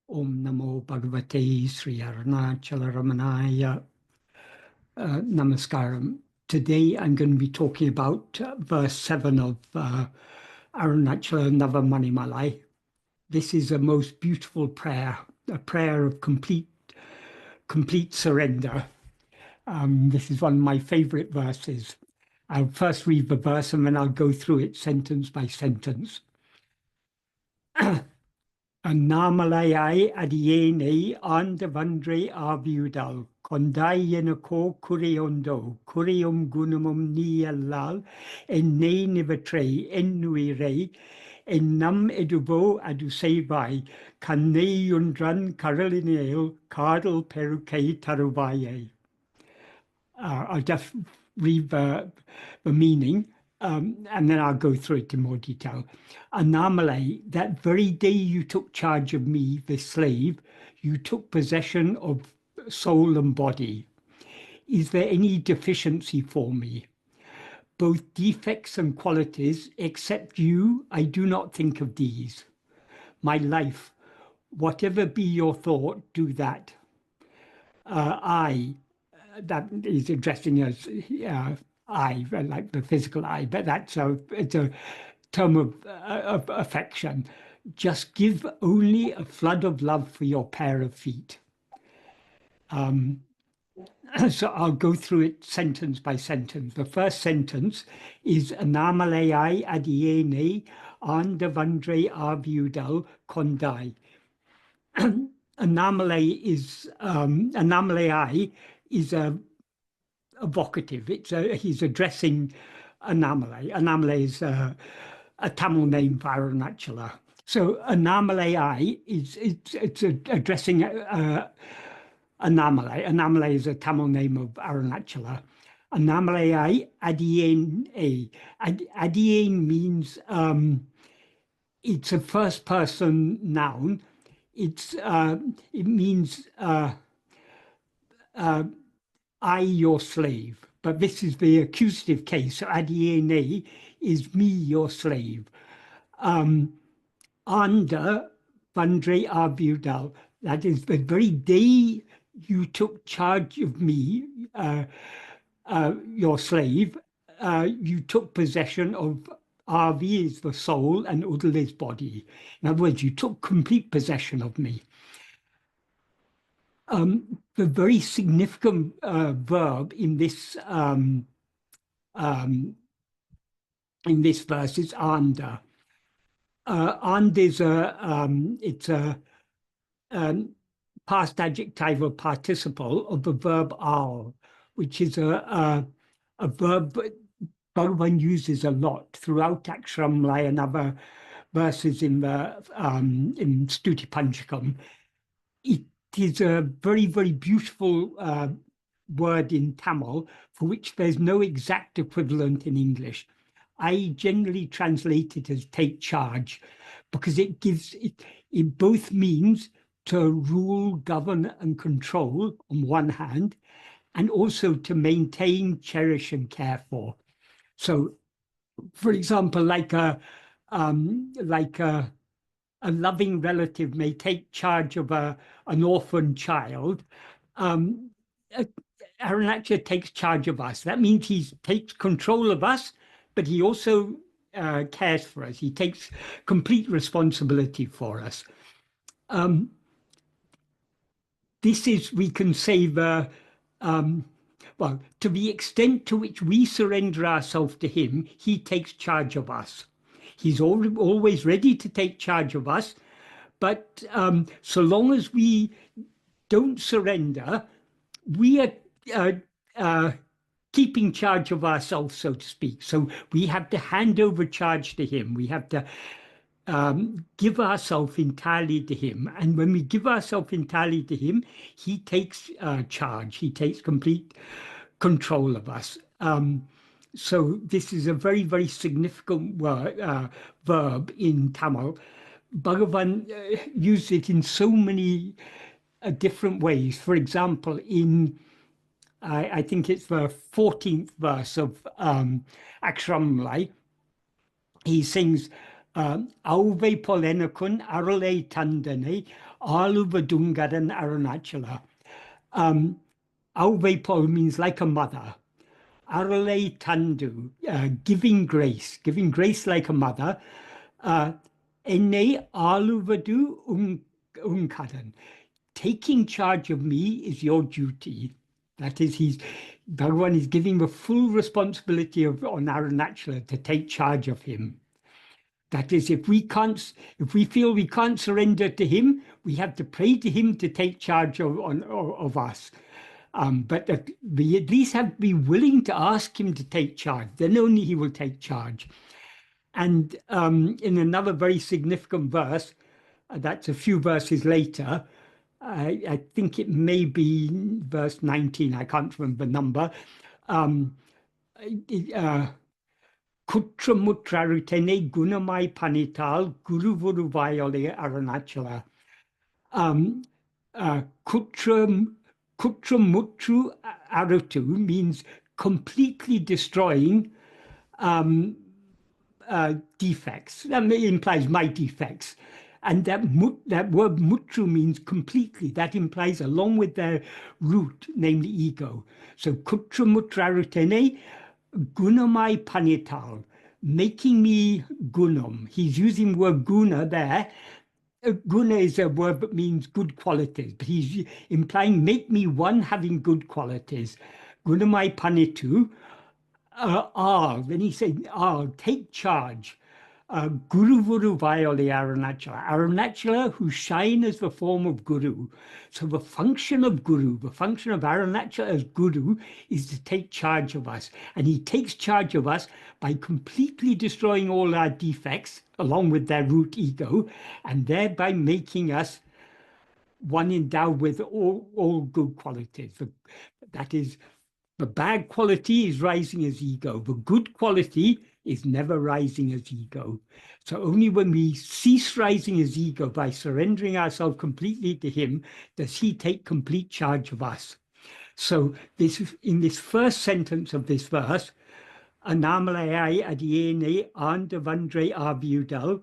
Om Namo Bhagavate Śrī Aruṇācala Ramanaaya. Namaskaram. Today I'm going to be talking about verse 7 of Aruṇācala Navamaṇimālai. This is a most beautiful prayer, a prayer of complete surrender. This is one of my favorite verses. I'll first read the verse and then I'll go through it sentence by sentence. Aṇṇā yaḍiyēṉai āṇḍā vaṉṭṛē yāviyuḍaṭ koṇḍā yeṇakkōr kuṟaiyuṅḍō guṇamu nīyallā ṉivaṭṛai yeṉnuyirē meduvō vaduseyvāy kaṇṇē kaṛal-iṇaiyil kādal-perukkē taruvāyē. I'll just read the meaning. And then I'll go through it in more detail. Aṇṇā, that very day you took charge of me, the slave, you took possession of soul and body. Is there any deficiency for me? Both defects and qualities, except you, I do not think of these. My life, whatever be your thought, do that. That is addressing us. I, like the physical I, but it's a term of affection. Just give only a flood of love for your pair of feet. So I'll go through it sentence by sentence. The first sentence is Aṇṇā yaḍiyēṉai āṇḍā vaṉṭṛē yāviyuḍaṭ koṇḍā. Aṇṇā is a evocative. He's addressing Aṇṇā. Aṇṇā is a Tamil name for Aruṇācala. So Aṇṇā it's addressing Aṇṇā. Aṇṇā is a Tamil name of Aruṇācala. Aṇṇā yaḍiyēṉai. Yaḍiyēṉai means it's a first person noun. It means I, your slave, but this is the accusative case. So yaḍiyēṉai is me, your slave. Āṇḍā vaṉṭṛē yāviyuḍaṭ. That is the very day you took charge of me, your slave. You took possession of Avi is the soul and Udal is body. In other words, you took complete possession of me. The very significant verb in this verse is āṇḍā. āṇḍā is a past adjectival participle of the verb āl, which is a verb that Bhagavan uses a lot throughout Aksharamlaya and other verses in Stuti Panchakam. It is a very, very beautiful word in Tamil for which there's no exact equivalent in English. I generally translate it as take charge because it both means to rule, govern and control on one hand, and also to maintain, cherish and care for. So, for example, like a loving relative may take charge of an orphan child. Aruṇācala takes charge of us. That means he takes control of us, but he also cares for us. He takes complete responsibility for us. This is, we can say, well, to the extent to which we surrender ourselves to him, he takes charge of us. He's always ready to take charge of us, but so long as we don't surrender, we are keeping charge of ourselves, so to speak. So we have to hand over charge to him. We have to give ourselves entirely to him. And when we give ourselves entirely to him, he takes charge. He takes complete control of us. So this is a very, very significant verb in Tamil. Bhagavan used it in so many different ways. For example, in I think it's the 14th verse of Aksharamlaya, he sings, Auve polenakun arale tandane, Aluvadungaran Aruṇācala. Auvepol means like a mother. Arale Tandu, giving grace like a mother. Enne aluvadu unkaran. Taking charge of me is your duty. That is, Bhagavan is giving the full responsibility on Aruṇācala to take charge of him. That is, if we feel we can't surrender to him, we have to pray to him to take charge of us. But we at least have to be willing to ask him to take charge. Then only he will take charge. And in another very significant verse, that's a few verses later, I think it may be verse 19, I can't remember the number. Kutramutrarutene gunamai panital guruvuruvayole Aruṇācala. Kutramutru arutu means completely destroying defects. That implies my defects. And that word mutru means completely. That implies along with their root, namely ego. So kutramutrarutene gunamai panital, making me gunam. He's using the word guna there. Guna is a word that means good qualities, but he's implying make me one having good qualities. Gunamai panitu, then he said, take charge. Guru Vayole Aruṇācala. Aruṇācala who shine as the form of Guru. So the function of Guru, the function of Aruṇācala as Guru is to take charge of us. And he takes charge of us by completely destroying all our defects along with their root ego, and thereby making us one endowed with all good qualities. That is, the bad quality is rising as ego. The good quality is never rising as ego. So only when we cease rising as ego by surrendering ourselves completely to him does he take complete charge of us. So in this first sentence of this verse, Anamalai yaḍiyēṉai āṇḍā vaṉṭṛē yāviyuḍaṭ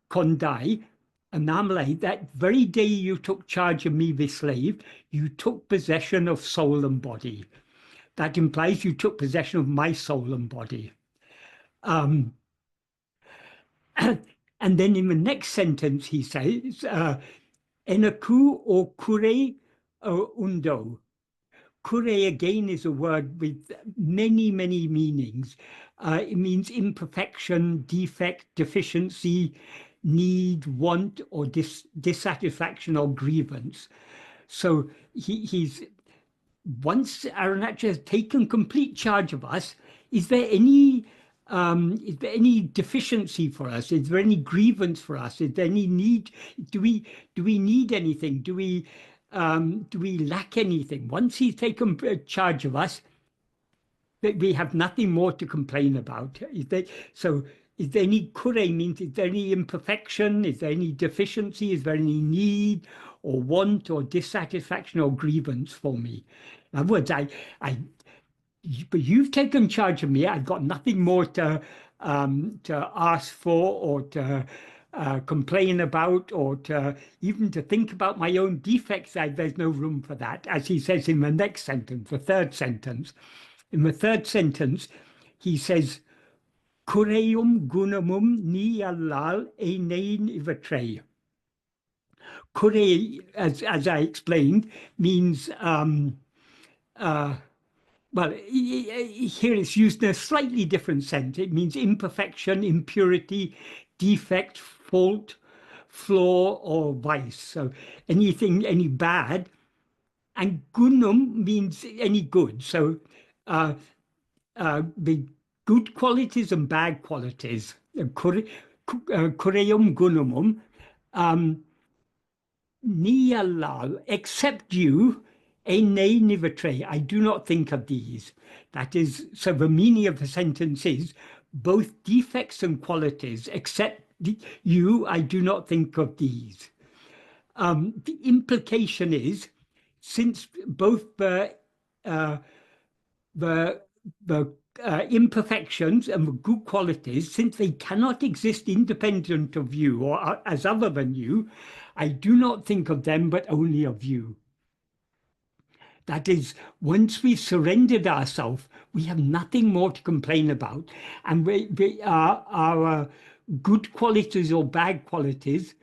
koṇḍā, Anamalai, that very day you took charge of me, the slave, you took possession of soul and body. That implies you took possession of my soul and body. And then in the next sentence he says, yeṇakkōr or kuṟaiyuṅḍō. Kuṛay again is a word with many, many meanings. It means imperfection, defect, deficiency, need, want, or dissatisfaction or grievance. So he's once Aruṇācala has taken complete charge of us, is there any deficiency for us? Is there any grievance for us? Is there any need? Do we need anything? Do we lack anything? Once he's taken charge of us, we have nothing more to complain about. Is there any kuṛay means, is there any imperfection? Is there any deficiency? Is there any need or want or dissatisfaction or grievance for me? In other words, but you've taken charge of me. I've got nothing more to ask for or to complain about, or even to think about my own defects. There's no room for that, as he says in the next sentence, the third sentence. In the third sentence, he says, kuṛaiyuṅ guṇamum nīyallā ṉivaṭṛai. Kuṛay, as I explained, means well, here it's used in a slightly different sense. It means imperfection, impurity, defect, fault, flaw, or vice. So anything, any bad. And gunam means any good. So the good qualities and bad qualities. Kuṛaiyuṅ gunamum nīyallā, except you, ṉē ṉivaṭṛai, I do not think of these. That is, so the meaning of the sentence is both defects and qualities, except you, I do not think of these. The implication is, since both the imperfections and the good qualities, since they cannot exist independent of you or as other than you, I do not think of them, but only of you. That is, once we've surrendered ourselves, we have nothing more to complain about. And our good qualities or bad qualities,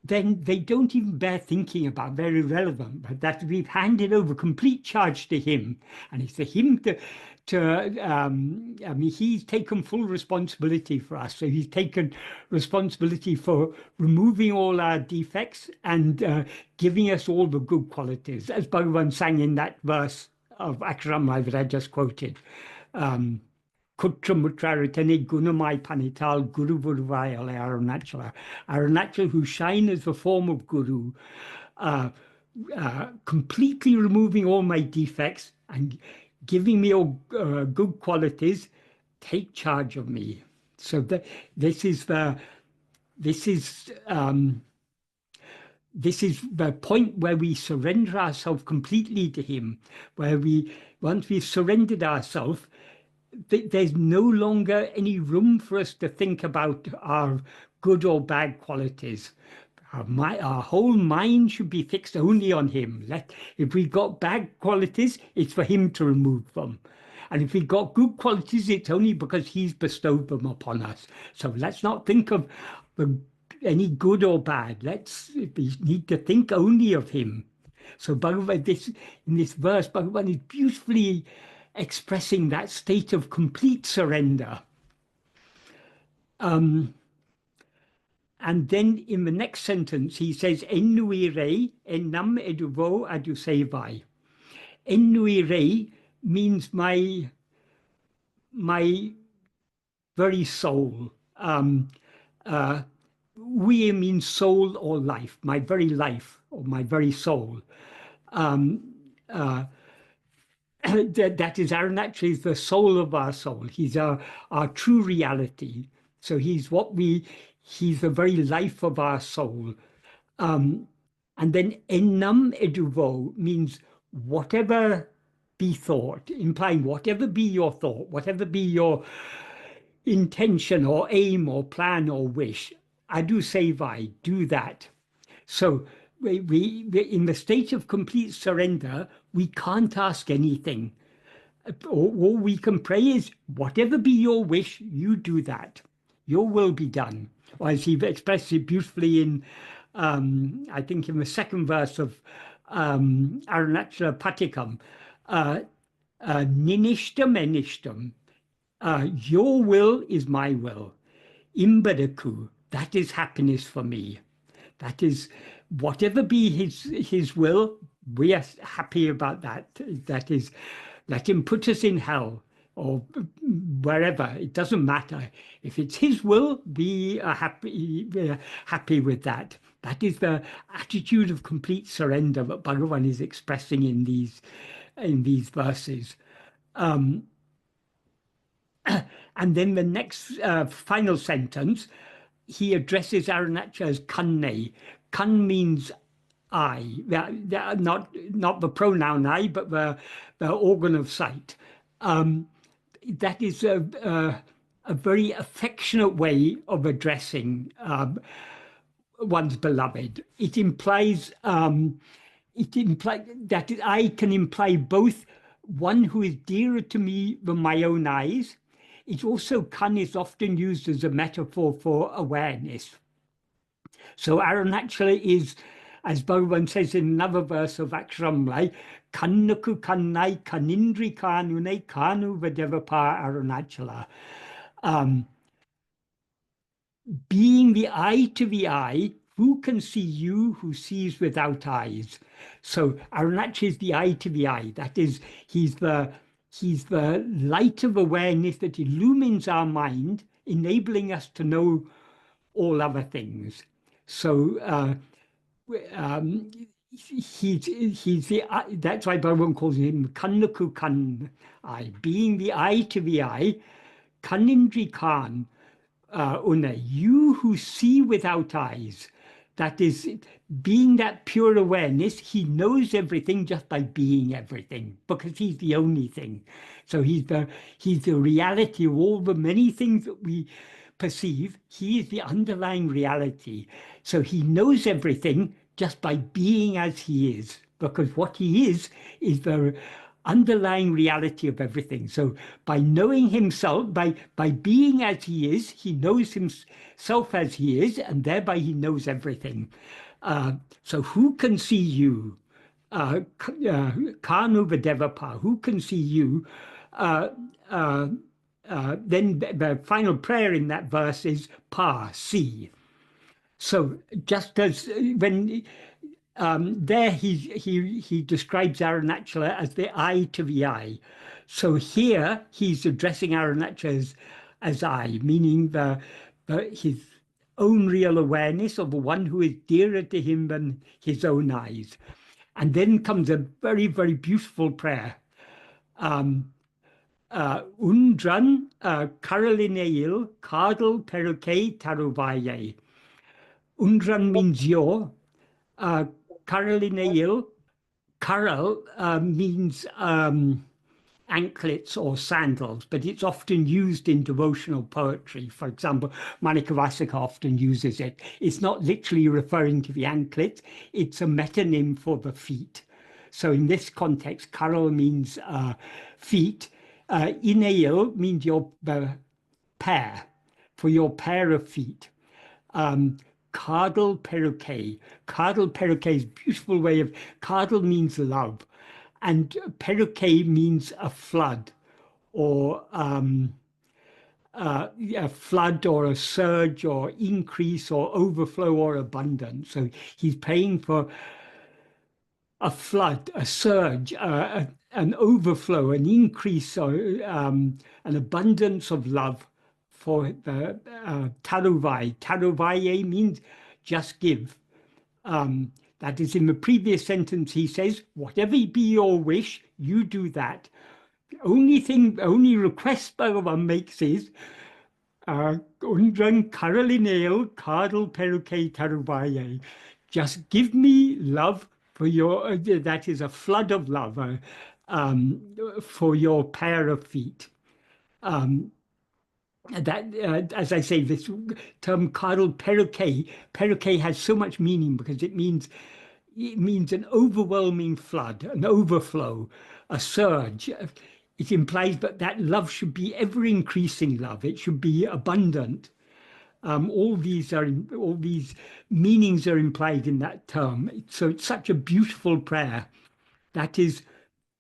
then they don't even bear thinking about, they're irrelevant, but that we've handed over complete charge to him. And it's for him I mean, he's taken full responsibility for us. So he's taken responsibility for removing all our defects and giving us all the good qualities, as Bhagavan sang in that verse of Aksharamai that I just quoted. Kutramutraritane gunamai panital guru vuruvayale Aruṇācala. Aruṇācala, who shine as the form of Guru, completely removing all my defects and giving me all good qualities, take charge of me. So this is the point where we surrender ourselves completely to him, where once we've surrendered ourselves, there's no longer any room for us to think about our good or bad qualities. Our whole mind should be fixed only on him. If we've got bad qualities, it's for him to remove them. And if we've got good qualities, it's only because he's bestowed them upon us. So let's not think of any good or bad. We need to think only of him. So Bhagavan, in this verse, Bhagavan is beautifully expressing that state of complete surrender. And then in the next sentence, he says, yeṉnuyirē, ennam meduvō vaduseyvāy. Yeṉnuyirē means my very soul. We means soul or life, my very life or my very soul. That is Aruṇācala, is the soul of our soul. He's our true reality. So he's the very life of our soul. And then ennam meduvō means whatever be thought, implying whatever be your thought, whatever be your intention or aim or plan or wish, vaduseyvāy, do that. So we in the state of complete surrender, we can't ask anything. All we can pray is, whatever be your wish, you do that. Your will be done. Or as he expressed it beautifully in, I think in the second verse of Aruṇācala Padacchēdam, ninishtam enishtam, your will is my will. Imbadaku, that is happiness for me. That is, whatever be his will, we are happy about that. That is, let him put us in hell or wherever, it doesn't matter. If it's his will, we are happy with that. That is the attitude of complete surrender that Bhagavan is expressing in these verses. And then the next final sentence, he addresses Aruṇācala as kaṇṇē. Kan means eye, not the pronoun eye, but the organ of sight. That is a very affectionate way of addressing one's beloved. It implies that I can imply both one who is dearer to me than my own eyes. It also, kan is often used as a metaphor for awareness. So Aruṇācala is, as Bhagavan says in another verse of Aksharamai, kannaku kannai kanindri kanune kanu vadevapa Aruṇācala. Being the eye to the eye, who can see you who sees without eyes? So Aruṇācala is the eye to the eye. That is, he's the light of awareness that illumines our mind, enabling us to know all other things. So he's that's why Bhagavan calls him kannaku kannai, being the eye to the eye, kanindri kan, you who see without eyes. that is, being that pure awareness, he knows everything just by being everything, because he's the only thing. So he's the reality of all the many things that we perceive. He is the underlying reality. So he knows everything just by being as he is, because what he is the underlying reality of everything. So by knowing himself, by being as he is, he knows himself as he is, and thereby he knows everything. So who can see you? Kānu who can see you? Then the final prayer in that verse is see. So just as when there he describes Aruṇācala as the eye to the eye. So here he's addressing Aruṇācala as I, meaning his own real awareness of the one who is dearer to him than his own eyes. And then comes a very, very beautiful prayer. Uṇḍṛaṉ kaṛal-iṇaiyil, kādal-perukkē, taruvāyē. Uṇḍṛaṉ means your. Kaṛal-iṇaiyil, kaṛal means anklets or sandals, but it's often used in devotional poetry. For example, Manikavasika often uses it. It's not literally referring to the anklet, it's a metonym for the feet. So in this context, kaṛal means feet. Iṇaiyil means your pair, for your pair of feet. Kādal-perukkē. Kādal-perukkē is a beautiful way of, kādal means love, and perukkē means a flood, or a flood or a surge or increase or overflow or abundance. So he's praying for a flood, a surge, an overflow, an increase, or an abundance of love for the taruvāyē. Taruvāyē means just give. That is, in the previous sentence he says, whatever be your wish, you do that. Only request Bhagavan makes is Uṇḍṛaṉ kaṛal-iṇaiyil, kādal-perukkē, taruvāyē. Just give me love for your, that is a flood of love for your pair of feet. That, as I say, this term kaṛal-perukkē, perukkē has so much meaning because it means an overwhelming flood, an overflow, a surge. It implies that love should be ever-increasing love. It should be abundant. All these meanings are implied in that term. So it's such a beautiful prayer. That is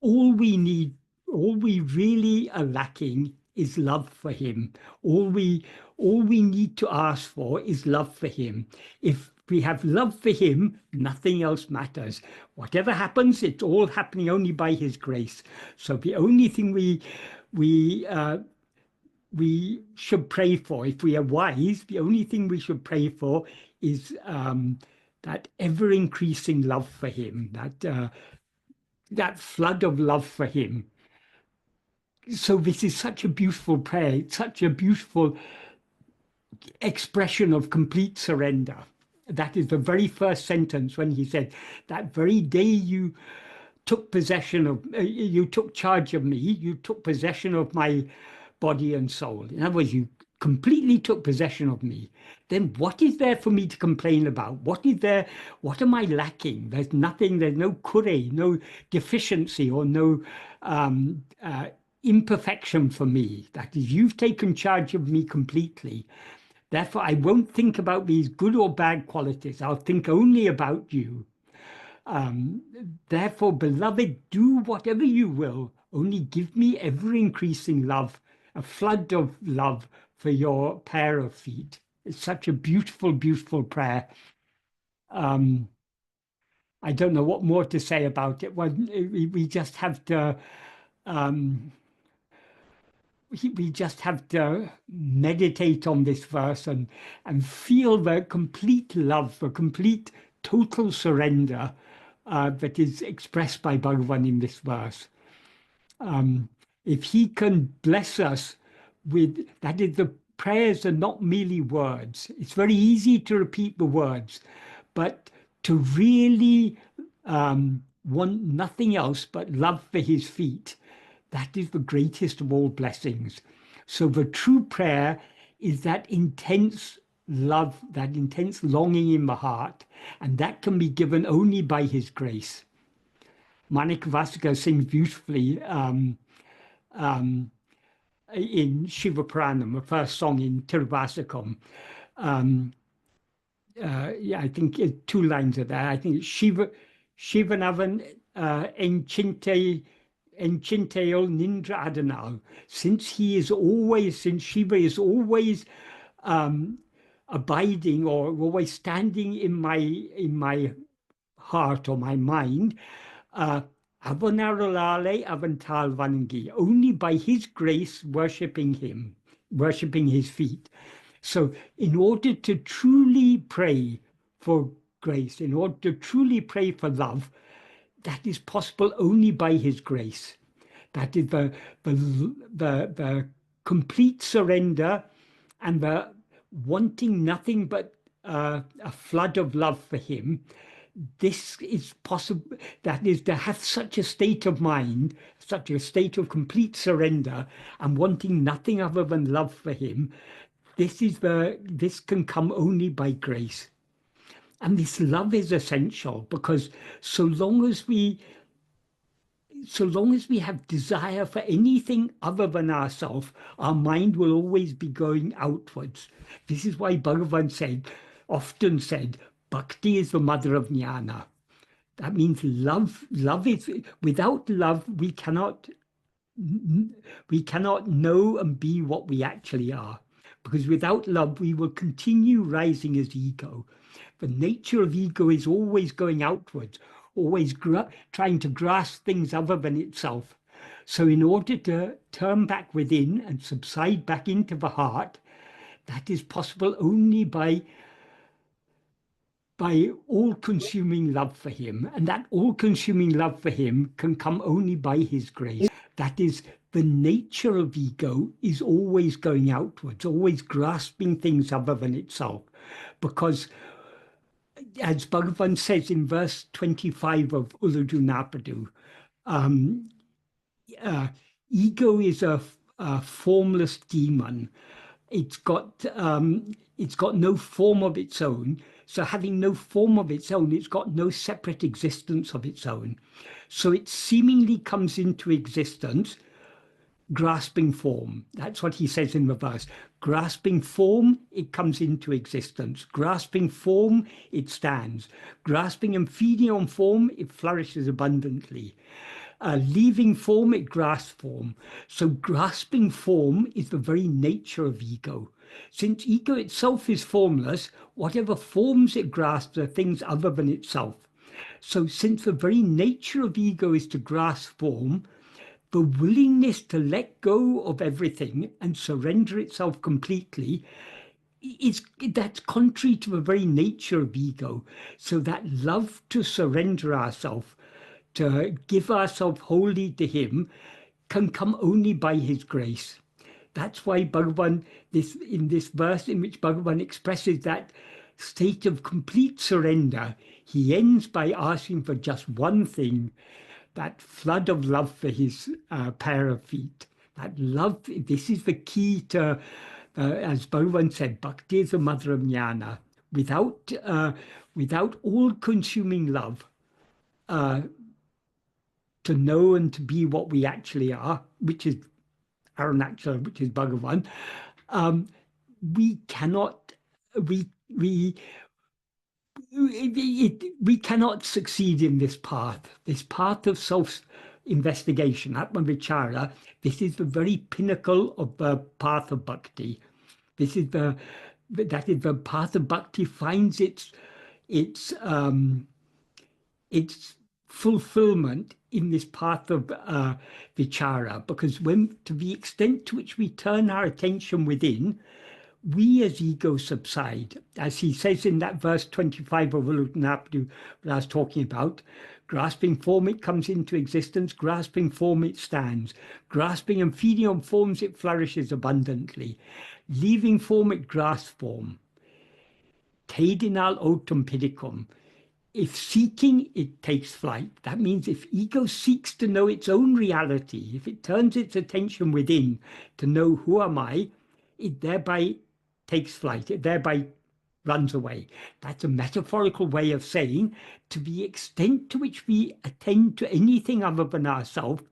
all we need. All we really are lacking is love for him. All we need to ask for is love for him. If we have love for him, nothing else matters. Whatever happens, it's all happening only by his grace. So the only thing we should pray for, if we are wise, the only thing we should pray for is that ever-increasing love for him, that flood of love for him. So this is such a beautiful prayer, such a beautiful expression of complete surrender. That is the very first sentence when he said, that very day you took possession of, you took charge of me, you took possession of my body and soul. In other words, you completely took possession of me. Then what is there for me to complain about? What is there? What am I lacking? There's nothing, there's no kuṛaiyuṅ, no deficiency or no imperfection for me. That is, you've taken charge of me completely. Therefore, I won't think about these good or bad qualities. I'll think only about you. Therefore, beloved, do whatever you will. Only give me ever-increasing love, a flood of love for your pair of feet. It's such a beautiful, beautiful prayer. I don't know what more to say about it. Well, we just have to meditate on this verse and feel the complete love, the complete total surrender that is expressed by Bhagavan in this verse. If he can bless us with, that is, the prayers are not merely words. It's very easy to repeat the words, but to really want nothing else but love for his feet, that is the greatest of all blessings. So the true prayer is that intense love, that intense longing in the heart, and that can be given only by his grace. Manikavasika sings beautifully in Shiva Puranam, the first song in Tiruvāsakam. Yeah, I think 2 lines of that. I think it's Shivanavan enchinteyol nindra adanal. Since Shiva is always abiding or always standing in my heart or my mind, only by his grace worshipping him, worshipping his feet. So in order to truly pray for grace, in order to truly pray for love, that is possible only by his grace. That is the complete surrender and the wanting nothing but a flood of love for him. This is possible, that is, to have such a state of mind, such a state of complete surrender and wanting nothing other than love for him. This can come only by grace. And this love is essential, because so long as we have desire for anything other than ourselves, our mind will always be going outwards. This is why Bhagavan often said, Bhakti is the mother of jnana. That means love is, without love, we cannot know and be what we actually are. Because without love, we will continue rising as ego. The nature of ego is always going outwards, always trying to grasp things other than itself. So in order to turn back within and subside back into the heart, that is possible only by all-consuming love for him. And that all-consuming love for him can come only by his grace. That is, the nature of ego is always going outwards, always grasping things other than itself. Because, as Bhagavan says in verse 25 of Ulladu Napadu, ego is a formless demon. It's got no form of its own. So having no form of its own, it's got no separate existence of its own. So it seemingly comes into existence grasping form. That's what he says in the verse. Grasping form, it comes into existence. Grasping form, it stands. Grasping and feeding on form, it flourishes abundantly. Leaving form, it grasps form. So grasping form is the very nature of ego. Since ego itself is formless, whatever forms it grasps are things other than itself. So since the very nature of ego is to grasp form, the willingness to let go of everything and surrender itself completely, that's contrary to the very nature of ego. So that love to surrender ourselves, to give ourselves wholly to him, can come only by his grace. That's why Bhagavan, in this verse in which Bhagavan expresses that state of complete surrender, he ends by asking for just one thing, that flood of love for his pair of feet. That love, this is the key to, as Bhagavan said, Bhakti is the mother of jnana. Without all-consuming love, to know and to be what we actually are, which is Aruṇācala, which is Bhagavan, we cannot succeed in this path of self-investigation, Atma-vichara. This is the very pinnacle of the path of bhakti. That is the path of bhakti finds its fulfillment in this path of vichara, because to the extent to which we turn our attention within, we as ego subside. As he says in that verse 25 of Ulladu Napadu that I was talking about, grasping form, it comes into existence. Grasping form, it stands. Grasping and feeding on forms, it flourishes abundantly. Leaving form, it grasps form. tedinal autum pidicum. If seeking, it takes flight. That means if ego seeks to know its own reality, if it turns its attention within to know who am I, it thereby takes flight. It thereby runs away. That's a metaphorical way of saying, to the extent to which we attend to anything other than ourselves,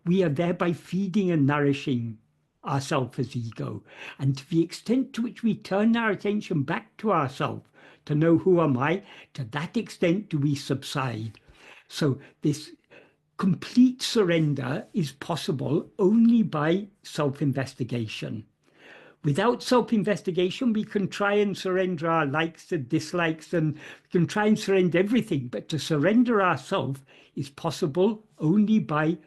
we are thereby feeding and nourishing ourself as ego. And to the extent to which we turn our attention back to ourselves, to know who am I, to that extent do we subside. So this complete surrender is possible only by self-investigation. Without self-investigation, we can try and surrender our likes and dislikes, and we can try and surrender everything. But to surrender ourselves is possible only by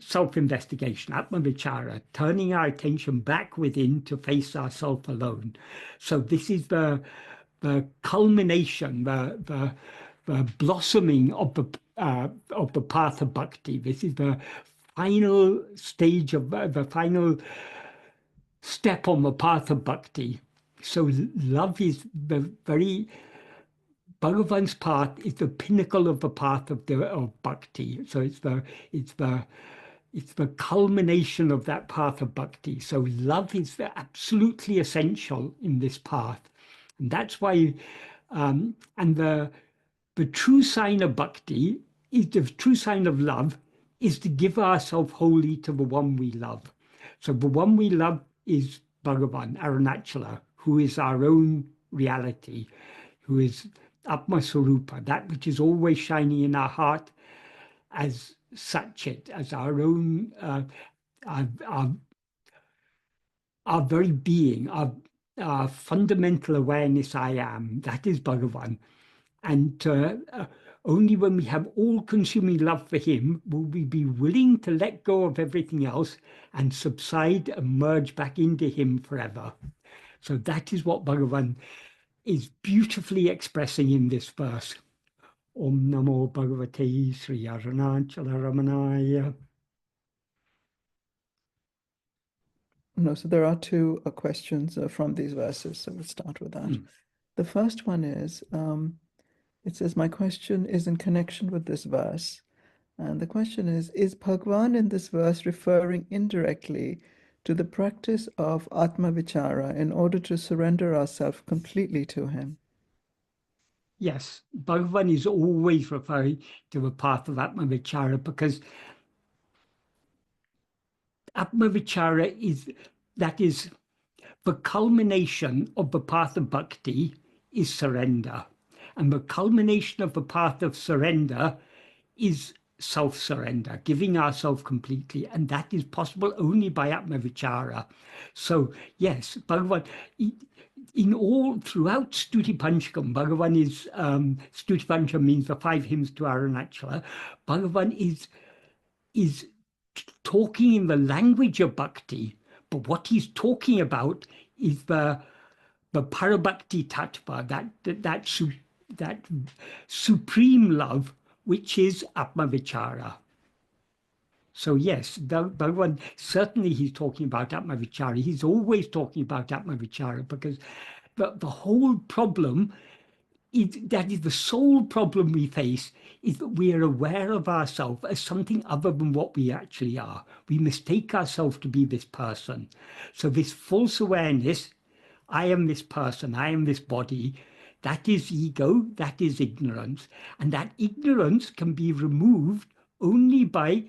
self-investigation, Atma-vichara, turning our attention back within to face ourself alone. So this is the culmination, the blossoming of the path of bhakti. This is the final stage of the final step on the path of bhakti. So love is the very Bhagavan's path is the pinnacle of the path of bhakti. So it's the culmination of that path of bhakti. So love is absolutely essential in this path, and that's why. And the true sign of bhakti is the true sign of love is to give ourselves wholly to the one we love. So the one we love is Bhagavan, Aruṇācala, who is our own reality, who is Atma-swarupa, that which is always shining in our heart as Satchit, as our own, our very being, our fundamental awareness I am. That is Bhagavan. And only when we have all-consuming love for him will we be willing to let go of everything else and subside and merge back into him forever. So that is what Bhagavan is beautifully expressing in this verse. Om Namo Bhagavate Śrī Aruṇācala Ramanaaya. No, so there are two questions from these verses, so we'll start with that. The first one is, it says, my question is in connection with this verse. And the question is Bhagavan in this verse referring indirectly to the practice of Atma-vichara in order to surrender ourselves completely to him? Yes, Bhagavan is always referring to the path of Atma-vichara, because Atma-vichara is the culmination of the path of bhakti is surrender. And the culmination of the path of surrender is self-surrender, giving ourselves completely. And that is possible only by Atma-vichara. So yes, Bhagavan, throughout Stuti Panchakam, Bhagavan is, Stuti Panchakam means the 5 hymns to Aruṇācala. Bhagavan is talking in the language of bhakti, but what he's talking about is the parabhakti tattva, that supreme love, which is Atma-vichara. So yes, Bhagavan, certainly he's talking about Atma-vichara. He's always talking about Atma-vichara, because the whole problem that is the sole problem we face, is that we are aware of ourselves as something other than what we actually are. We mistake ourselves to be this person. So this false awareness, I am this person, I am this body, that is ego, that is ignorance. And that ignorance can be removed only by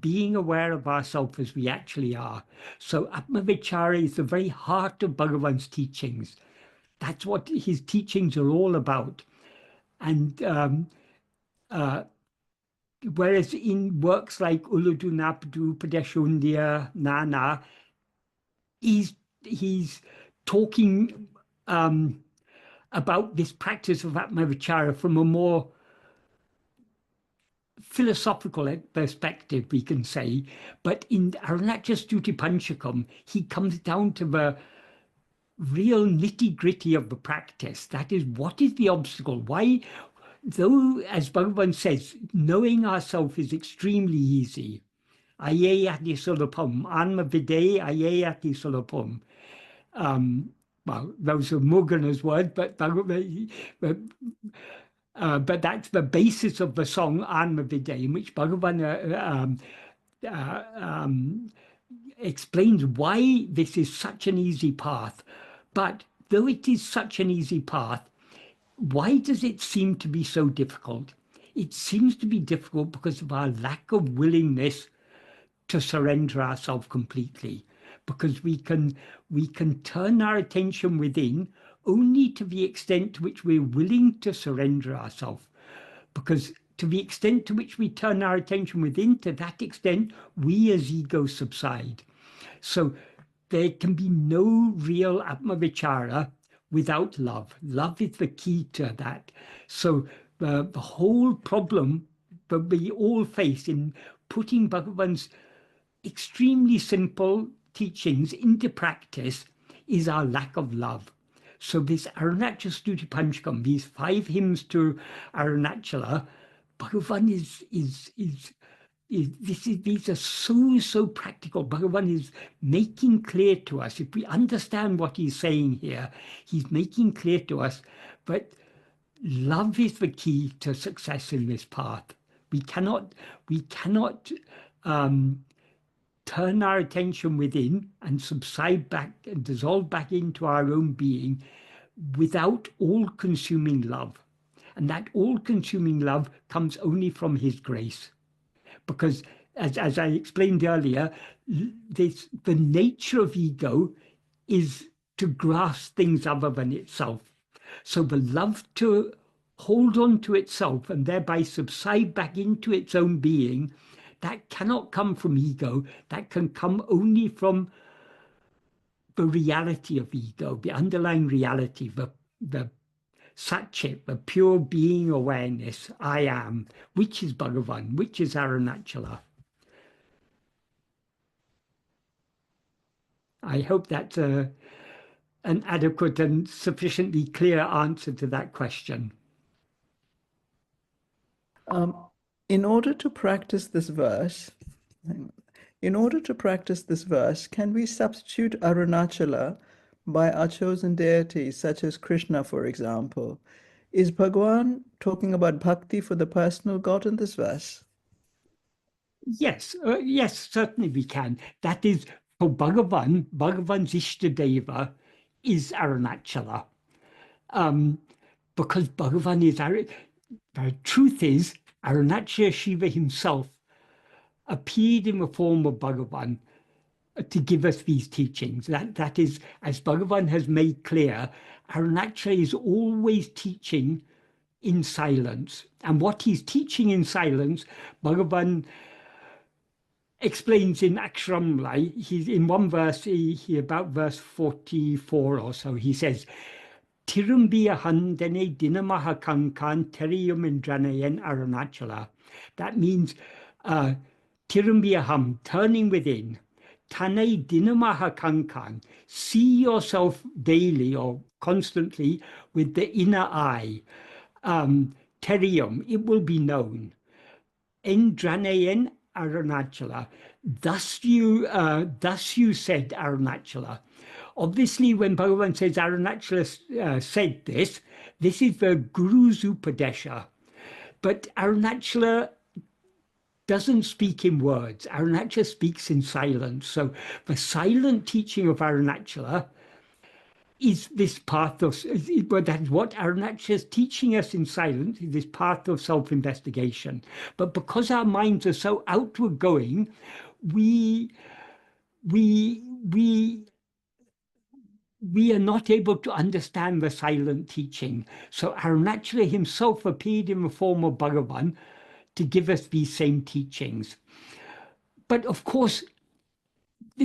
being aware of ourselves as we actually are. So Atma-vichara is the very heart of Bhagavan's teachings. That's what his teachings are all about. And whereas in works like Uludu Napadu, Padacchēdam, Nana, he's talking about this practice of Atma-vichara from a more philosophical perspective, we can say. But in Aruṇācala Stuti Panchakam, he comes down to the real nitty-gritty of the practice. That is, what is the obstacle? Why, though, as Bhagavan says, knowing ourselves is extremely easy. Ayeyati sulapam, anma vide ayeyati sulapam. well, those are Morgana's words, but that's the basis of the song Atma-vichara, in which Bhagavan explains why this is such an easy path. But though it is such an easy path, why does it seem to be so difficult? It seems to be difficult because of our lack of willingness to surrender ourselves completely, because we can turn our attention within only to the extent to which we're willing to surrender ourselves. Because to the extent to which we turn our attention within, to that extent, we as ego subside. So there can be no real Atma-vichara without love. Love is the key to that. So the whole problem that we all face in putting Bhagavan's extremely simple teachings into practice is our lack of love. So this Aruṇācala Stuti Panchakam, these 5 hymns to Aruṇācala, Bhagavan these are so practical. Bhagavan is making clear to us, if we understand what he's saying here, he's making clear to us that love is the key to success in this path. We cannot turn our attention within and subside back and dissolve back into our own being without all-consuming love. And that all-consuming love comes only from his grace. Because as I explained earlier, the nature of ego is to grasp things other than itself. So the love to hold on to itself and thereby subside back into its own being, that cannot come from ego. That can come only from the reality of ego, the underlying reality, the Satchit, the pure being awareness, I am, which is Bhagavan, which is Aruṇācala. I hope that's an adequate and sufficiently clear answer to that question. In order to practice this verse, can we substitute Aruṇācala by our chosen deities, such as Krishna, for example? Is Bhagavan talking about bhakti for the personal God in this verse? Yes, yes, certainly we can. That is, for Bhagavan's Ishtadeva is Aruṇācala. Because Bhagavan is, the truth is, Aruṇācala Shiva himself appeared in the form of Bhagavan to give us these teachings. That is, as Bhagavan has made clear, Aruṇācala is always teaching in silence. And what he's teaching in silence, Bhagavan explains in Aksharamlai. He's in one verse, he about verse 44 or so, he says, Tirumbiyahan dene dinamaha kankan teriyum indranayen Aruṇācala. That means Tirumbiyaham, turning within. Tane dinamaha kankan, see yourself daily or constantly with the inner eye. Teriyum, it will be known. Indranayen Aruṇācala. Thus you said Aruṇācala. Obviously, when Bhagavan says Aruṇācala said this is the Guru's Upadesha. But Aruṇācala doesn't speak in words. Aruṇācala speaks in silence. So the silent teaching of Aruṇācala is this path of, that's what Aruṇācala is teaching us in silence, is this path of self-investigation. But because our minds are so outward going, we are not able to understand the silent teaching. So Aruṇācala himself appeared in the form of Bhagavan to give us these same teachings. But of course,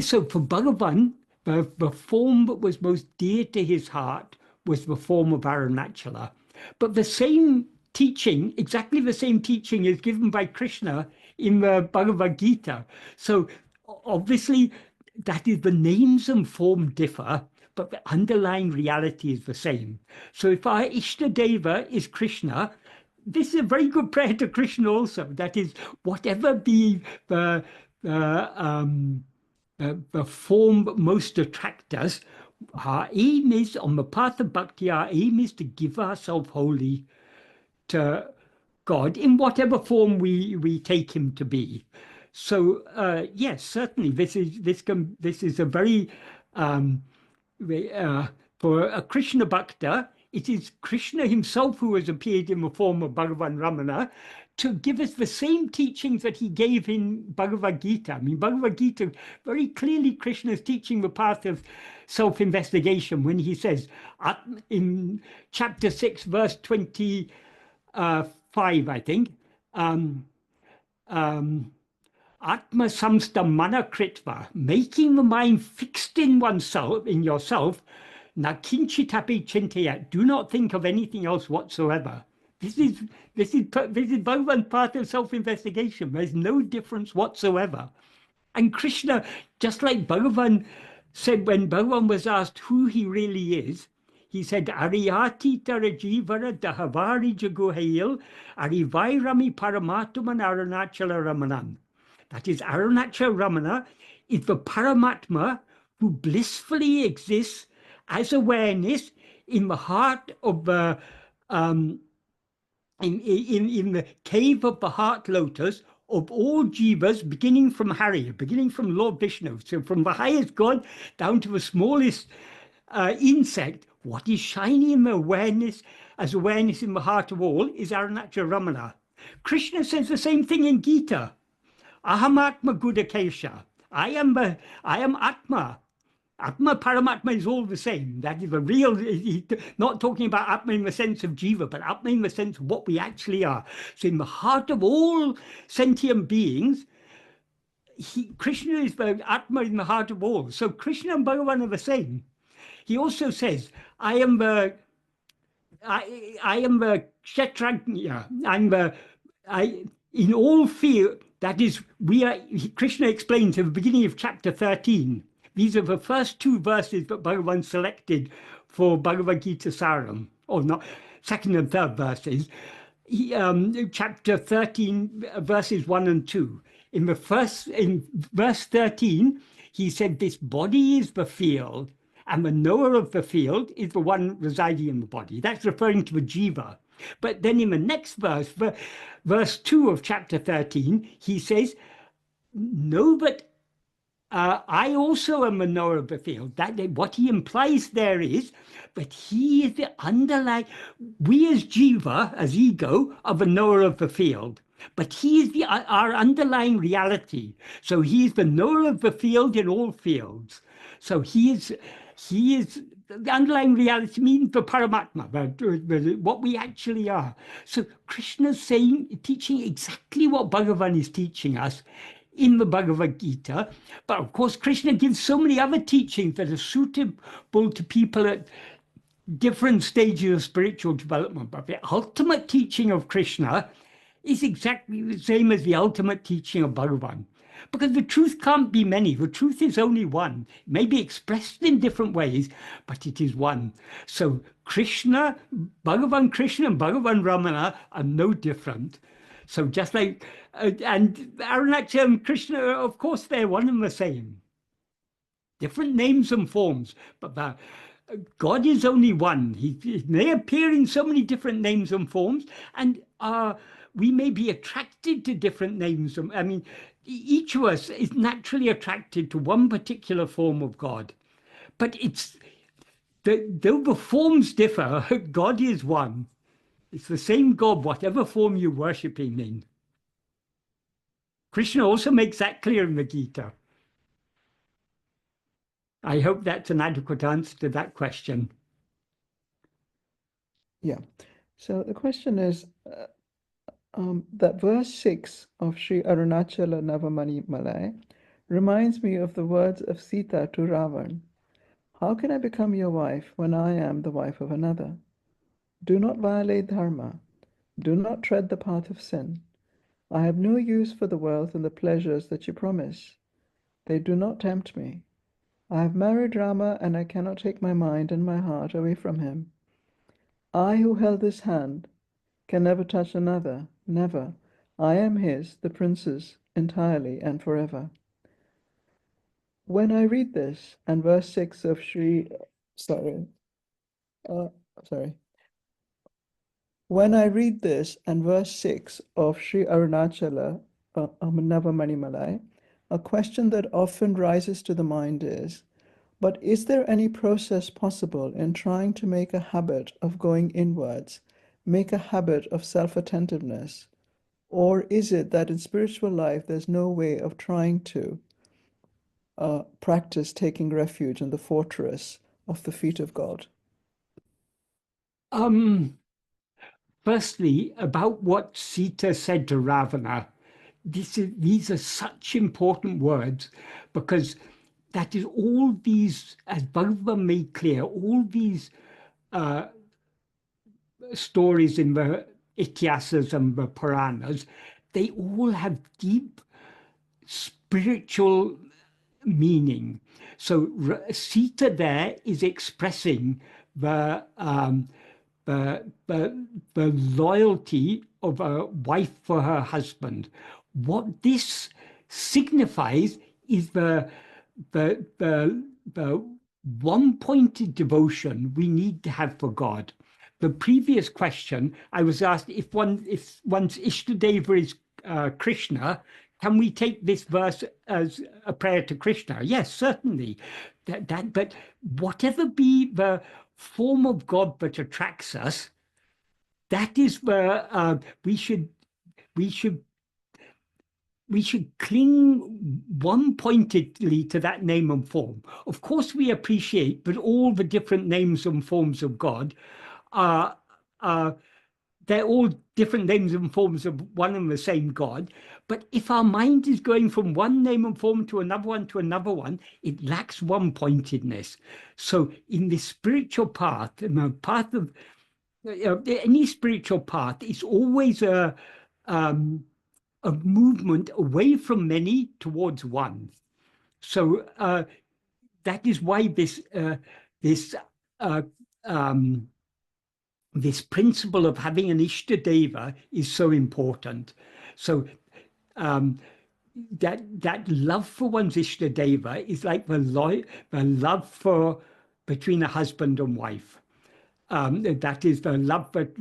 so for Bhagavan, the form that was most dear to his heart was the form of Aruṇācala. But the same teaching, exactly the same teaching, is given by Krishna in the Bhagavad Gita. So obviously, that is, the names and form differ, but the underlying reality is the same. So if our Ishtadeva is Krishna, this is a very good prayer to Krishna also. That is, whatever be the form most attract us, our aim is, on the path of bhakti, our aim is to give ourselves wholly to God in whatever form we take him to be. So yes, certainly this is a very for a Krishna Bhakta, it is Krishna himself who has appeared in the form of Bhagavan Ramana to give us the same teachings that he gave in Bhagavad Gita. I mean, Bhagavad Gita, very clearly Krishna is teaching the path of self-investigation when he says, in chapter 6, verse 25, I think, Atma samsta mana kritva, making the mind fixed in oneself, in yourself, na kinchitapi chintaya, do not think of anything else whatsoever. This is Bhagavan's path of self-investigation. There's no difference whatsoever. And Krishna, just like Bhagavan said when Bhagavan was asked who he really is, he said, Ariyati tarajivara dahavari jaguhayil, arivairami paramatuman Aruṇācala Ramaṇaṇ. That is, Aruṇācala Ramana is the Paramatma who blissfully exists as awareness in the heart of the in the cave of the heart lotus of all jivas, beginning from Hari, beginning from Lord Vishnu. So from the highest God down to the smallest insect, what is shining in the awareness, as awareness in the heart of all, is Aruṇācala Ramana. Krishna says the same thing in Gita. Aham Atma Gudakesha. I am Atma. Atma, Paramatma is all the same. That is the real, he's not talking about Atma in the sense of Jiva, but Atma in the sense of what we actually are. So in the heart of all sentient beings, Krishna is the Atma in the heart of all. So Krishna and Bhagavan are the same. He also says, I am the Kshetrajna. In all field, that is, Krishna explains at the beginning of chapter 13. These are the first two verses that Bhagavan selected for Bhagavad Gita Saram, or not, second and third verses. Chapter 13, verses 1 and 2. In verse 13, he said, this body is the field, and the knower of the field is the one residing in the body. That's referring to the jiva. But then in the next verse, verse 2 of chapter 13, he says, no, but I also am a knower of the field. What he implies there is that he is the underlying, we as jiva, as ego, are the knower of the field. But he is our underlying reality. So he is the knower of the field in all fields. So he is the underlying reality, means the Paramatma, what we actually are. So Krishna's teaching exactly what Bhagavan is teaching us in the Bhagavad Gita. But of course, Krishna gives so many other teachings that are suitable to people at different stages of spiritual development. But the ultimate teaching of Krishna is exactly the same as the ultimate teaching of Bhagavan. Because the truth can't be many. The truth is only one. It may be expressed in different ways, but it is one. So Krishna, Bhagavan Krishna and Bhagavan Ramana are no different. So just like, and Aruṇācala and Krishna, of course, they're one and the same. Different names and forms, but God is only one. He may appear in so many different names and forms, and we may be attracted to different names. I mean, each of us is naturally attracted to one particular form of God. But though the forms differ, God is one. It's the same God, whatever form you worship him in. Krishna also makes that clear in the Gita. I hope that's an adequate answer to that question. Yeah. So the question is that verse 6 of Śrī Aruṇācala Navamaṇimālai reminds me of the words of Sita to Ravan. How can I become your wife when I am the wife of another? Do not violate dharma. Do not tread the path of sin. I have no use for the wealth and the pleasures that you promise. They do not tempt me. I have married Rama, and I cannot take my mind and my heart away from him. I who held his hand can never touch another, never. I am his, the prince's, entirely and forever. When I read this, and verse 6 of Śrī sorry. Sorry. When I read this and verse 6 of Śrī Aruṇācala Navamaṇimālai, a question that often rises to the mind is, but is there any process possible in trying to make a habit of going inwards, make a habit of self-attentiveness? Or is it that in spiritual life, there's no way of trying to practice taking refuge in the fortress of the feet of God? Firstly, about what Sita said to Ravana, these are such important words, because that is all these, as Bhagavan made clear, all these stories in the Ityasas and the Puranas, they all have deep spiritual meaning. So Sita there is expressing the loyalty of a wife for her husband. What this signifies is the one-pointed devotion we need to have for God. The previous question, I was asked if one's Ishtadeva is Krishna, can we take this verse as a prayer to Krishna? Yes, certainly. But whatever be the form of God that attracts us, that is where we should cling one-pointedly to that name and form. Of course, we appreciate that all the different names and forms of God are they're all different names and forms of one and the same God. But if our mind is going from one name and form to another one, it lacks one-pointedness. So in the spiritual path, in the path of any spiritual path, is always a movement away from many towards one. So that is why this principle of having an Ishtadeva is so important. So that love for one's Ishtadeva is like the love for between a husband and wife. That is the love that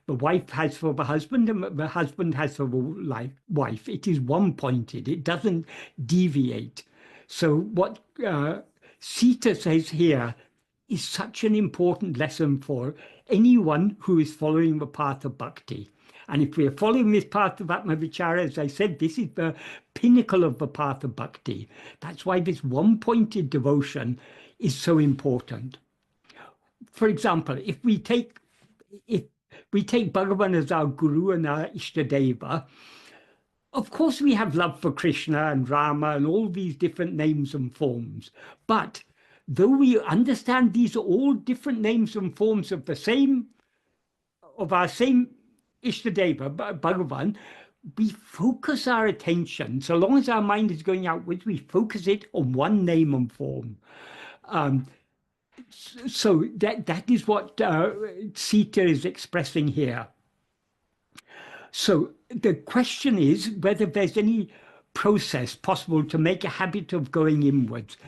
the wife has for the husband and the husband has for the wife. It is one-pointed. It doesn't deviate. So what Sita says here is such an important lesson for anyone who is following the path of bhakti. And if we are following this path of Atma-vichara, as I said, this is the pinnacle of the path of bhakti. That's why this one-pointed devotion is so important. For example, if we take Bhagavan as our guru and our Ishtadeva, of course we have love for Krishna and Rama and all these different names and forms. But though we understand these are all different names and forms of our same Ishtadeva, Bhagavan, we focus our attention, so long as our mind is going outwards, we focus it on one name and form. So that is what Sita is expressing here. So the question is whether there's any process possible to make a habit of going inwards.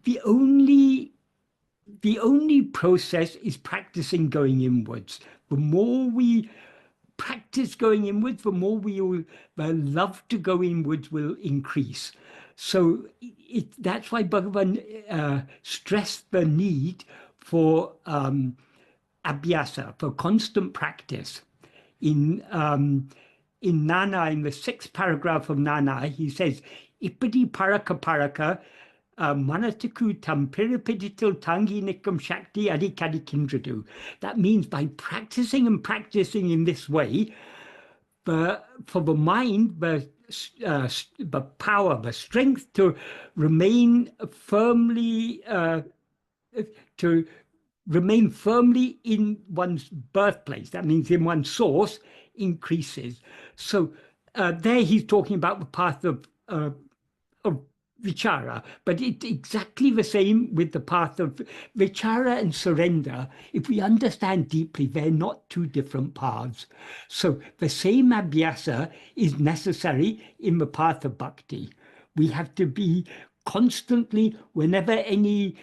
The only process is practicing going inwards. The more we practice going inwards, the more the love to go inwards will increase. So that's why Bhagavan stressed the need for abhyasa, for constant practice. In Nana, in the 6th paragraph of Nana, he says, "Ipadi paraka manatiku tam piripiditil tangi nikam shakti adikadi kindradu." That means by practicing and practicing in this way, for the mind, the power, the strength to remain firmly in one's birthplace, that means in one's source, increases. So there he's talking about the path of vichara, but it's exactly the same with the path of vichara and surrender. If we understand deeply, they're not two different paths. So the same abhyasa is necessary in the path of bhakti. We have to be constantly, whenever any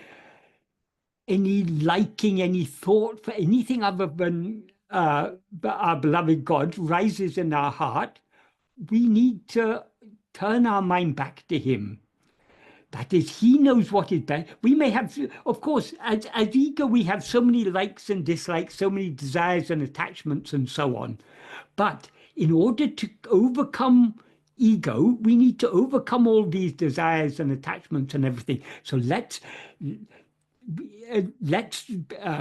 any liking, any thought for anything other than our beloved God rises in our heart, we need to turn our mind back to him. That is, he knows what is best. We may have, of course, as ego, we have so many likes and dislikes, so many desires and attachments and so on. But in order to overcome ego, we need to overcome all these desires and attachments and everything. So let's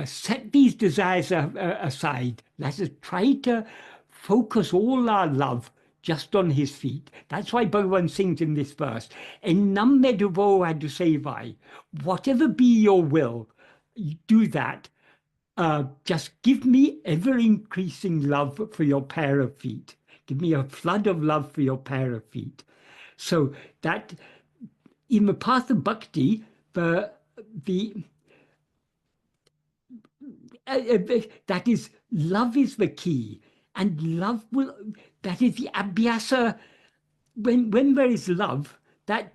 set these desires aside. Let us try to focus all our love just on his feet. That's why Bhagavan sings in this verse, "Ennam meduvō vaduseyvāy." Whatever be your will, do that. Just give me ever-increasing love for your pair of feet. Give me a flood of love for your pair of feet. So that in the path of bhakti, that is, love is the key. And love will, that is the abhyasa. When there is love, that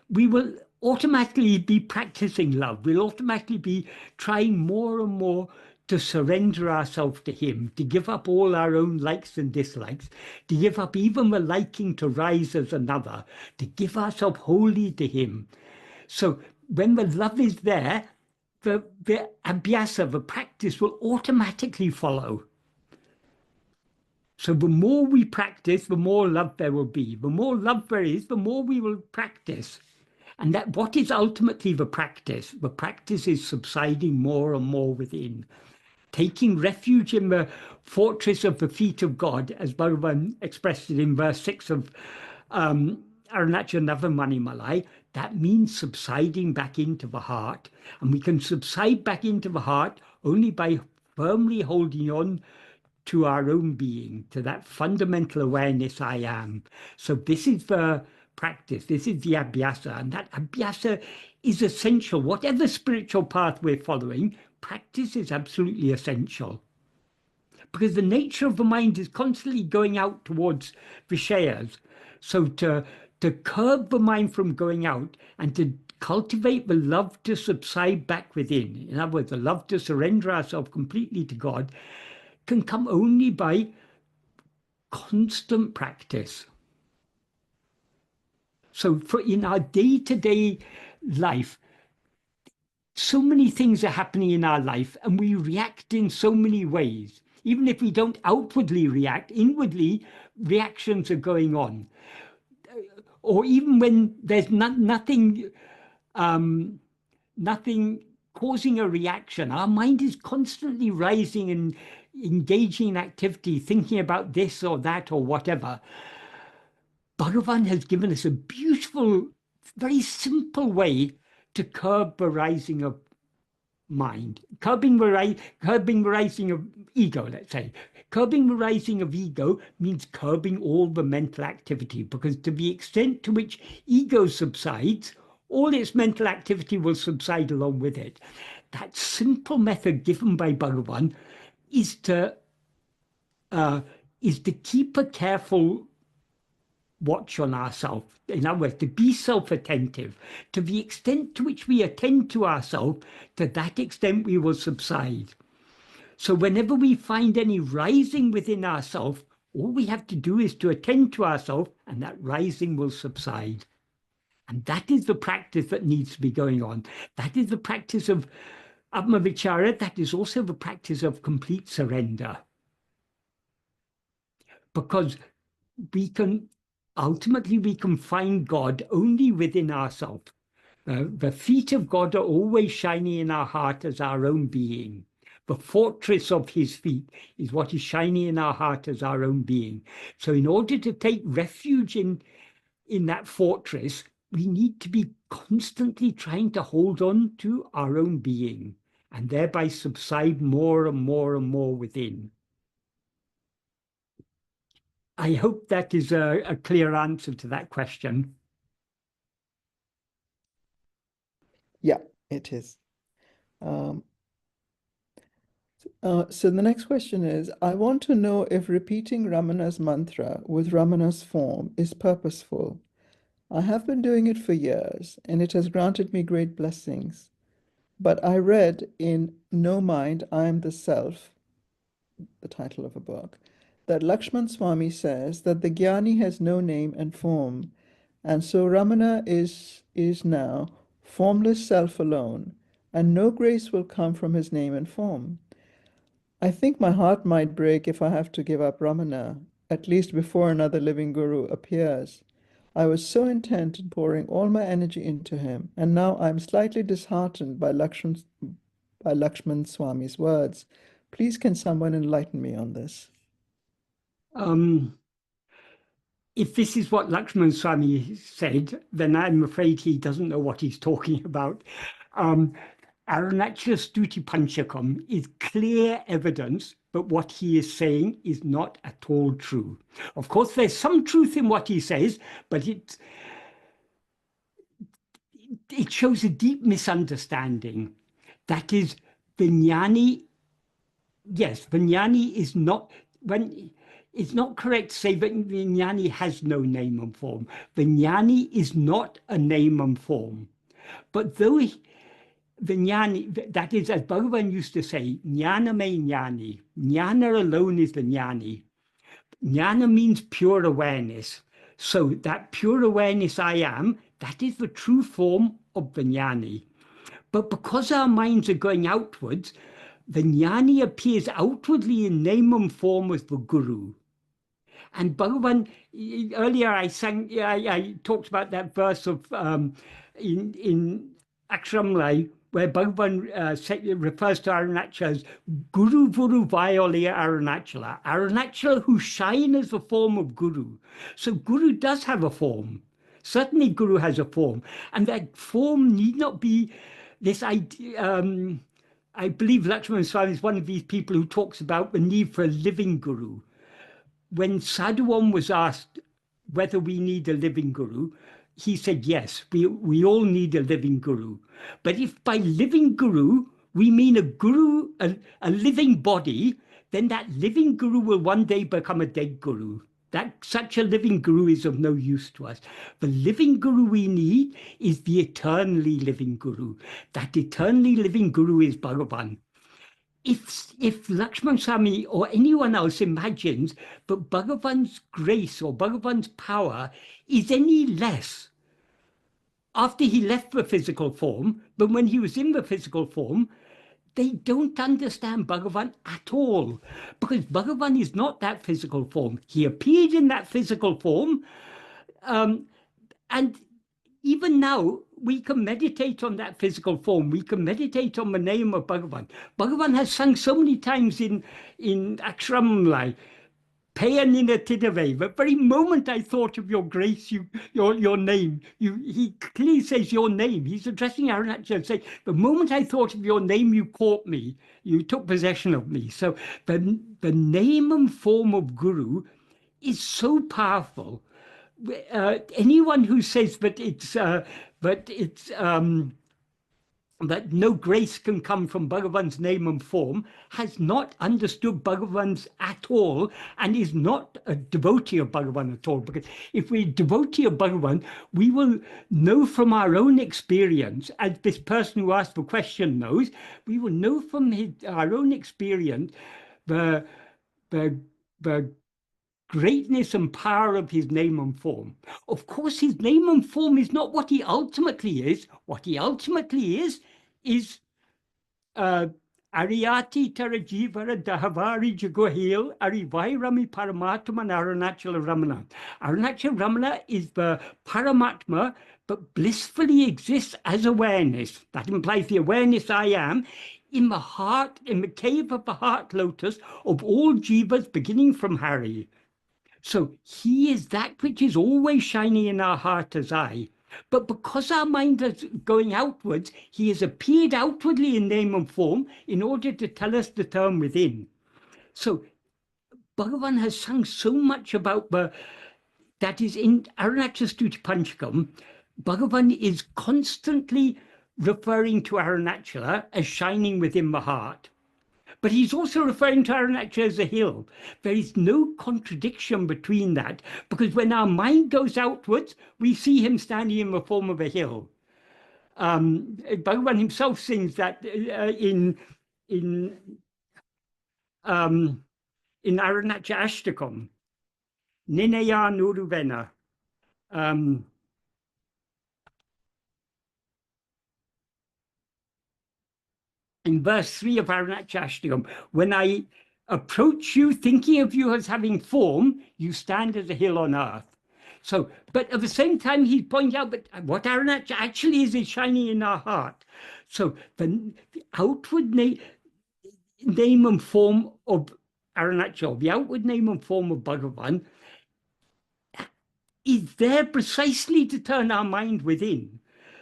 we will automatically be practicing love. We'll automatically be trying more and more to surrender ourselves to him, to give up all our own likes and dislikes, to give up even the liking to rise as another, to give ourselves wholly to him. So when the love is there, the abhyasa, the practice, will automatically follow. So the more we practice, the more love there will be. The more love there is, the more we will practice. And that what is ultimately the practice? The practice is subsiding more and more within, taking refuge in the fortress of the feet of God, as Bhagavan expressed it in verse 6 of Śrī Aruṇācala Navamaṇimālai. That means subsiding back into the heart. And we can subside back into the heart only by firmly holding on to our own being, to that fundamental awareness I am. So this is the practice, this is the abhyasa, and that abhyasa is essential. Whatever spiritual path we're following, practice is absolutely essential. Because the nature of the mind is constantly going out towards vishayas. So to curb the mind from going out and to cultivate the love to subside back within, in other words, the love to surrender ourselves completely to God, can come only by constant practice. So in our day-to-day life, so many things are happening in our life and we react in so many ways. Even if we don't outwardly react, inwardly reactions are going on. Or even when there's nothing causing a reaction, our mind is constantly rising and engaging in activity, thinking about this or that or whatever. Bhagavan has given us a beautiful, very simple way to curb the rising of mind, curbing the rising of ego, let's say. Curbing the rising of ego means curbing all the mental activity, because to the extent to which ego subsides, all its mental activity will subside along with it. That simple method given by Bhagavan is to keep a careful watch on ourselves. In other words, to be self-attentive. To the extent to which we attend to ourselves, to that extent we will subside. So whenever we find any rising within ourselves, all we have to do is to attend to ourselves, and that rising will subside. And that is the practice that needs to be going on. That is the practice of Atma-vichara. That is also the practice of complete surrender. Because ultimately we can find God only within ourselves. The feet of God are always shining in our heart as our own being. The fortress of his feet is what is shining in our heart as our own being. So in order to take refuge in that fortress, we need to be constantly trying to hold on to our own being and thereby subside more and more and more within. I hope that is a clear answer to that question. Yeah, it is. So the next question is, I want to know if repeating Ramana's mantra with Ramana's form is purposeful. I have been doing it for years, and it has granted me great blessings. But I read in No Mind, I Am the Self, the title of a book, that Lakshman Swami says that the Jnani has no name and form, and so Ramana is now formless self alone, and no grace will come from his name and form. I think my heart might break if I have to give up Ramana, at least before another living guru appears. I was so intent in pouring all my energy into him, and now I'm slightly disheartened by Lakshman Swami's words. Please, can someone enlighten me on this? If this is what Lakshman Swami said, then I'm afraid he doesn't know what he's talking about. Aruṇācala Stuti Panchakam is clear evidence, but what he is saying is not at all true. Of course, there's some truth in what he says, but it shows a deep misunderstanding. That is, Vijnani, yes, Vijnani is not, when it's not correct to say that Vijnani has no name and form. Vijnani is not a name and form. But though Vijnani, that is, as Bhagavan used to say, jnana me jnani. Jnana alone is the jnani. Jnana means pure awareness. So that pure awareness I am, that is the true form of the jnani. But because our minds are going outwards, the jnani appears outwardly in name and form as the guru. And Bhagavan, earlier I talked about that verse of in Akshamlai, where Bhagavan refers to Aruṇācala as Guru Vuru Vayoliya Aruṇācala, Aruṇācala who shine as the form of Guru. So Guru does have a form. Certainly Guru has a form. And that form need not be this idea. I believe Lakshman Swami is one of these people who talks about the need for a living Guru. When Sadhuvam was asked whether we need a living Guru, he said, yes, we all need a living guru. But if by living guru, we mean a guru, a living body, then that living guru will one day become a dead guru. Such a living guru is of no use to us. The living guru we need is the eternally living guru. That eternally living guru is Bhagavan. If Lakshman Swami or anyone else imagines that Bhagavan's grace or Bhagavan's power is any less after he left the physical form, but when he was in the physical form, they don't understand Bhagavan at all, because Bhagavan is not that physical form. He appeared in that physical form, and even now, we can meditate on that physical form. We can meditate on the name of Bhagavan. Bhagavan has sung so many times in Akshamlai, Payanina Tidave. The very moment I thought of your grace, your name, he clearly says your name. He's addressing Aruṇācala, saying, the moment I thought of your name, you caught me. You took possession of me. So the name and form of Guru is so powerful. Anyone who says that that no grace can come from Bhagavan's name and form has not understood Bhagavan's at all, and is not a devotee of Bhagavan at all. Because if we're a devotee of Bhagavan, we will know from our own experience, as this person who asked the question knows, we will know from our own experience the greatness and power of his name and form. Of course, his name and form is not what he ultimately is. What he ultimately is Ariyati Tarajivara Dahavari Jagohil Arivairami Paramatman Aruṇācala Ramana. Aruṇācala Ramana is the Paramatma, but blissfully exists as awareness. That implies the awareness I am in the heart, in the cave of the heart lotus of all jivas beginning from Hari. So he is that which is always shining in our heart as I. But because our mind is going outwards, he has appeared outwardly in name and form in order to tell us the term within. So Bhagavan has sung so much about that is in Aruṇācala Stuti Panchakam. Bhagavan is constantly referring to Aruṇācala as shining within the heart. But he's also referring to Aruṇācala as a hill. There is no contradiction between that, because when our mind goes outwards, we see him standing in the form of a hill. Bhagavan himself sings that in Aruṇācala Ashtakam, Ninaya Nuruvena. In verse 3 of Aruṇācala Ashtakam, when I approach you, thinking of you as having form, you stand as a hill on earth. So, but at the same time, he points out that what Aruṇācala actually is shining in our heart. So the outward name and form of Aruṇācala, the outward name and form of Bhagavan, is there precisely to turn our mind within.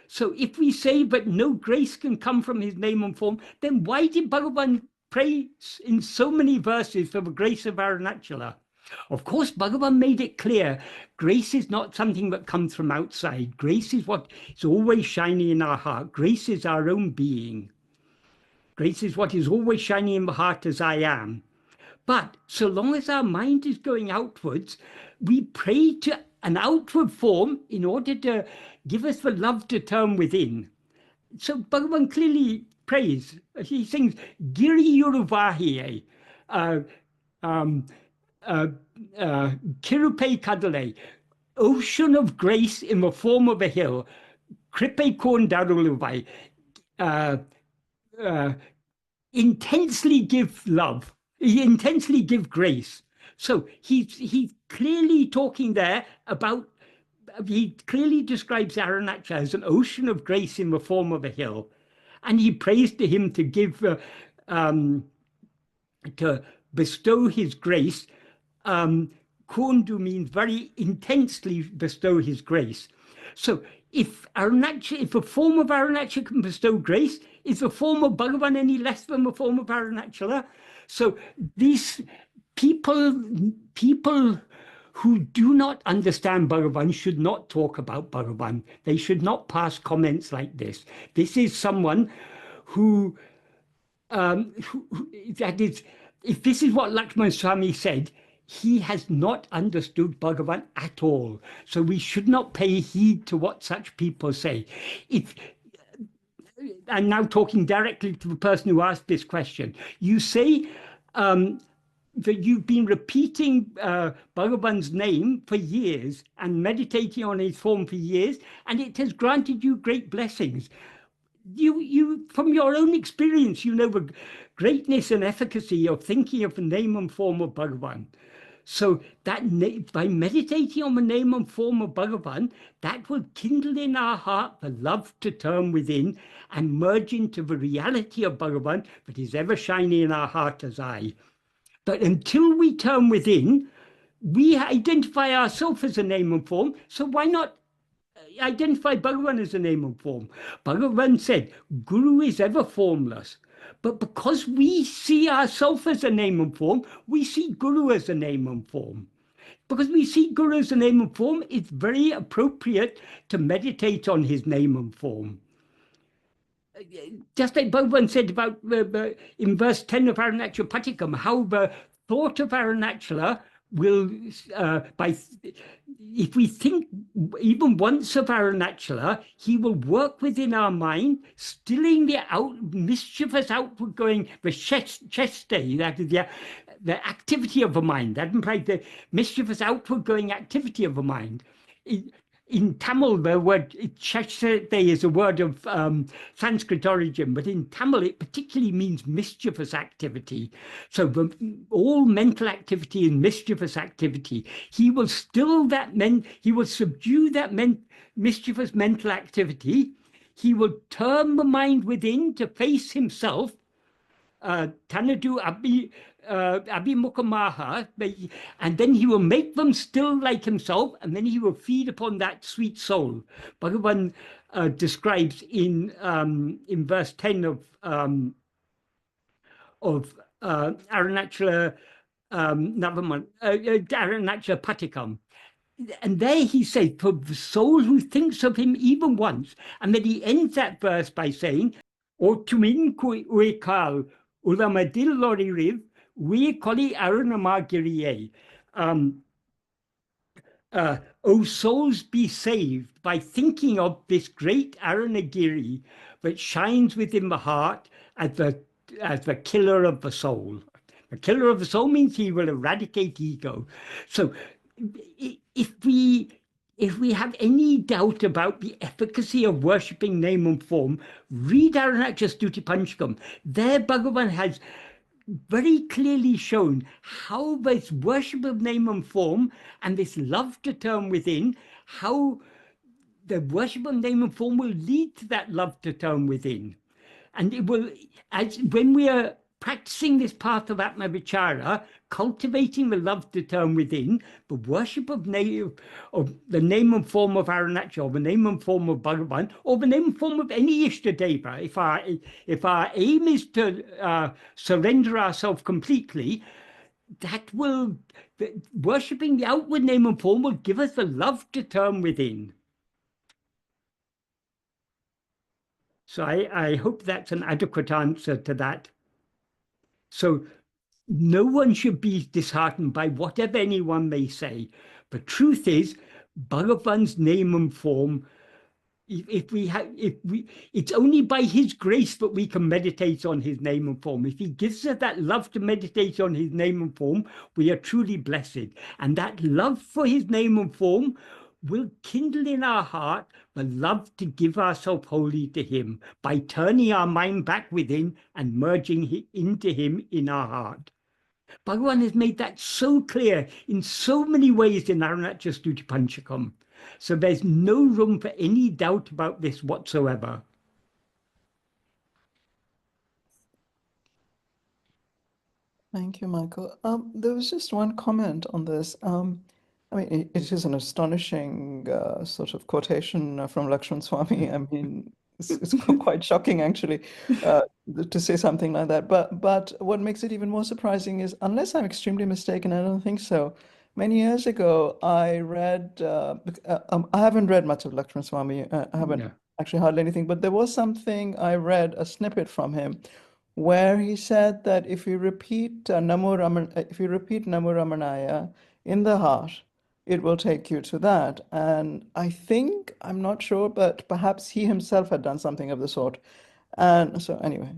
So if we say that no grace can come from his name and form, then why did Bhagavan pray in so many verses for the grace of Aruṇācala? Of course, Bhagavan made it clear, grace is not something that comes from outside. Grace is what is always shining in our heart. Grace is our own being. Grace is what is always shining in the heart as I am. But so long as our mind is going outwards, we pray to an outward form in order to give us the love to turn within. So Bhagavan clearly prays. He sings, Giri Uruvahiye, Kirupe Kadale, ocean of grace in the form of a hill, Kripe Koṇḍā, intensely give love, intensely give grace. So he's clearly talking there about, he clearly describes Aruṇācala as an ocean of grace in the form of a hill. And he prays to him to give, to bestow his grace. Koṇḍā means very intensely bestow his grace. So if the form of Aruṇācala can bestow grace, is the form of Bhagavan any less than the form of Aruṇācala? So these people who do not understand Bhagavan should not talk about Bhagavan. They should not pass comments like this. This is someone who that is, if this is what Lakshmana Swami said, he has not understood Bhagavan at all. So we should not pay heed to what such people say. I'm now talking directly to the person who asked this question. You say that you've been repeating Bhagavan's name for years and meditating on his form for years, and it has granted you great blessings. You from your own experience, you know the greatness and efficacy of thinking of the name and form of Bhagavan. So that by meditating on the name and form of Bhagavan, that will kindle in our heart the love to turn within and merge into the reality of Bhagavan that is ever shining in our heart as I. But until we turn within, we identify ourselves as a name and form. So why not identify Bhagavan as a name and form? Bhagavan said, Guru is ever formless. But because we see ourselves as a name and form, we see Guru as a name and form. Because we see Guru as a name and form, it's very appropriate to meditate on his name and form. Just like Bhagavan said about in verse 10 of Aruṇācala Paticam, how the thought of Aruṇācala will, if we think even once of Aruṇācala, he will work within our mind, stilling the mischievous outward going, the cheste, that is the activity of the mind. That implies the mischievous outward going activity of the mind. In Tamil, the word cheste is a word of Sanskrit origin, but in Tamil it particularly means mischievous activity. So all mental activity is mischievous activity. He will still he will subdue that mischievous mental activity. He will turn the mind within to face himself. Tanadu Abhimukamaha, and then he will make them still like himself, and then he will feed upon that sweet soul. Bhagavan describes in verse 10 of Aruṇācala Navamaṇimālai, Aruṇācala Paticam. And there he says, for the soul who thinks of him even once, and then he ends that verse by saying, O tumin kui kal ulamadil loririv, we koli arunamagiriye. O souls, be saved by thinking of this great Aruṇagiri that shines within the heart as the killer of the soul. The killer of the soul means he will eradicate ego. So if we have any doubt about the efficacy of worshipping name and form, read Aruṇācala Stuti Panchakam. There Bhagavan has very clearly shown how this worship of name and form and this love to turn within, how the worship of name and form will lead to that love to turn within. And it will, as when we are practicing this path of Atma-vichara, cultivating the love to turn within, the worship of the name and form of Aruṇācala, or the name and form of Bhagavan, or the name and form of any Ishtadeva, if our aim is to surrender ourselves completely, that will, worshipping the outward name and form will give us the love to turn within. So I hope that's an adequate answer to that. So no one should be disheartened by whatever anyone may say. The truth is, Bhagavan's name and form, it's only by his grace that we can meditate on his name and form. If he gives us that love to meditate on his name and form, we are truly blessed. And that love for his name and form will kindle in our heart the love to give ourselves wholly to him by turning our mind back within and merging into him in our heart. Bhagavan has made that so clear in so many ways in Aruṇācala Stuti Panchakam. So there's no room for any doubt about this whatsoever. Thank you, Michael. There was just one comment on this. I mean, it is an astonishing sort of quotation from Lakshman Swami. I mean, it's quite shocking, actually, to say something like that. But what makes it even more surprising is, unless I'm extremely mistaken, I don't think so. Many years ago, I read, I haven't read much of Lakshman Swami. I haven't actually hardly anything, but there was something I read, a snippet from him, where he said that if you repeat Namo Ramanaya in the heart, it will take you to that. And I think, I'm not sure, but perhaps he himself had done something of the sort. And so anyway,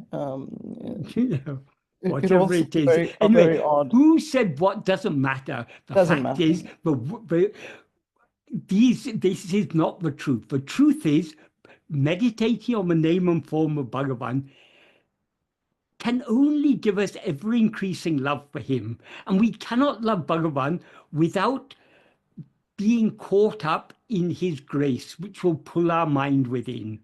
whatever it is. Very, anyway, very odd. Who said what doesn't matter? The Doesn't fact matter. is, this is not the truth. The truth is, meditating on the name and form of Bhagavan can only give us ever-increasing love for him. And we cannot love Bhagavan without being caught up in his grace, which will pull our mind within.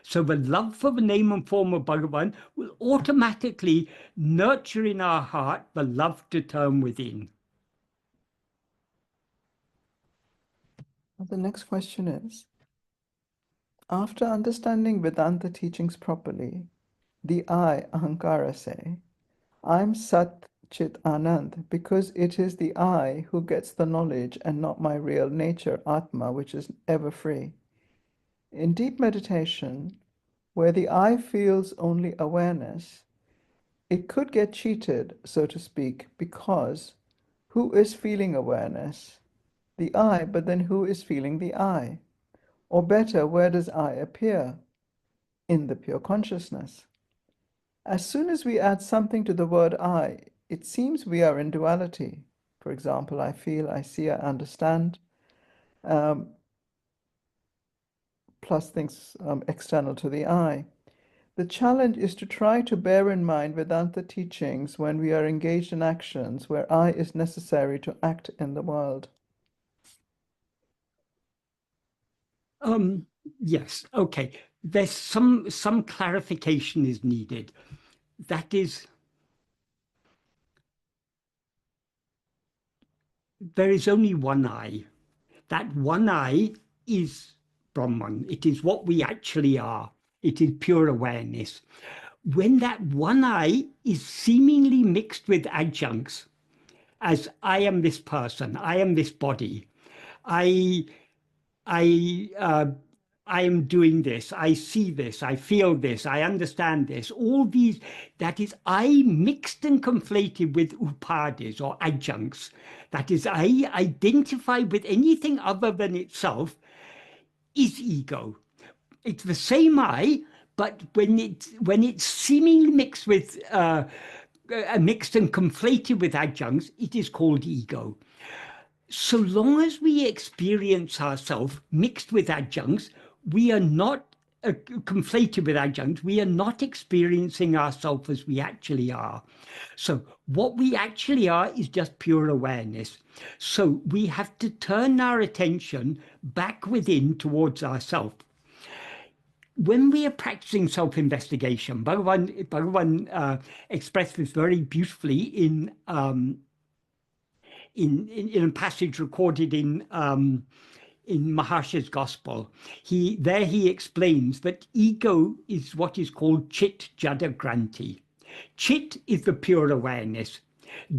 So the love for the name and form of Bhagavan will automatically nurture in our heart the love to turn within. The next question is, after understanding Vedanta teachings properly, the I, Ahankara, say, I'm Sat Chit Anand, because it is the I who gets the knowledge and not my real nature, Atma, which is ever free. In deep meditation, where the I feels only awareness, it could get cheated, so to speak, because who is feeling awareness? The I, but then who is feeling the I? Or better, where does I appear? In the pure consciousness. As soon as we add something to the word I, it seems we are in duality. For example, I feel, I see, I understand, plus things external to the I. The challenge is to try to bear in mind Vedanta teachings when we are engaged in actions where I is necessary to act in the world. Yes, okay. There's some clarification is needed. That is, there is only one I. That one I is Brahman. It is what we actually are. It is pure awareness. When that one I is seemingly mixed with adjuncts, as I am this person, I am this body, I I am doing this, I see this, I feel this, I understand this, all these, that is I mixed and conflated with upadhis or adjuncts. That is I identify with anything other than itself is ego. It's the same I, but when it's seemingly mixed with mixed and conflated with adjuncts, it is called ego. So long as we experience ourselves mixed with adjuncts, we are not conflated with adjuncts, we are not experiencing ourselves as we actually are. So what we actually are is just pure awareness. So we have to turn our attention back within towards ourselves. When we are practicing self-investigation, Bhagavan expressed this very beautifully in a passage recorded in Maharshi's Gospel. He explains that ego is what is called chit jada granti. Chit is the pure awareness.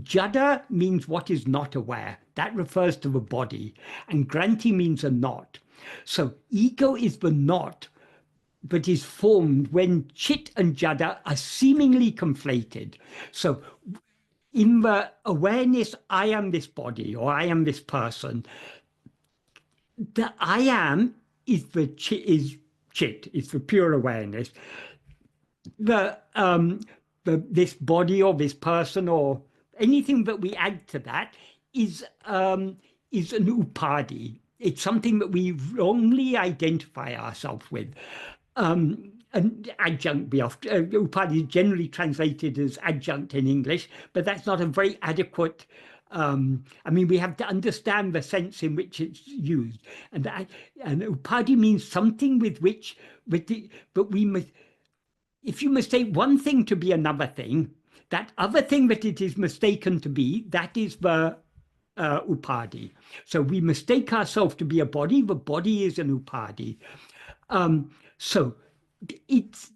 Jada means what is not aware. That refers to the body. And granti means a knot. So ego is the knot that is formed when chit and jada are seemingly conflated. So in the awareness, I am this body or I am this person, the I am is the chit, is the pure awareness. This body or this person or anything that we add to that is an upadhi. It's something that we wrongly identify ourselves with. An adjunct, upadhi is generally translated as adjunct in English, but that's not a very adequate. I mean, we have to understand the sense in which it's used, and upadhi means something with which, but we must. If you mistake one thing to be another thing, that other thing that it is mistaken to be, that is the upadhi. So we mistake ourselves to be a body. The body is an upadhi. So it's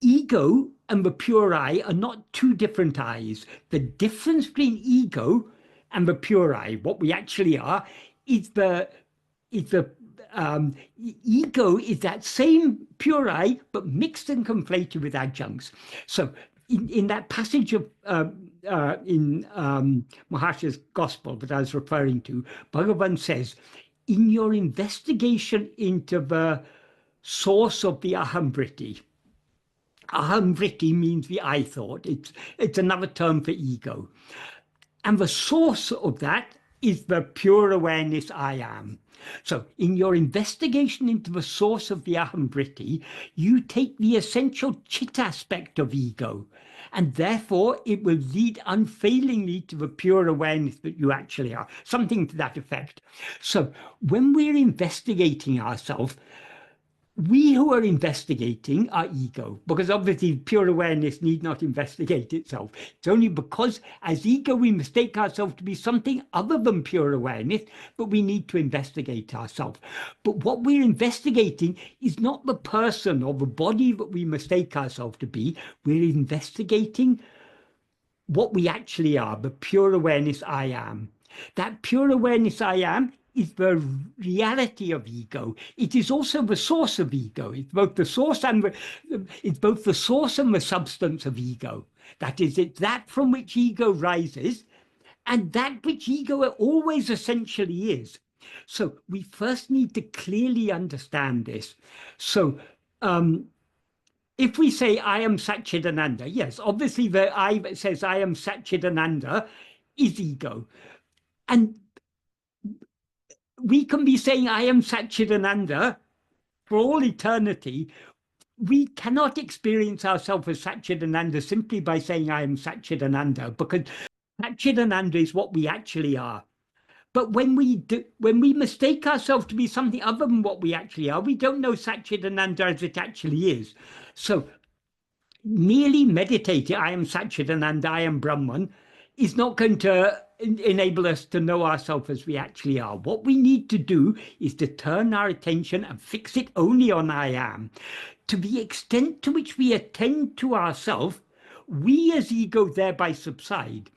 ego and the pure I are not two different I's. The difference between ego and the pure I, what we actually are, is the ego is that same pure I, but mixed and conflated with adjuncts. So in that passage of in Maharshi's Gospel that I was referring to, Bhagavan says, in your investigation into the source of the ahamvriti. Ahamvriti means the I thought. It's another term for ego. And the source of that is the pure awareness I am. So in your investigation into the source of the ahamvriti, you take the essential chit aspect of ego, and therefore it will lead unfailingly to the pure awareness that you actually are, something to that effect. So when we're investigating ourselves, we who are investigating are ego, because obviously pure awareness need not investigate itself. It's only because as ego we mistake ourselves to be something other than pure awareness, but we need to investigate ourselves. But what we're investigating is not the person or the body that we mistake ourselves to be. We're investigating what we actually are, the pure awareness I am. That pure awareness I am is the reality of ego. It is also the source of ego. It's both the source and the substance of ego. That is, it's that from which ego rises, and that which ego always essentially is. So we first need to clearly understand this. So if we say I am Satchidananda, yes, obviously the I that says I am Satchidananda is ego. And we can be saying I am Satchidananda for all eternity. We cannot experience ourselves as Satchidananda simply by saying I am Satchidananda, because Satchidananda is what we actually are. But when we mistake ourselves to be something other than what we actually are, we don't know Satchidananda as it actually is. So merely meditating, I am Satchidananda, I am Brahman, is not going to enable us to know ourselves as we actually are. What we need to do is to turn our attention and fix it only on I am. To the extent to which we attend to ourselves, we as ego thereby subside.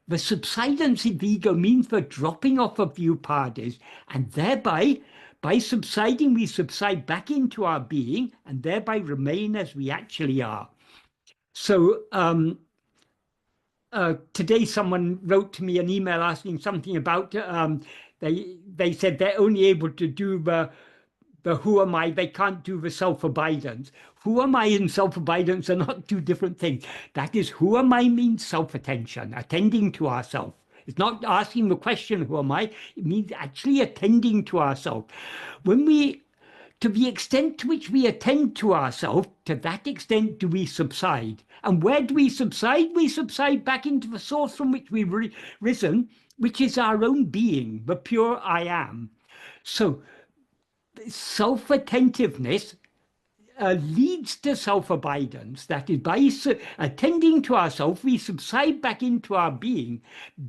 The subsidence of ego means the dropping off of the upadhis, and thereby By subsiding, we subside back into our being and thereby remain as we actually are. So today someone wrote to me an email asking something about, they said they're only able to do the who am I, they can't do the self-abidance. Who am I and self-abidance are not two different things. That is, who am I means self-attention, attending to ourselves. It's not asking the question, who am I? It means actually attending to ourselves. When we, to the extent to which we attend to ourselves, to that extent do we subside. And where do we subside? We subside back into the source from which we've risen, which is our own being, the pure I am. So self-attentiveness leads to self-abidance. That is, by attending to ourselves, we subside back into our being.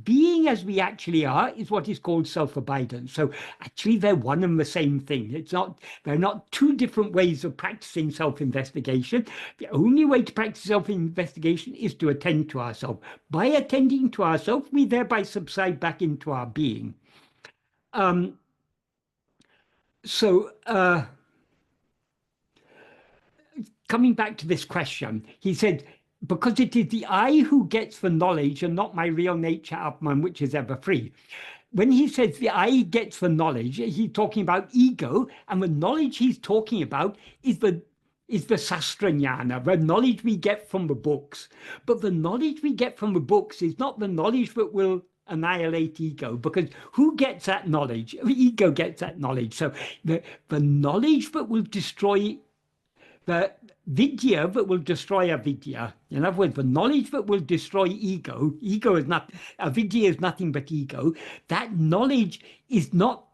Being as we actually are is what is called self-abidance. So actually, they're one and the same thing. They're not two different ways of practicing self-investigation. The only way to practice self-investigation is to attend to ourselves. By attending to ourselves, we thereby subside back into our being. Coming back to this question, he said, because it is the I who gets the knowledge and not my real nature, Atman, which is ever free. When he says the I gets the knowledge, he's talking about ego, and the knowledge he's talking about is the sastrajnana, the knowledge we get from the books. But the knowledge we get from the books is not the knowledge that will annihilate ego, because who gets that knowledge? Ego gets that knowledge. So the knowledge that will destroy the vidya that will destroy avidya. In other words, the knowledge that will destroy ego is not, avidya is nothing but ego. That knowledge is not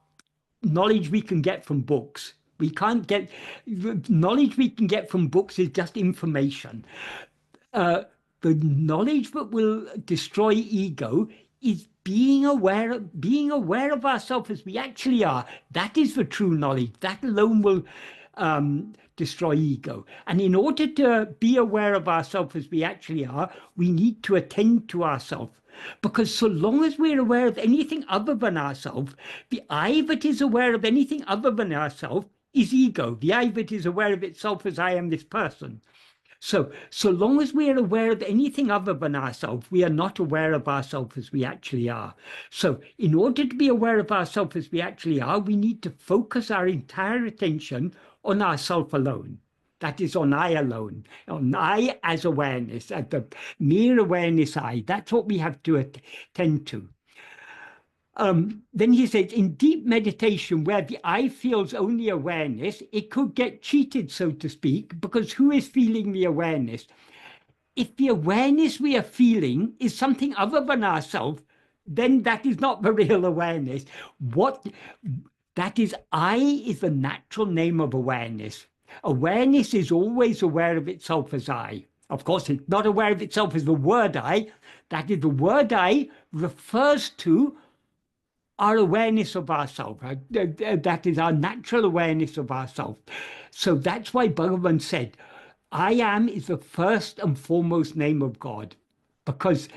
knowledge we can get from books. We can't get, the knowledge we can get from books is just information. The knowledge that will destroy ego is being aware of ourselves as we actually are. That is the true knowledge. That alone will destroy ego. And in order to be aware of ourselves as we actually are, we need to attend to ourselves. Because so long as we're aware of anything other than ourselves, the I that is aware of anything other than ourselves is ego. The I that is aware of itself as I am this person. So long as we are aware of anything other than ourselves, we are not aware of ourselves as we actually are. So in order to be aware of ourselves as we actually are, we need to focus our entire attention on ourself alone. That is on I alone, on I as awareness, at the mere awareness I. That's what we have to attend to. Then he says, in deep meditation, where the I feels only awareness, it could get cheated, so to speak, because who is feeling the awareness? If the awareness we are feeling is something other than ourselves, then that is not the real awareness. That is, I is the natural name of awareness. Awareness is always aware of itself as I. Of course, it's not aware of itself as the word I. That is, the word I refers to our awareness of ourselves. That is our natural awareness of ourselves. So that's why Bhagavan said, I am is the first and foremost name of God, because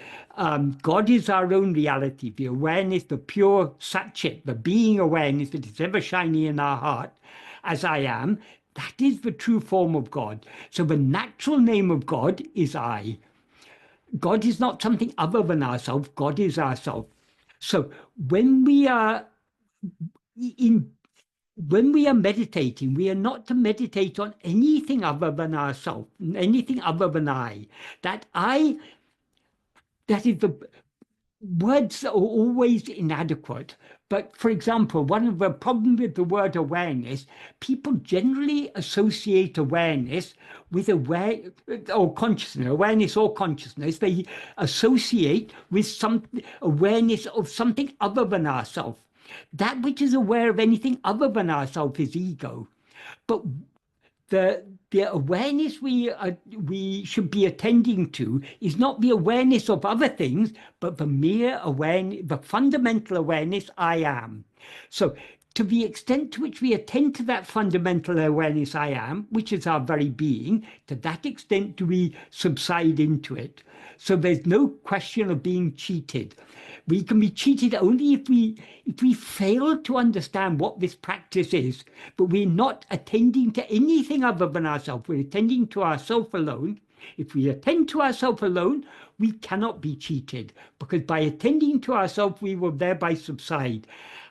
God is our own reality, the awareness, the pure Satchit, the being awareness that is ever shining in our heart, as I am. That is the true form of God. So the natural name of God is I. God is not something other than ourselves. God is ourself. So when we are meditating, we are not to meditate on anything other than ourselves, anything other than I. That is the words are always inadequate. But for example, one of the problems with the word awareness, people generally associate awareness with awareness or consciousness. They associate with some awareness of something other than ourselves. That which is aware of anything other than ourselves is ego. But the awareness we should be attending to is not the awareness of other things, but the mere awareness, the fundamental awareness I am. So to the extent to which we attend to that fundamental awareness I am, which is our very being, to that extent do we subside into it. So there's no question of being cheated. We can be cheated only if we fail to understand what this practice is, but we're not attending to anything other than ourselves. We're attending to ourselves alone. If we attend to ourselves alone, we cannot be cheated, because by attending to ourselves, we will thereby subside.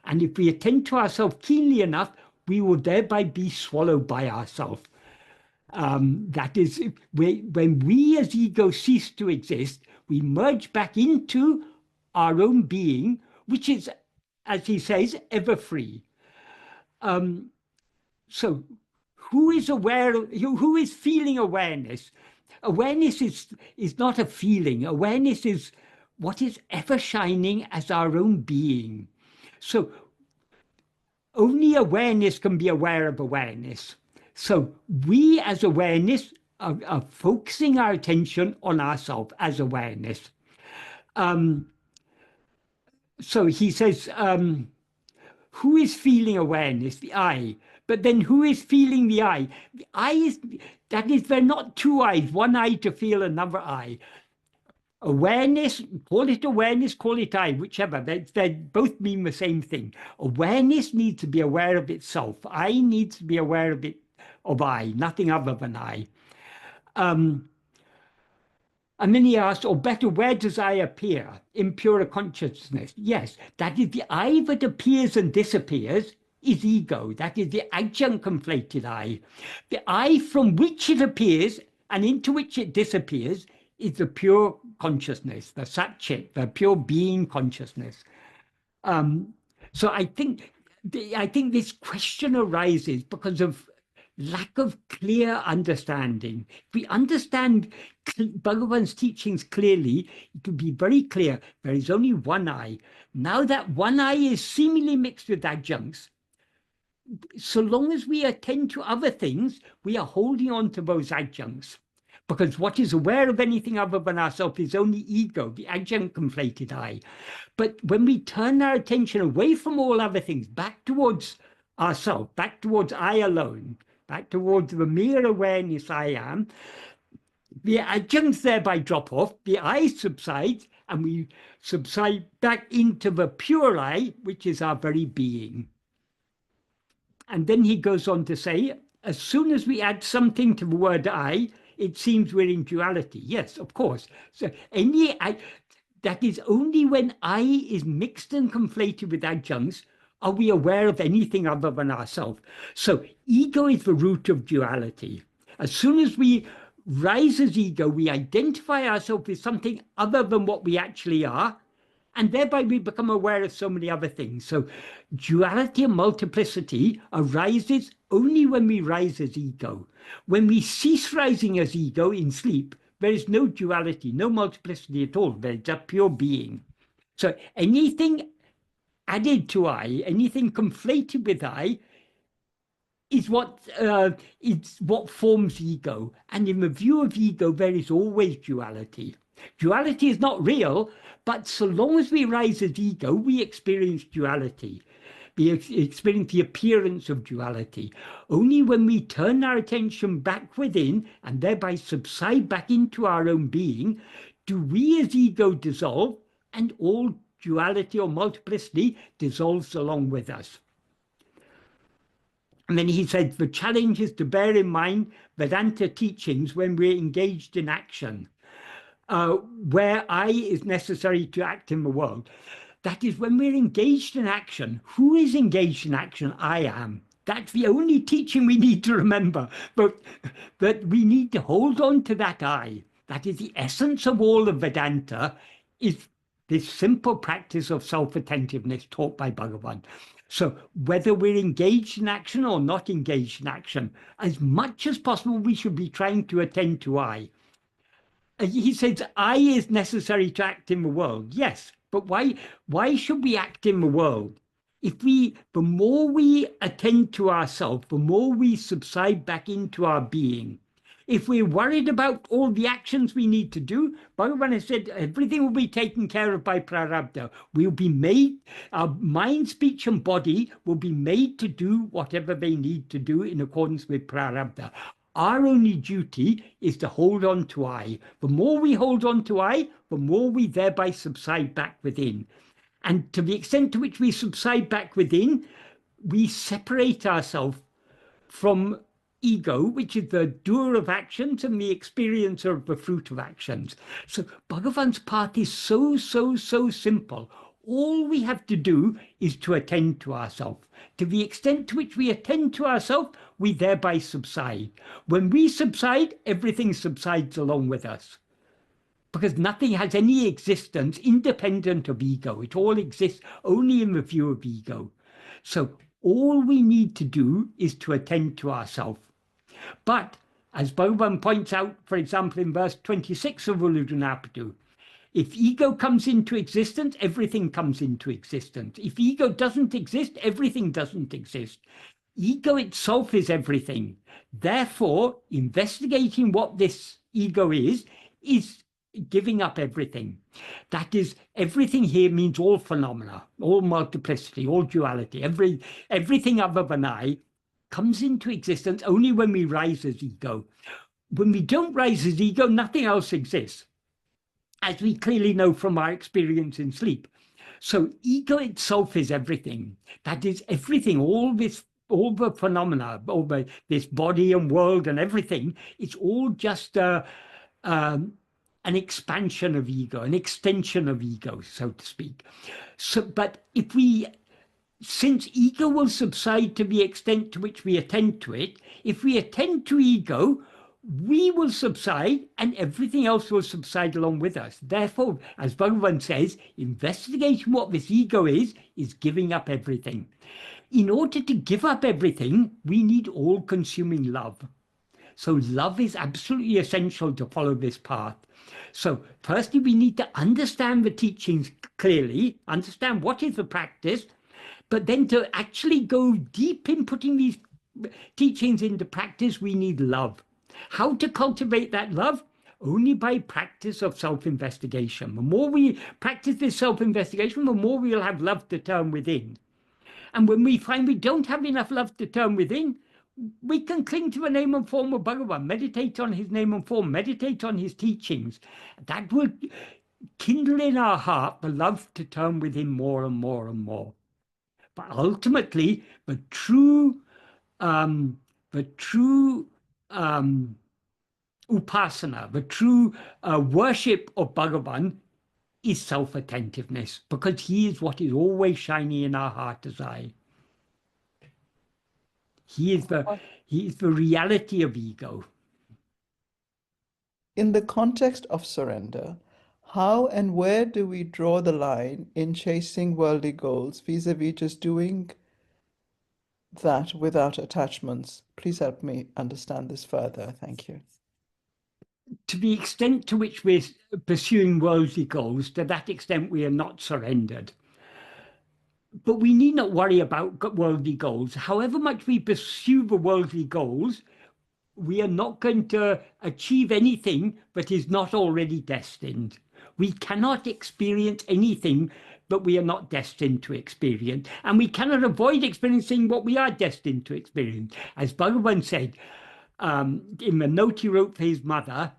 And if we attend to ourselves keenly enough, we will thereby be swallowed by ourselves. That is, when we as ego cease to exist, we merge back into our own being, which is, as he says, ever free. So who is aware, who is feeling awareness? Awareness is not a feeling. Awareness is what is ever shining as our own being. So only awareness can be aware of awareness. So we as awareness are focusing our attention on ourselves as awareness. So he says, who is feeling awareness? The I. But then who is feeling the I? The I is, that is, they're not two eyes, one eye to feel another eye. Awareness, call it awareness, call it I, whichever, they both mean the same thing. Awareness needs to be aware of itself. I needs to be aware of it, of I, nothing other than I. And then he asks, or better, where does I appear? In pure consciousness. Yes, that is the I that appears and disappears is ego. That is the adjunct conflated I. The I from which it appears and into which it disappears is the pure consciousness, the Sat-Chit, the pure being consciousness. So I think this question arises because of lack of clear understanding. If we understand Bhagavan's teachings clearly, it will be very clear there is only one I. Now that one I is seemingly mixed with adjuncts, so long as we attend to other things, we are holding on to those adjuncts. Because what is aware of anything other than ourselves is only ego, the adjunct conflated I. But when we turn our attention away from all other things, back towards ourselves, back towards I alone, back towards the mere awareness I am, the adjuncts thereby drop off, the I subsides, and we subside back into the pure I, which is our very being. And then he goes on to say, as soon as we add something to the word I, it seems we're in duality. Yes, of course. So that is only when I is mixed and conflated with adjuncts are we aware of anything other than ourselves. So ego is the root of duality. As soon as we rise as ego, we identify ourselves with something other than what we actually are, and thereby we become aware of so many other things. So duality and multiplicity arises only when we rise as ego. When we cease rising as ego in sleep, there is no duality, no multiplicity at all. There's just pure being. So anything added to I, anything conflated with I, is what forms ego. And in the view of ego, there is always duality. Duality is not real, but so long as we rise as ego, we experience duality. We experience the appearance of duality. Only when we turn our attention back within and thereby subside back into our own being, do we as ego dissolve, and all duality or multiplicity dissolves along with us. And then he said, the challenge is to bear in mind Vedanta teachings when we're engaged in action, where I is necessary to act in the world. That is, when we're engaged in action, who is engaged in action? I am. That's the only teaching we need to remember, but we need to hold on to that I. That is the essence of all of Vedanta, is this simple practice of self-attentiveness taught by Bhagavan. So whether we're engaged in action or not engaged in action, as much as possible, we should be trying to attend to I. He says, I is necessary to act in the world. Yes, but why should we act in the world? The more we attend to ourselves, the more we subside back into our being. If we're worried about all the actions we need to do, Bhagavan has said everything will be taken care of by prarabdha. We'll be made, our mind, speech, and body will be made to do whatever they need to do in accordance with prarabdha. Our only duty is to hold on to I. The more we hold on to I, the more we thereby subside back within. And to the extent to which we subside back within, we separate ourselves from ego, which is the doer of actions and the experiencer of the fruit of actions. So Bhagavan's path is so simple. All we have to do is to attend to ourselves. To the extent to which we attend to ourselves, we thereby subside. When we subside, everything subsides along with us. Because nothing has any existence independent of ego. It all exists only in the view of ego. So all we need to do is to attend to ourselves. But, as Bhagavan points out, for example, in verse 26 of Ulludunapadu, if ego comes into existence, everything comes into existence. If ego doesn't exist, everything doesn't exist. Ego itself is everything. Therefore, investigating what this ego is giving up everything. That is, everything here means all phenomena, all multiplicity, all duality, everything other than I comes into existence only when we rise as ego. When we don't rise as ego, nothing else exists, as we clearly know from our experience in sleep. So ego itself is everything. That is everything, all the phenomena, this body and world and everything, it's all just an expansion of ego, an extension of ego, so to speak. So, but since ego will subside to the extent to which we attend to it, if we attend to ego, we will subside and everything else will subside along with us. Therefore, as Bhagavan says, investigating what this ego is giving up everything. In order to give up everything, we need all-consuming love. So love is absolutely essential to follow this path. So firstly, we need to understand the teachings clearly, understand what is the practice, but then to actually go deep in putting these teachings into practice, we need love. How to cultivate that love? Only by practice of self-investigation. The more we practice this self-investigation, the more we'll have love to turn within. And when we find we don't have enough love to turn within, we can cling to the name and form of Bhagavan, meditate on his name and form, meditate on his teachings. That will kindle in our heart the love to turn within more and more and more. But ultimately, the true upasana, the true worship of Bhagavan is self-attentiveness, because he is what is always shining in our heart as I. He is the reality of ego. In the context of surrender, how and where do we draw the line in chasing worldly goals vis-a-vis just doing that without attachments? Please help me understand this further. Thank you. To the extent to which we're pursuing worldly goals, to that extent we are not surrendered. But we need not worry about worldly goals. However much we pursue the worldly goals, we are not going to achieve anything that is not already destined. We cannot experience anything that we are not destined to experience. And we cannot avoid experiencing what we are destined to experience. As Bhagavan said in the note he wrote for his mother,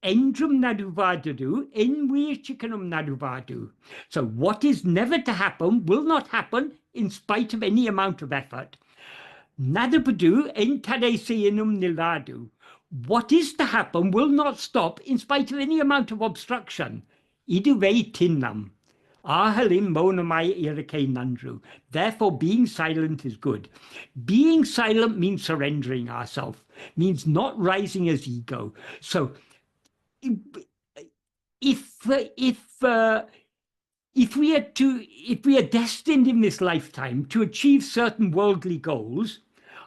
Endrum naduvadadu, envirchikanum naduvadu. So what is never to happen will not happen in spite of any amount of effort. Nadupadu entadesienum niladu. What is to happen will not stop in spite of any amount of obstruction. Iduvei tinnam. Ahalim monamai irake nandru. Therefore, being silent is good. Being silent means surrendering ourselves, means not rising as ego. So, if we are destined in this lifetime to achieve certain worldly goals,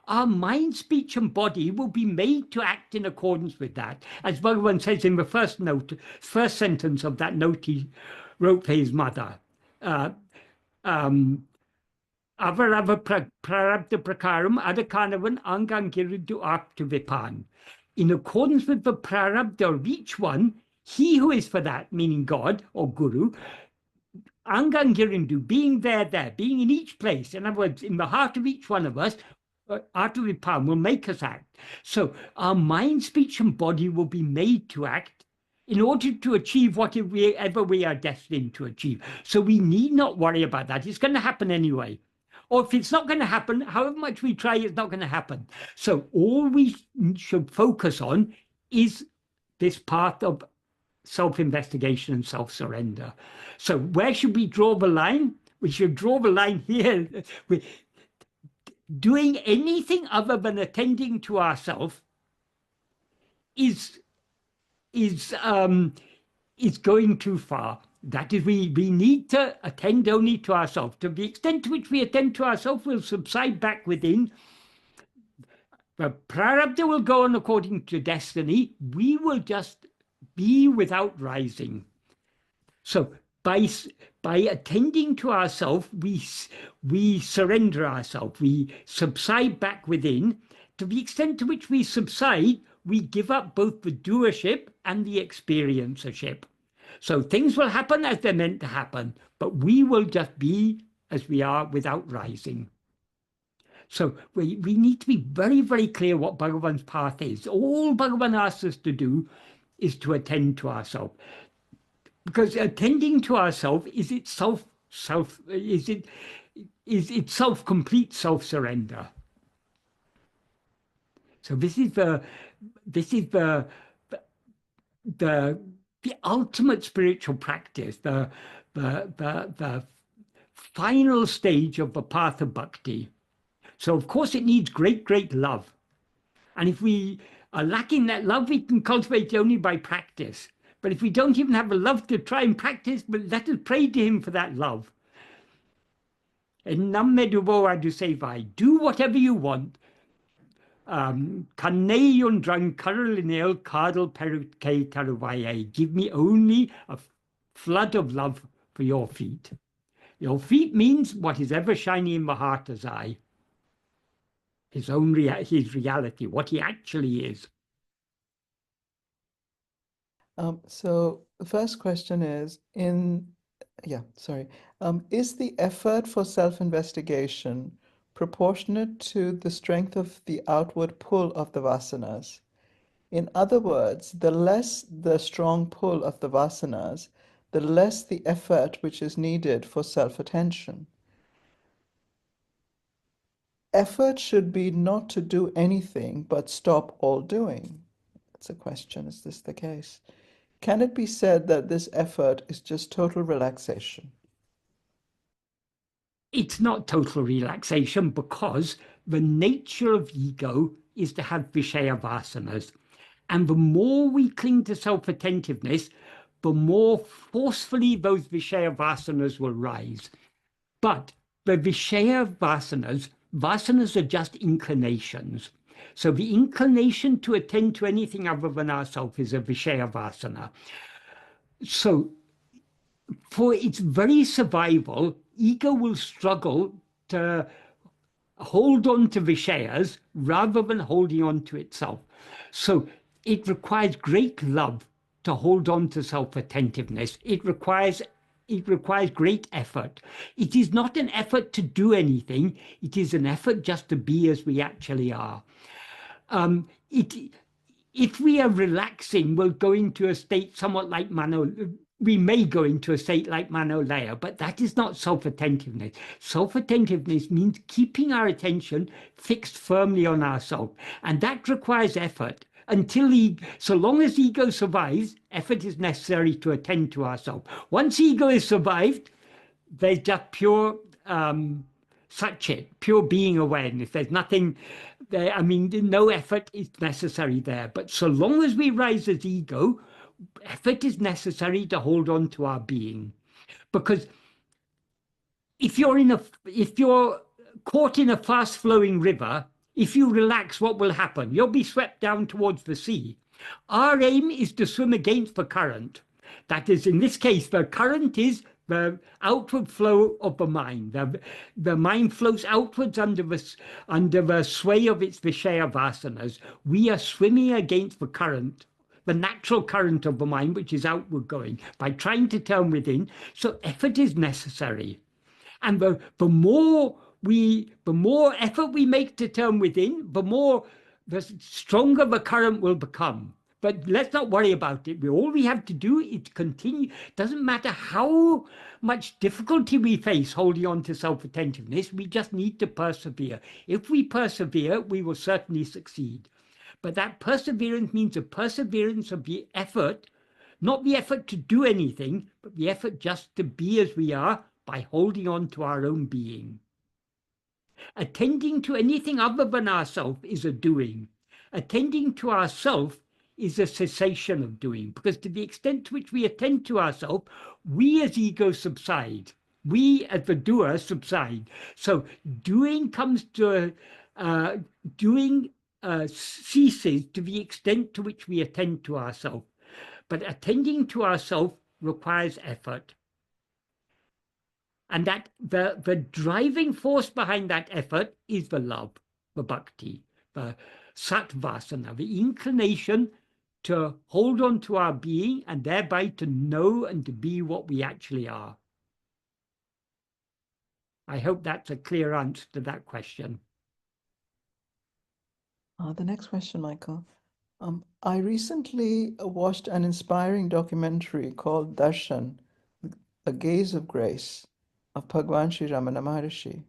our mind, speech, and body will be made to act in accordance with that. As Bhagavan says in the first sentence of that note he wrote for his mother, Avarava prarabdha prakaram adakanavan angangiridu aktavipan. In accordance with the prarabdha of each one, he who is for that, meaning God or Guru, angangirindu, being there, being in each place, in other words, in the heart of each one of us, Atma-vichara will make us act. So our mind, speech, and body will be made to act in order to achieve whatever we are destined to achieve. So we need not worry about that. It's going to happen anyway. Or if it's not going to happen, however much we try, it's not going to happen. So all we should focus on is this path of self-investigation and self-surrender. So where should we draw the line? We should draw the line here. Doing anything other than attending to ourselves is going too far. That is, we need to attend only to ourselves. To the extent to which we attend to ourselves, we'll subside back within. The prarabdha will go on according to destiny. We will just be without rising. So by attending to ourselves, we surrender ourselves. We subside back within. To the extent to which we subside, we give up both the doership and the experiencership. So things will happen as they're meant to happen, but we will just be as we are without rising. So we need to be very, very clear what Bhagavan's path is. All Bhagavan asks us to do is to attend to ourselves. Because attending to ourselves is itself complete self-surrender. So this is the ultimate spiritual practice, the final stage of the path of bhakti. So of course it needs great, great love. And if we are lacking that love, we can cultivate it only by practice. But if we don't even have the love to try and practice, but let us pray to him for that love. And meduvō vaduseyvāy, do whatever you want. Kaṇṇē kaṛal-iṇaiyil, kādal-perukkē, taruvāyē. Give me only a flood of love for your feet. Your feet means what is ever shining in the heart as I. His reality, what he actually is. So the first question is, is the effort for self-investigation proportionate to the strength of the outward pull of the vasanas? In other words, the less the strong pull of the vasanas, the less the effort which is needed for self-attention. Effort should be not to do anything, but stop all doing. That's a question. Is this the case? Can it be said that this effort is just total relaxation? It's not total relaxation, because the nature of ego is to have vishaya vasanas. And the more we cling to self-attentiveness, the more forcefully those vishaya vasanas will rise. But the vishaya vasanas are just inclinations. So the inclination to attend to anything other than ourselves is a vishaya vasana. So for its very survival, ego will struggle to hold on to vishayas rather than holding on to itself. So it requires great love to hold on to self-attentiveness. It requires great effort. It is not an effort to do anything. It is an effort just to be as we actually are. If we are relaxing, we'll go into a state somewhat like we may go into a state like malaiyā, but that is not self-attentiveness. Self-attentiveness means keeping our attention fixed firmly on ourselves, and that requires effort. So long as ego survives, effort is necessary to attend to ourselves. Once ego is survived, there's just pure satchit, pure being awareness. There's nothing there. I mean, no effort is necessary there. But so long as we rise as ego, effort is necessary to hold on to our being. Because if you're caught in a fast-flowing river, if you relax, what will happen? You'll be swept down towards the sea. Our aim is to swim against the current. That is, in this case, the current is the outward flow of the mind. The mind flows outwards under the sway of its Vishaya vasanas. We are swimming against the current, the natural current of the mind, which is outward going, by trying to turn within. So effort is necessary. And the more effort we make to turn within, the stronger the current will become. But let's not worry about it. All we have to do is continue. Doesn't matter how much difficulty we face holding on to self-attentiveness, we just need to persevere. If we persevere, we will certainly succeed. But that perseverance means a perseverance of the effort, not the effort to do anything, but the effort just to be as we are by holding on to our own being. Attending to anything other than ourself is a doing. Attending to ourself is a cessation of doing, because to the extent to which we attend to ourselves, we as ego subside. We as the doer subside. So doing comes to ceases to the extent to which we attend to ourselves. But attending to ourselves requires effort. And that the driving force behind that effort is the love, the bhakti, the satvasana, the inclination to hold on to our being and thereby to know and to be what we actually are. I hope that's a clear answer to that question. The next question, Michael. I recently watched an inspiring documentary called Darshan, A Gaze of Grace, of Bhagwan Sri Ramana Maharshi.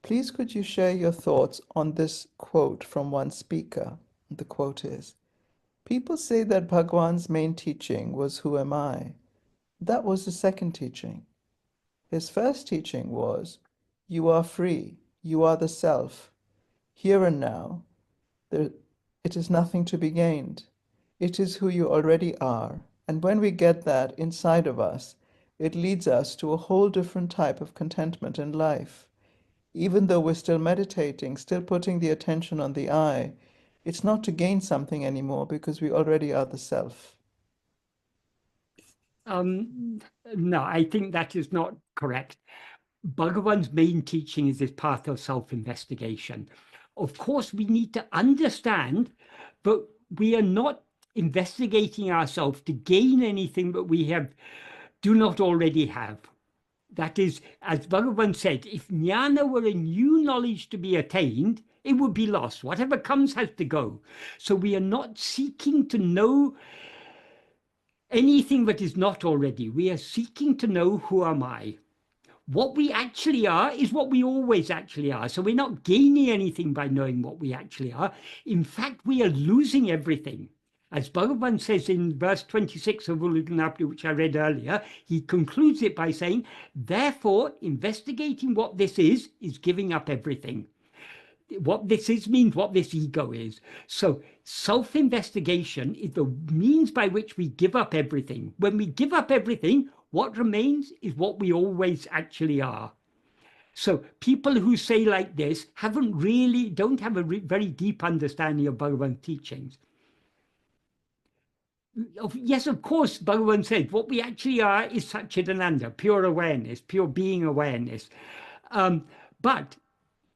Please could you share your thoughts on this quote from one speaker? The quote is, "People say that Bhagwan's main teaching was, 'Who am I?' That was the second teaching. His first teaching was, 'You are free, you are the self. Here and now, it is nothing to be gained. It is who you already are. And when we get that inside of us, it leads us to a whole different type of contentment in life. Even though we're still meditating, still putting the attention on the I, it's not to gain something anymore because we already are the self.'" No, I think that is not correct. Bhagavan's main teaching is this path of self-investigation. Of course, we need to understand that we are not investigating ourselves to gain anything that we do not already have. That is, as Bhagavan said, if jnana were a new knowledge to be attained, it would be lost. Whatever comes has to go. So we are not seeking to know anything that is not already. We are seeking to know, who am I? What we actually are is what we always actually are. So we're not gaining anything by knowing what we actually are. In fact, we are losing everything. As Bhagavan says in verse 26 of Ulludunapadu, which I read earlier, he concludes it by saying, therefore, investigating what this is giving up everything. What this is means what this ego is. So self-investigation is the means by which we give up everything. When we give up everything, what remains is what we always actually are. So people who say like this don't have a very deep understanding of Bhagavan's teachings. Yes, of course, Bhagavan said what we actually are is Satchidananda, pure awareness, pure being awareness. But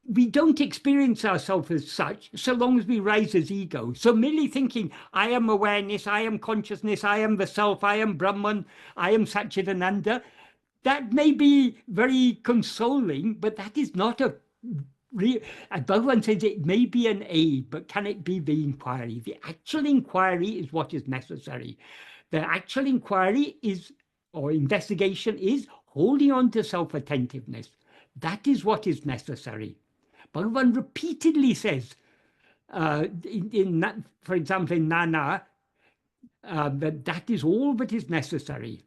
we don't experience ourselves as such so long as we rise as ego. So merely thinking, I am awareness, I am consciousness, I am the self, I am Brahman, I am Satchidananda, that may be very consoling, but that is not a real. Bhagavan says it may be an aid, but can it be the inquiry? The actual inquiry is what is necessary. The actual inquiry is, or investigation is, holding on to self-attentiveness. That is what is necessary. Bhagavan repeatedly says, for example, in Nana, that is all that is necessary.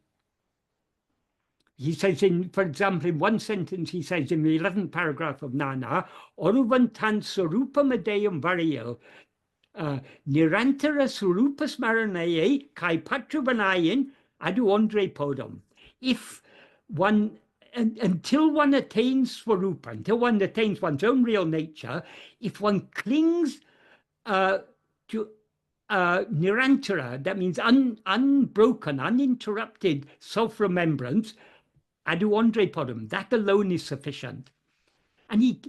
He says, for example, in one sentence, he says in the 11th paragraph of Nana, Oruvantan Sarupamadeyam Varayel, Nirantara Surupasmaranaye Kai Patruvanayan Adu Andre Podam. If one, until one attains Swarupa, until one attains one's own real nature, if one clings to Nirantara, that means unbroken, uninterrupted self-remembrance, adu andre podam, that alone is sufficient. And he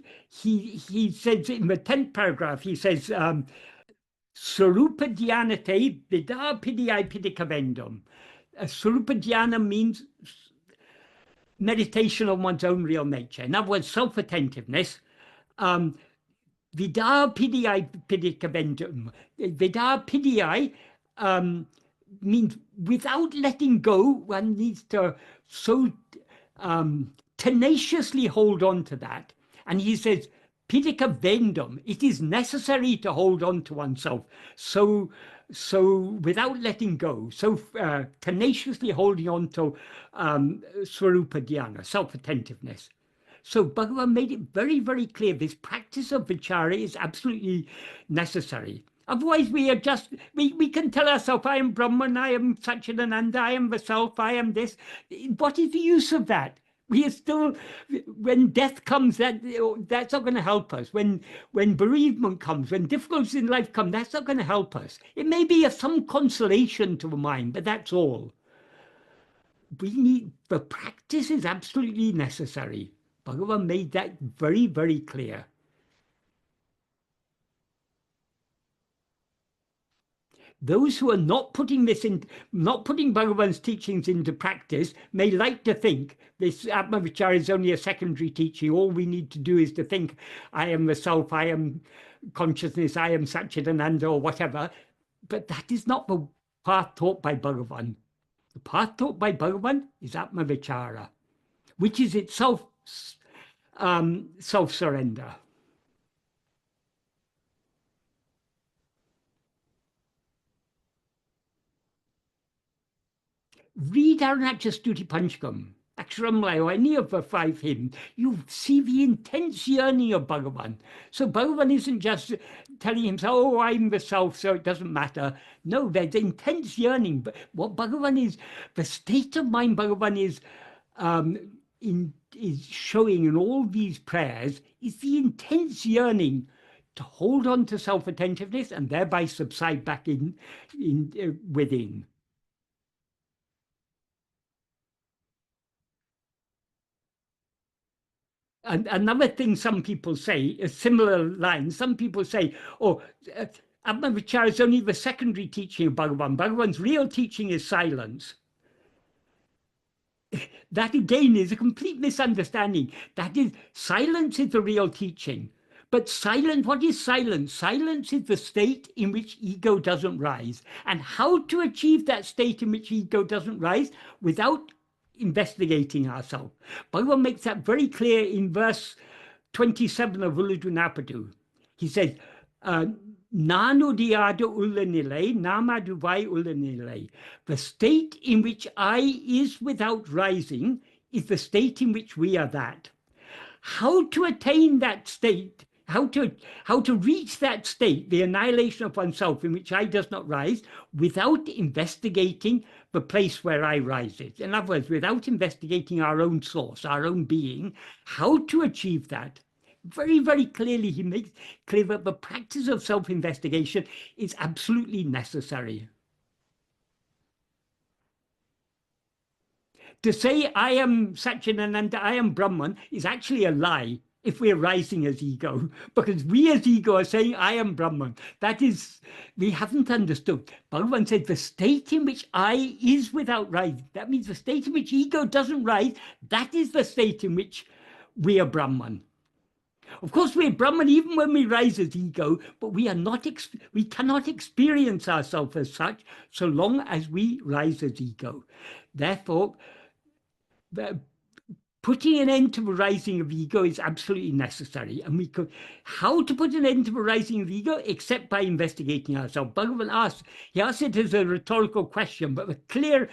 says in the 10th paragraph, he says, Sarupa Dhyanate Vida Pidiyai Pidikavendam. Sarupa Dhyana means meditation on one's own real nature. In other words, self-attentiveness. Vida Pidiyai Pidikavendam. Vida Pidiyai means without letting go, one needs to so tenaciously hold on to that. And he says, Pidika vendum, it is necessary to hold on to oneself. So without letting go, so tenaciously holding on to Swarupa Dhyana, self-attentiveness. So Bhagavan made it very, very clear, this practice of vichara is absolutely necessary. Otherwise, we are just, we can tell ourselves, I am Brahman, I am Satchidananda, I am the self, I am this. What is the use of that? We are still, when death comes, that's not going to help us. When bereavement comes, when difficulties in life come, that's not going to help us. It may be some consolation to the mind, but that's all. The practice is absolutely necessary. Bhagavan made that very, very clear. Those who are not putting Bhagavan's teachings into practice may like to think this Atma-vichara is only a secondary teaching. All we need to do is to think, I am the self, I am consciousness, I am Satchidananda, or whatever. But that is not the path taught by Bhagavan. The path taught by Bhagavan is Atma-vichara, which is itself self-surrender. Read Aruṇācala Stuti Panchakam, Aksharam, or any of the 5 hymns, you see the intense yearning of Bhagavan. So Bhagavan isn't just telling himself, oh, I'm the self, so it doesn't matter. No, there's intense yearning. But what Bhagavan is, the state of mind Bhagavan is showing in all these prayers is the intense yearning to hold on to self-attentiveness and thereby subside back within. And another thing some people say, a similar line, some people say, oh, Atma-vichara is only the secondary teaching of Bhagavan. Bhagavan's real teaching is silence. That again is a complete misunderstanding. That is, silence is the real teaching. But silence, what is silence? Silence is the state in which ego doesn't rise. And how to achieve that state in which ego doesn't rise without investigating ourselves. Bhagavan makes that very clear in verse 27 of Uludunapadu. He says, Nānu diyāda ulanilai, namaduvai ulanilai. The state in which I is without rising is the state in which we are that. How to attain that state, how to reach that state, the annihilation of oneself in which I does not rise, without investigating the place where I rises. In other words, without investigating our own source, our own being, how to achieve that. Very, very clearly, he makes clear that the practice of self-investigation is absolutely necessary. To say I am Satchidananda, I am Brahman, is actually a lie if we're rising as ego, because we as ego are saying I am Brahman. That is, we haven't understood. Bhagavan said the state in which I is without rising, that means the state in which ego doesn't rise, that is the state in which we are Brahman. Of course, we're Brahman even when we rise as ego, but we cannot experience ourselves as such so long as we rise as ego. Therefore, putting an end to the rising of ego is absolutely necessary. And how to put an end to the rising of ego except by investigating ourselves? Bhagavan asks, he asks it as a rhetorical question, but the clear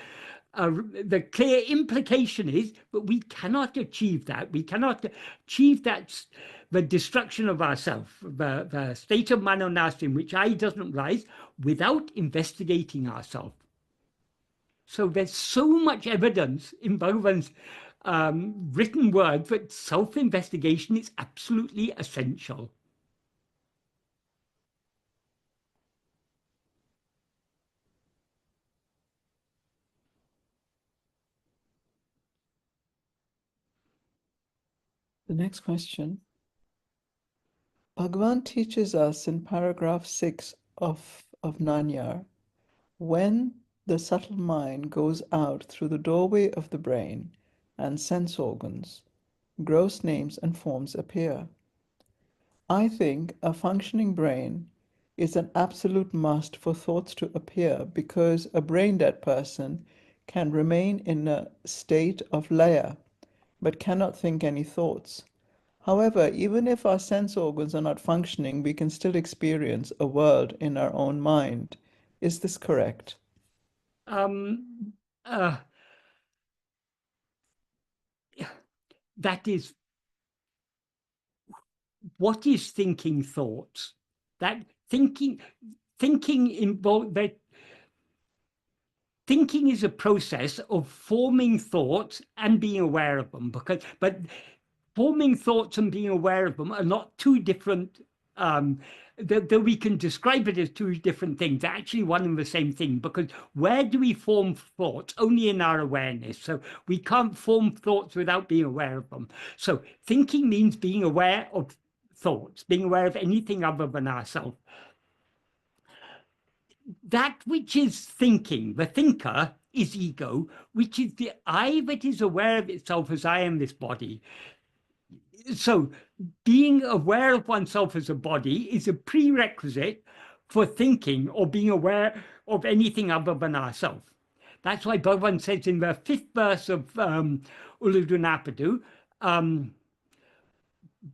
implication is that we cannot achieve that. We cannot achieve that, the destruction of ourself, the state of manonasa in which I doesn't rise, without investigating ourselves. So there's so much evidence in Bhagavan's written word that self-investigation is absolutely essential. The next question. Bhagavan teaches us in paragraph 6 of Ṇiyaallā, when the subtle mind goes out through the doorway of the brain and sense organs, gross names and forms appear. I think a functioning brain is an absolute must for thoughts to appear, because a brain-dead person can remain in a state of laya, but cannot think any thoughts. However, even if our sense organs are not functioning, we can still experience a world in our own mind. Is this correct? That is, what is thinking thoughts? That thinking involves that. Thinking is a process of forming thoughts and being aware of them, but forming thoughts and being aware of them are not two different, that we can describe it as two different things, they're actually one and the same thing, because where do we form thoughts? Only in our awareness. So we can't form thoughts without being aware of them. So thinking means being aware of thoughts, being aware of anything other than ourselves. That which is thinking, the thinker, is ego, which is the I that is aware of itself as I am this body. So being aware of oneself as a body is a prerequisite for thinking or being aware of anything other than ourselves. That's why Bhagavan says in the 5th verse of Ulladu Napadu,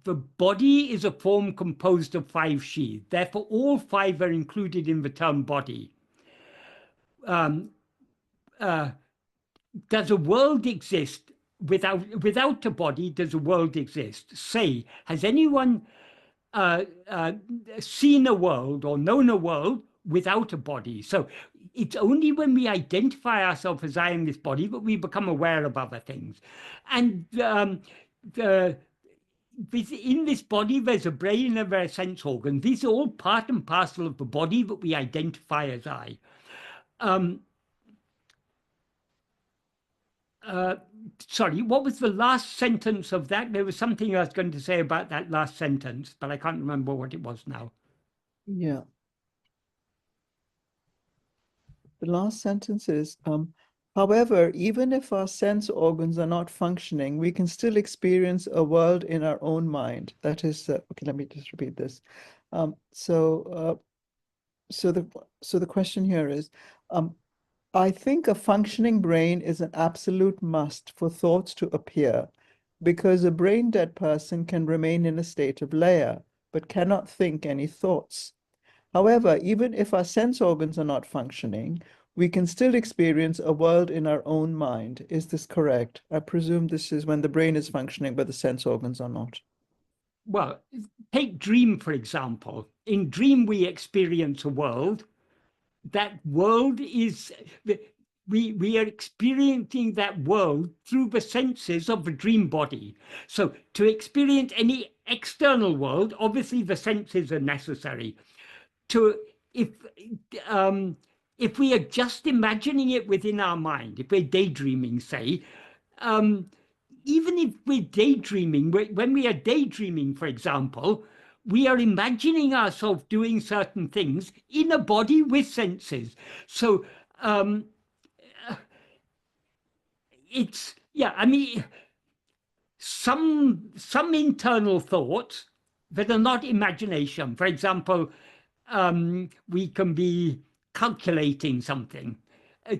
the body is a form composed of 5 sheaths. Therefore, all 5 are included in the term body. Does a world exist without a body? Does a world exist? Say, has anyone seen a world or known a world without a body? So it's only when we identify ourselves as I am this body that we become aware of other things. And within this body, there's a brain and there are sense organs. These are all part and parcel of the body that we identify as I. Sorry, what was the last sentence of that? There was something I was going to say about that last sentence, but I can't remember what it was now. Yeah. The last sentence is, however, even if our sense organs are not functioning, we can still experience a world in our own mind. That is, okay, let me just repeat this. So the question here is, I think a functioning brain is an absolute must for thoughts to appear, because a brain-dead person can remain in a state of laya, but cannot think any thoughts. However, even if our sense organs are not functioning, we can still experience a world in our own mind. Is this correct? I presume this is when the brain is functioning, but the sense organs are not. Well, take dream, for example. In dream, we experience a world. That world is, we are experiencing that world through the senses of the dream body. So to experience any external world, obviously the senses are necessary. If we are just imagining it within our mind, if we're daydreaming, say, even if we're daydreaming, when we are daydreaming, for example, we are imagining ourselves doing certain things in a body with senses. So it's, yeah, I mean, some internal thoughts that are not imagination. For example, we can be calculating something.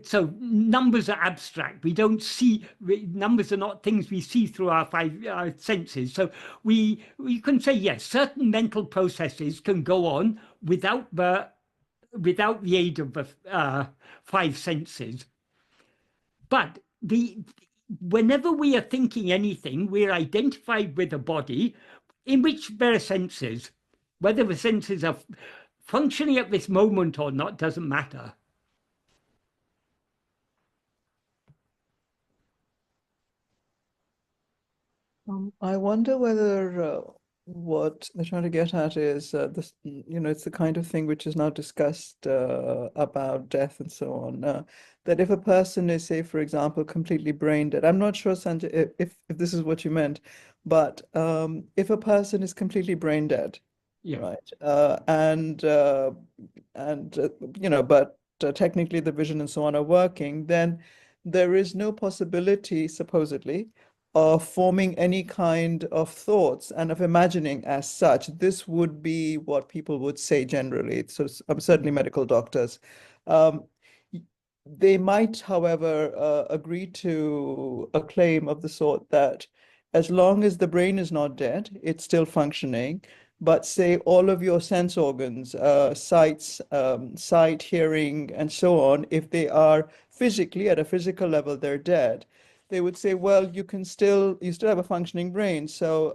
So numbers are abstract. We don't see, numbers are not things we see through our 5 senses. So we can say, yes, certain mental processes can go on without the aid of the 5 senses. But whenever we are thinking anything, we're identified with a body in which there are senses. Whether the senses are functioning at this moment or not doesn't matter. I wonder whether what they're trying to get at is this, it's the kind of thing which is now discussed about death and so on. That if a person is, say, for example, completely brain dead, I'm not sure, Sanjay, if this is what you meant, but if a person is completely brain dead, Yeah. right, but technically the vision and so on are working, then there is no possibility, supposedly, of forming any kind of thoughts and of imagining as such. This would be what people would say generally. So certainly medical doctors. They might, however, agree to a claim of the sort that as long as the brain is not dead, it's still functioning. But say all of your sense organs, sight, hearing, and so on, if they are physically, at a physical level, they're dead, they would say, well, you still have a functioning brain. So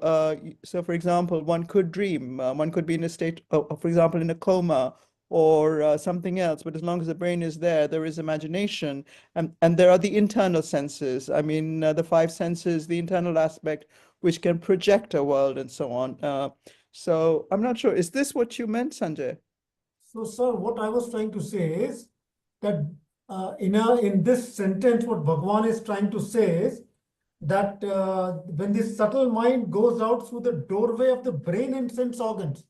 for example, one could dream, one could be in a state, for example, in a coma or something else. But as long as the brain is there, there is imagination, and there are the internal senses. I mean, the five senses, the internal aspect, which can project a world and so on. So I'm not sure. Is this what you meant, Sanjay? So, sir, what I was trying to say is that in this sentence, what Bhagwan is trying to say is that when this subtle mind goes out through the doorway of the brain and sense organs.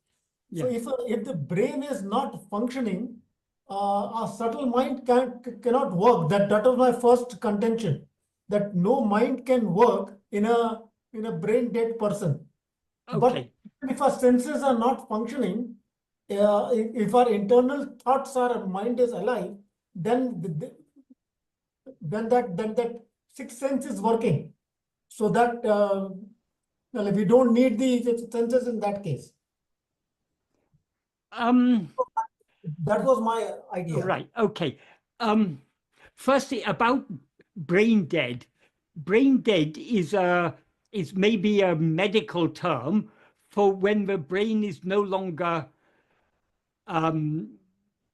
So if the brain is not functioning, a subtle mind cannot work. That was my first contention, that no mind can work in a brain dead person. But if our senses are not functioning, if our internal thoughts, our mind is alive, then that sixth sense is working. So that well, we don't need the senses in that case. That was my idea. Right. Okay. Firstly, about brain dead. Brain dead is maybe a medical term for when the brain is no longer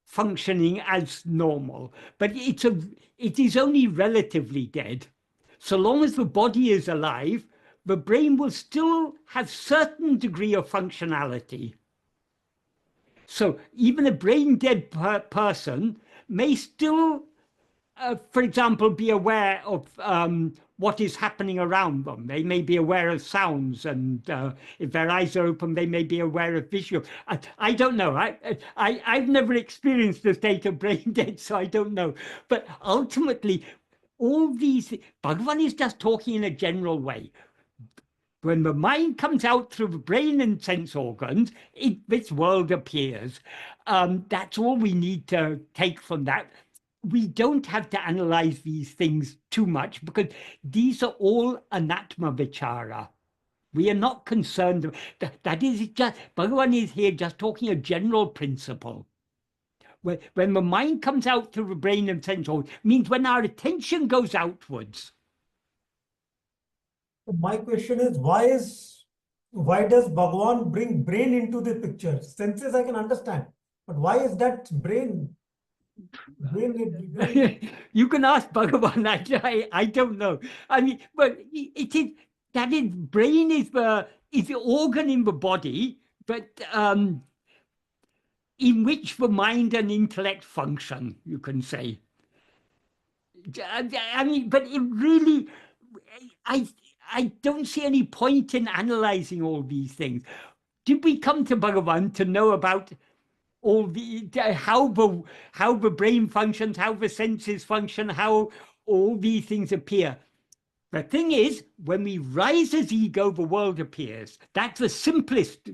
functioning as normal, but it is only relatively dead. So long as the body is alive, the brain will still have certain degree of functionality. So even a brain dead person may still, for example, be aware of what is happening around them. They may be aware of sounds, and if their eyes are open, they may be aware of visual. I don't know. I've never experienced the state of brain dead, so I don't know. But ultimately, all these, Bhagavan is just talking in a general way. When the mind comes out through the brain and sense organs, this world appears. That's all we need to take from that. We don't have to analyze these things too much, because these are all Atma-vichara. We are not concerned. That is just, Bhagavan is here just talking a general principle. When the mind comes out through the brain and sense organs, means when our attention goes outwards. My question is, why does Bhagavan bring brain into the picture? Senses I can understand, but why is that brain? You can ask Bhagavan. I don't know. I mean, but brain is the organ in the body, but in which the mind and intellect function, you can say. I mean, but it really, I don't see any point in analyzing all these things. Did we come to Bhagavan to know about all the how the brain functions, how the senses function, how all these things appear? The thing is, when we rise as ego, the world appears. That's the simplest.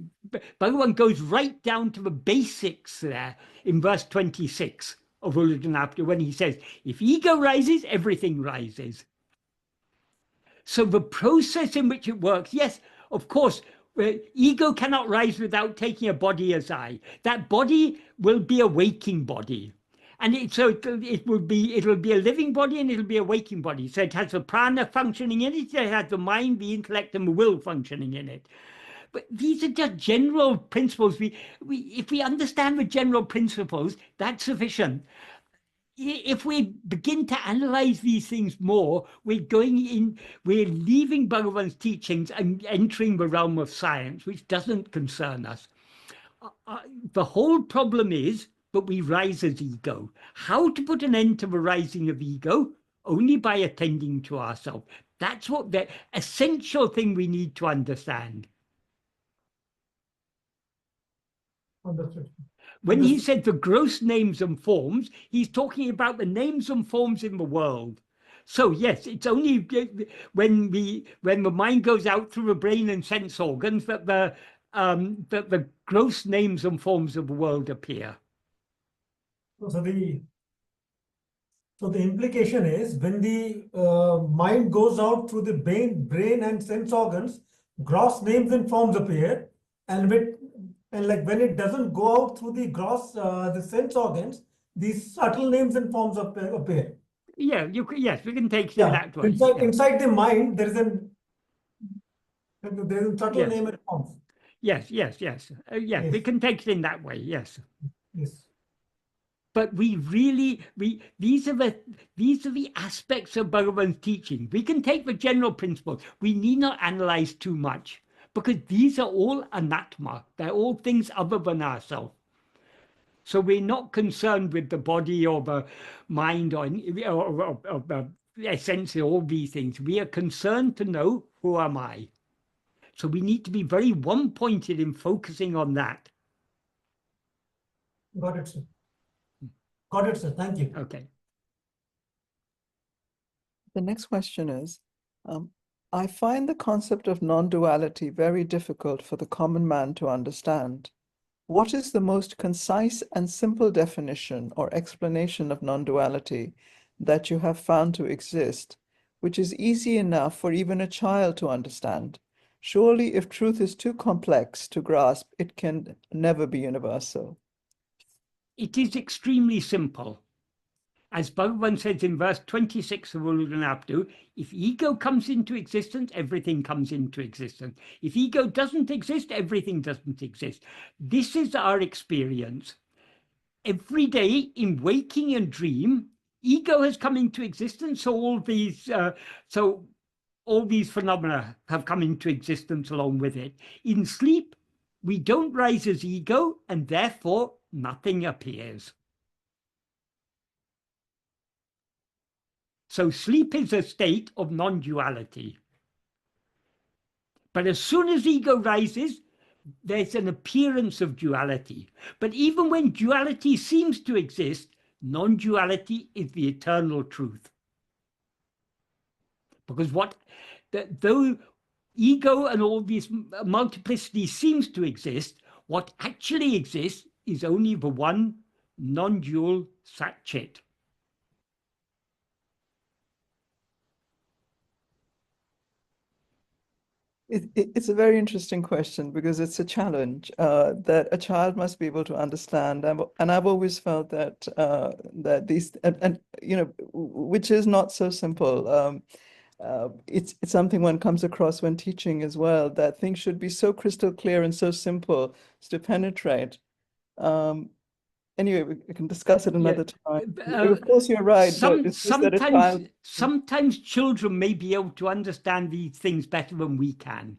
Bhagavan goes right down to the basics there in verse 26 of Ullajana, when he says, if ego rises, everything rises. So the process in which it works, yes, of course, ego cannot rise without taking a body as I. That body will be a waking body. And it will be a living body, and it'll be a waking body. So it has the prana functioning in it, it has the mind, the intellect, and the will functioning in it. But these are just general principles. If we understand the general principles, that's sufficient. if we begin to analyze these things more, we're leaving Bhagavan's teachings and entering the realm of science, which doesn't concern us. The whole problem is that we rise as ego. How to put an end to the rising of ego? Only by attending to ourselves. That's what the essential thing we need to understand. Understood. When he said the gross names and forms, he's talking about the names and forms in the world. So yes, it's only when the mind goes out through the brain and sense organs that the gross names and forms of the world appear. So the implication is when the mind goes out through the brain and sense organs, gross names and forms appear, and like when it doesn't go out through the the sense organs, these subtle names and forms appear. Yeah, yes, we can take it in that way. Inside the mind, there is a subtle name and forms. Yes. Yes, we can take it in that way. Yes. Yes. But these are the aspects of Bhagavan's teaching. We can take the general principles. We need not analyze too much, because these are all anattma. They're all things other than ourselves. So we're not concerned with the body or the mind or the essence of all these things. We are concerned to know, who am I? So we need to be very one-pointed in focusing on that. Got it, sir. Got it, sir. Thank you. Okay. The next question is, I find the concept of non-duality very difficult for the common man to understand. What is the most concise and simple definition or explanation of non-duality that you have found to exist, which is easy enough for even a child to understand? Surely, if truth is too complex to grasp, it can never be universal. It is extremely simple. As Bhagavan says in verse 26 of Ulladu, if ego comes into existence, everything comes into existence. If ego doesn't exist, everything doesn't exist. This is our experience. Every day in waking and dream, ego has come into existence, so all these phenomena have come into existence along with it. In sleep, we don't rise as ego, and therefore nothing appears. So sleep is a state of non-duality. But as soon as ego rises, there's an appearance of duality. But even when duality seems to exist, non-duality is the eternal truth. Because though ego and all these multiplicity seems to exist, what actually exists is only the one non-dual Sat-Chit. It's a very interesting question, because it's a challenge that a child must be able to understand, and I've always felt that that these and which is not so simple. It's something one comes across when teaching as well, that things should be so crystal clear and so simple to penetrate. Anyway, we can discuss it another time. Of course, you're right. Sometimes children may be able to understand these things better than we can.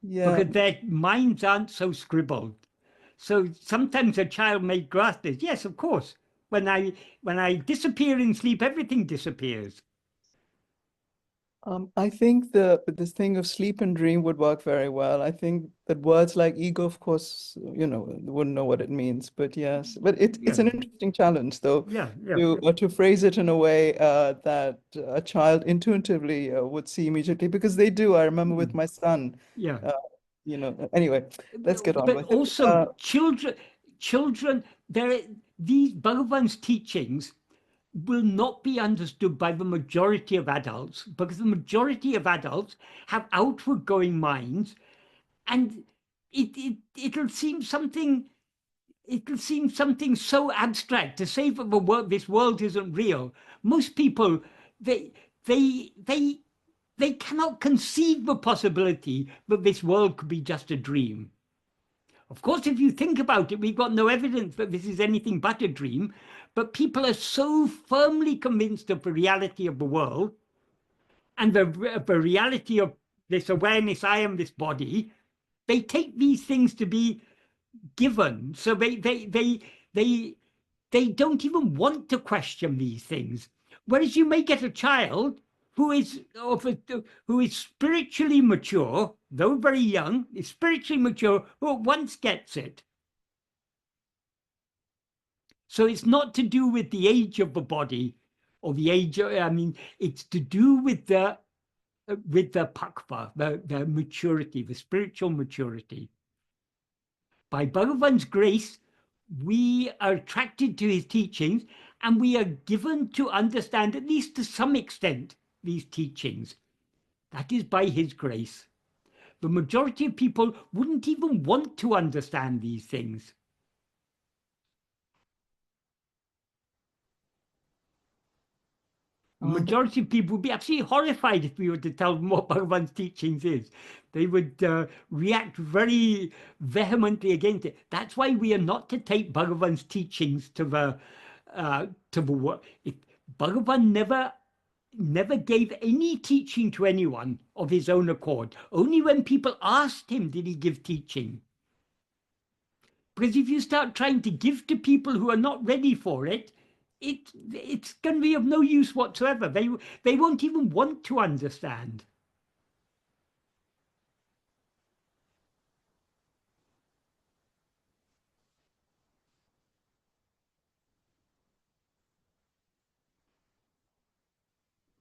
Yeah. Because their minds aren't so scribbled. So sometimes a child may grasp this. Yes, of course. When I disappear in sleep, everything disappears. I think this thing of sleep and dream would work very well. I think that words like ego, of course, wouldn't know what it means, but yes, but it's an interesting challenge, though, to phrase it in a way that a child intuitively would see immediately, because they do. I remember with my son. Anyway, let's get on. But also, children, these Bhagavan's teachings will not be understood by the majority of adults, because the majority of adults have outward going minds, and it'll seem something so abstract to say that this world isn't real. Most people, they cannot conceive the possibility that this world could be just a dream. Of course, if you think about it, we've got no evidence that this is anything but a dream, but people are so firmly convinced of the reality of the world and the reality of this awareness, I am this body, they take these things to be given. So they don't even want to question these things. Whereas you may get a child who is spiritually mature, though very young, is spiritually mature, who at once gets it. So it's not to do with the age of the body or the age of, I mean, it's to do with the pakva, the maturity, the spiritual maturity. By Bhagavan's grace, we are attracted to his teachings, and we are given to understand, at least to some extent, these teachings. That is by his grace. The majority of people wouldn't even want to understand these things. The majority of people would be absolutely horrified if we were to tell them what Bhagavan's teachings is. They would react very vehemently against it. That's why we are not to take Bhagavan's teachings to the world. Bhagavan never gave any teaching to anyone of his own accord. Only when people asked him did he give teaching. Because if you start trying to give to people who are not ready for it, it's going to be of no use whatsoever. They won't even want to understand.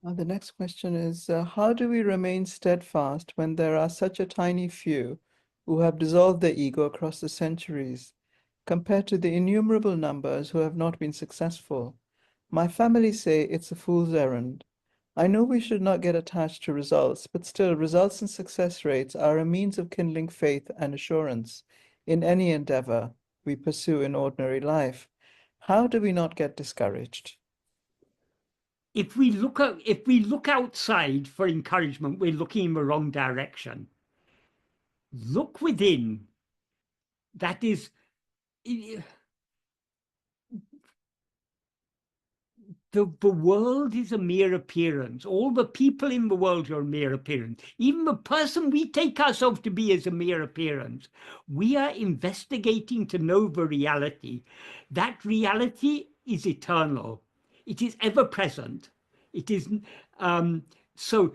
The next question is, how do we remain steadfast when there are such a tiny few who have dissolved their ego across the centuries, compared to the innumerable numbers who have not been successful? My family say it's a fool's errand. I know we should not get attached to results, but still results and success rates are a means of kindling faith and assurance in any endeavor we pursue in ordinary life. How do we not get discouraged? If we look outside for encouragement, we're looking in the wrong direction. Look within. That is, the world is a mere appearance. All the people in the world are a mere appearance. Even the person we take ourselves to be is a mere appearance. We are investigating to know the reality. That reality is eternal. It is ever present. It is so.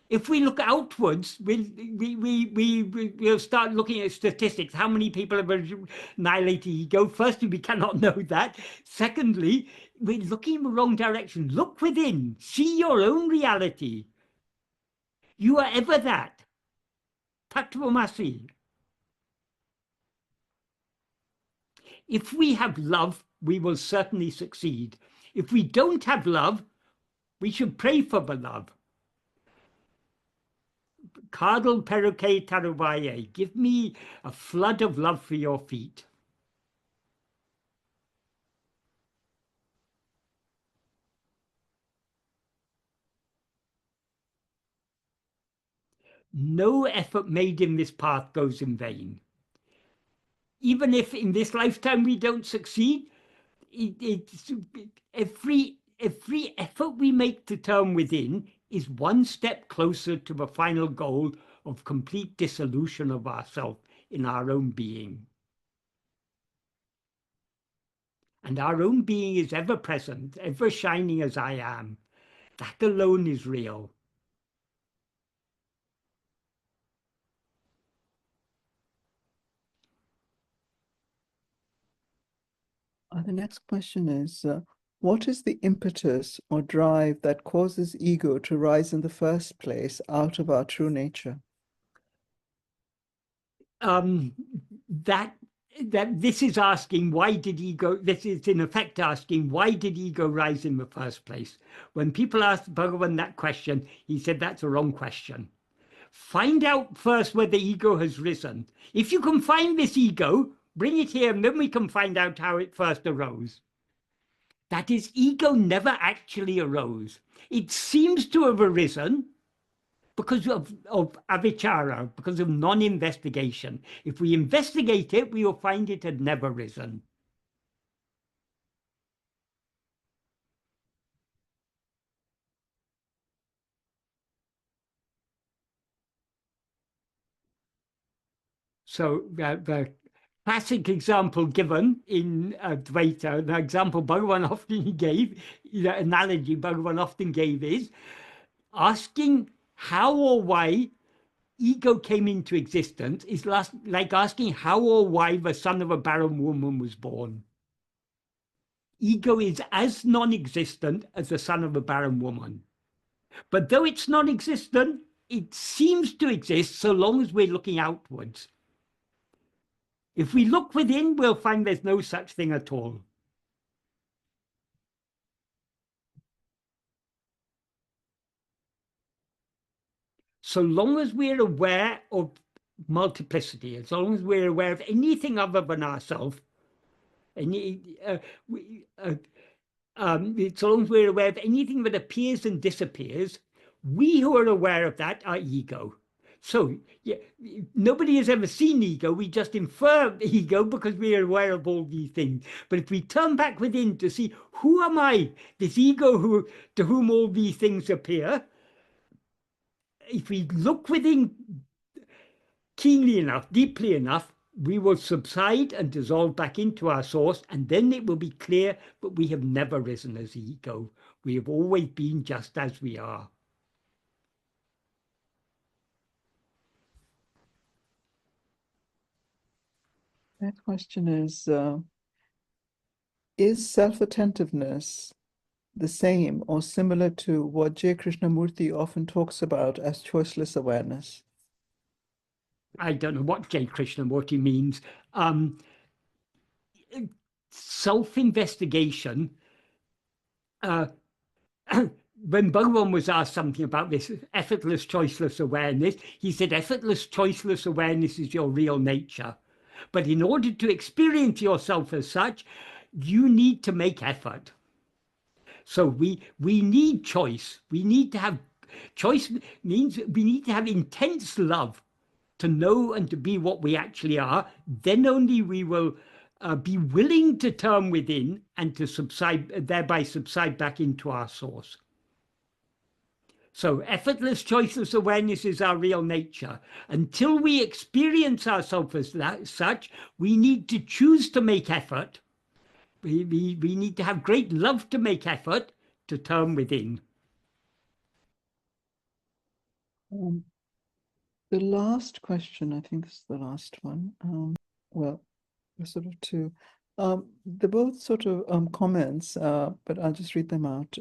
If we look outwards, we'll start looking at statistics. How many people have annihilated ego? Firstly, we cannot know that. Secondly, we're looking in the wrong direction. Look within. See your own reality. You are ever that. Tattvamasi. If we have love, we will certainly succeed. If we don't have love, we should pray for the love. Kādal-perukkē taruvāyē. Give me a flood of love for your feet. No effort made in this path goes in vain. Even if in this lifetime we don't succeed, every effort we make to turn within is one step closer to the final goal of complete dissolution of ourself in our own being. And our own being is ever present, ever shining as I am. That alone is real. The next question is, what is the impetus or drive that causes ego to rise in the first place out of our true nature? This is asking, why did ego, this is in effect asking, why did ego rise in the first place? When people asked Bhagavan that question, he said, that's a wrong question. Find out first where the ego has risen. If you can find this ego, bring it here, and then we can find out how it first arose. That is, ego never actually arose. It seems to have arisen because of avichara, because of non-investigation. If we investigate it, we will find it had never risen. So the classic example given in Dvaita, the example Bhagavan often gave, the analogy Bhagavan often gave is asking how or why ego came into existence is like asking how or why the son of a barren woman was born. Ego is as non-existent as the son of a barren woman. But though it's non-existent, it seems to exist so long as we're looking outwards. If we look within, we'll find there's no such thing at all. So long as we're aware of multiplicity, as long as we're aware of anything other than ourselves, so long as we're aware of anything that appears and disappears, we who are aware of that are ego. So yeah, nobody has ever seen ego. We just infer ego because we are aware of all these things. But if we turn back within to see, who am I, this ego to whom all these things appear, if we look within keenly enough, deeply enough, we will subside and dissolve back into our source, and then it will be clear that we have never risen as ego. We have always been just as we are. That question is self-attentiveness the same or similar to what J. Krishnamurti often talks about as choiceless awareness? I don't know what J. Krishnamurti means. Self-investigation, when Bhagavan was asked something about this effortless, choiceless awareness, he said, effortless, choiceless awareness is your real nature. But in order to experience yourself as such, you need to make effort. So we need choice. We need to have choice, means we need to have intense love to know and to be what we actually are. Then only we will be willing to turn within and to subside, thereby subside back into our source. So effortless, choiceless awareness is our real nature. Until we experience ourselves as such, we need to choose to make effort. We need to have great love to make effort to turn within. The last question, I think this is the last one. Well, there's sort of two. They're both sort of comments, but I'll just read them out.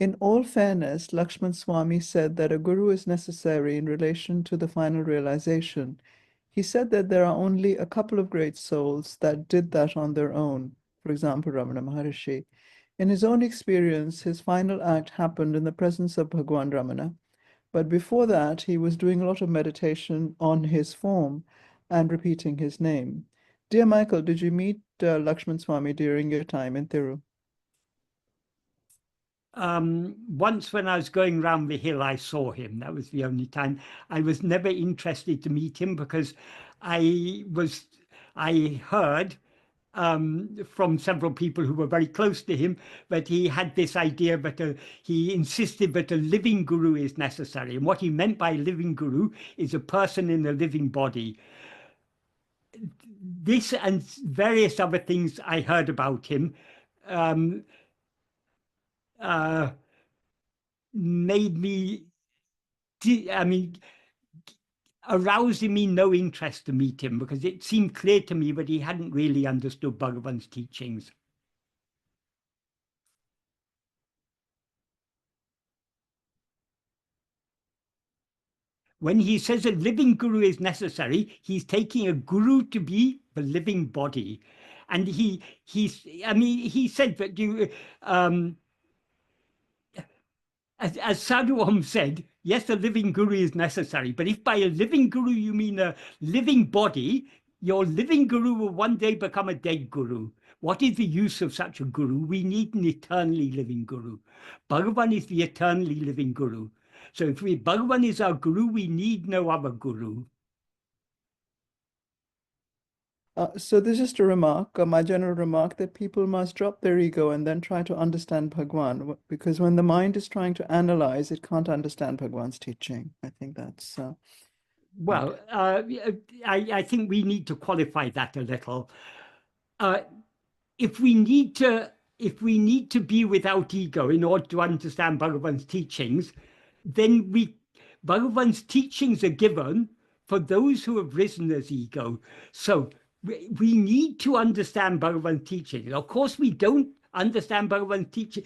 In all fairness, Lakshman Swami said that a guru is necessary in relation to the final realization. He said that there are only a couple of great souls that did that on their own. For example, Ramana Maharshi. In his own experience, his final act happened in the presence of Bhagwan Ramana. But before that, he was doing a lot of meditation on his form and repeating his name. Dear Michael, did you meet Lakshman Swami during your time in Thiru? Once when I was going round the hill, I saw him. That was the only time. I was never interested to meet him because I heard from several people who were very close to him that he had this idea that he insisted that a living guru is necessary. And what he meant by living guru is a person in a living body. This and various other things I heard about him made me, aroused in me no interest to meet him, because it seemed clear to me that he hadn't really understood Bhagavan's teachings. When he says a living guru is necessary, he's taking a guru to be the living body. And he said that you, as Sadhu Om said, yes, a living guru is necessary, but if by a living guru you mean a living body, your living guru will one day become a dead guru. What is the use of such a guru? We need an eternally living guru. Bhagavan is the eternally living guru. So if Bhagavan is our guru, we need no other guru. So there's just a remark, my general remark, that people must drop their ego and then try to understand Bhagwan, because when the mind is trying to analyze, it can't understand Bhagwan's teaching. I think that's... Well, I think we need to qualify that a little. If we need to be without ego in order to understand Bhagavan's teachings, then Bhagavan's teachings are given for those who have risen as ego. So we need to understand Bhagavan's teachings. Of course, we don't understand Bhagavan's teaching.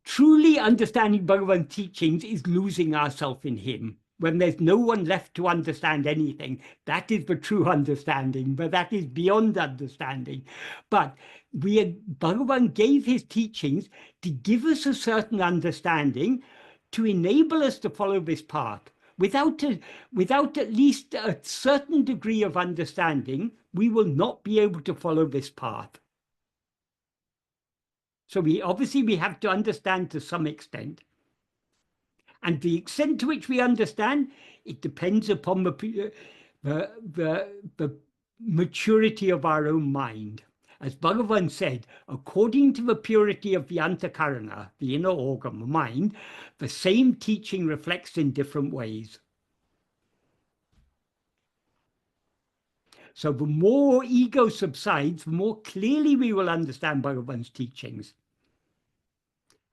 Truly understanding Bhagavan's teachings is losing ourselves in him. When there's no one left to understand anything, that is the true understanding, but that is beyond understanding. But Bhagavan gave his teachings to give us a certain understanding, to enable us to follow this path. Without at least a certain degree of understanding, we will not be able to follow this path. So obviously we have to understand to some extent. And the extent to which we understand, it depends upon the maturity of our own mind. As Bhagavan said, according to the purity of the antakarana, the inner organ, the mind, the same teaching reflects in different ways. So the more ego subsides, the more clearly we will understand Bhagavan's teachings.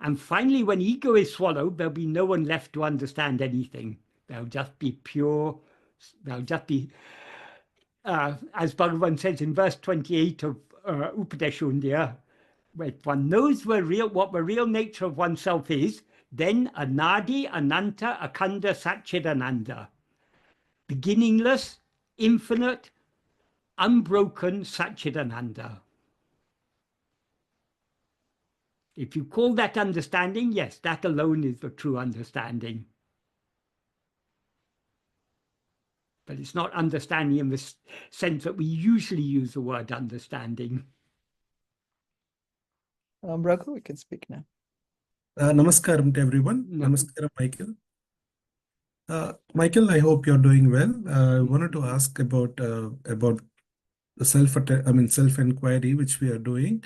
And finally, when ego is swallowed, there'll be no one left to understand anything. They'll just be pure. They'll just be, as Bhagavan says in verse 28 of Upadeshundya, if one knows what the real nature of oneself is, then anadi, ananta, akhanda, satchidananda, beginningless, infinite, unbroken satchidananda. If you call that understanding, yes, that alone is the true understanding. But it's not understanding in the sense that we usually use the word understanding. Raghu, we can speak now. Namaskaram to everyone. Namaskaram, Michael. Michael, I hope you're doing well. I wanted to ask about the self-enquiry, which we are doing.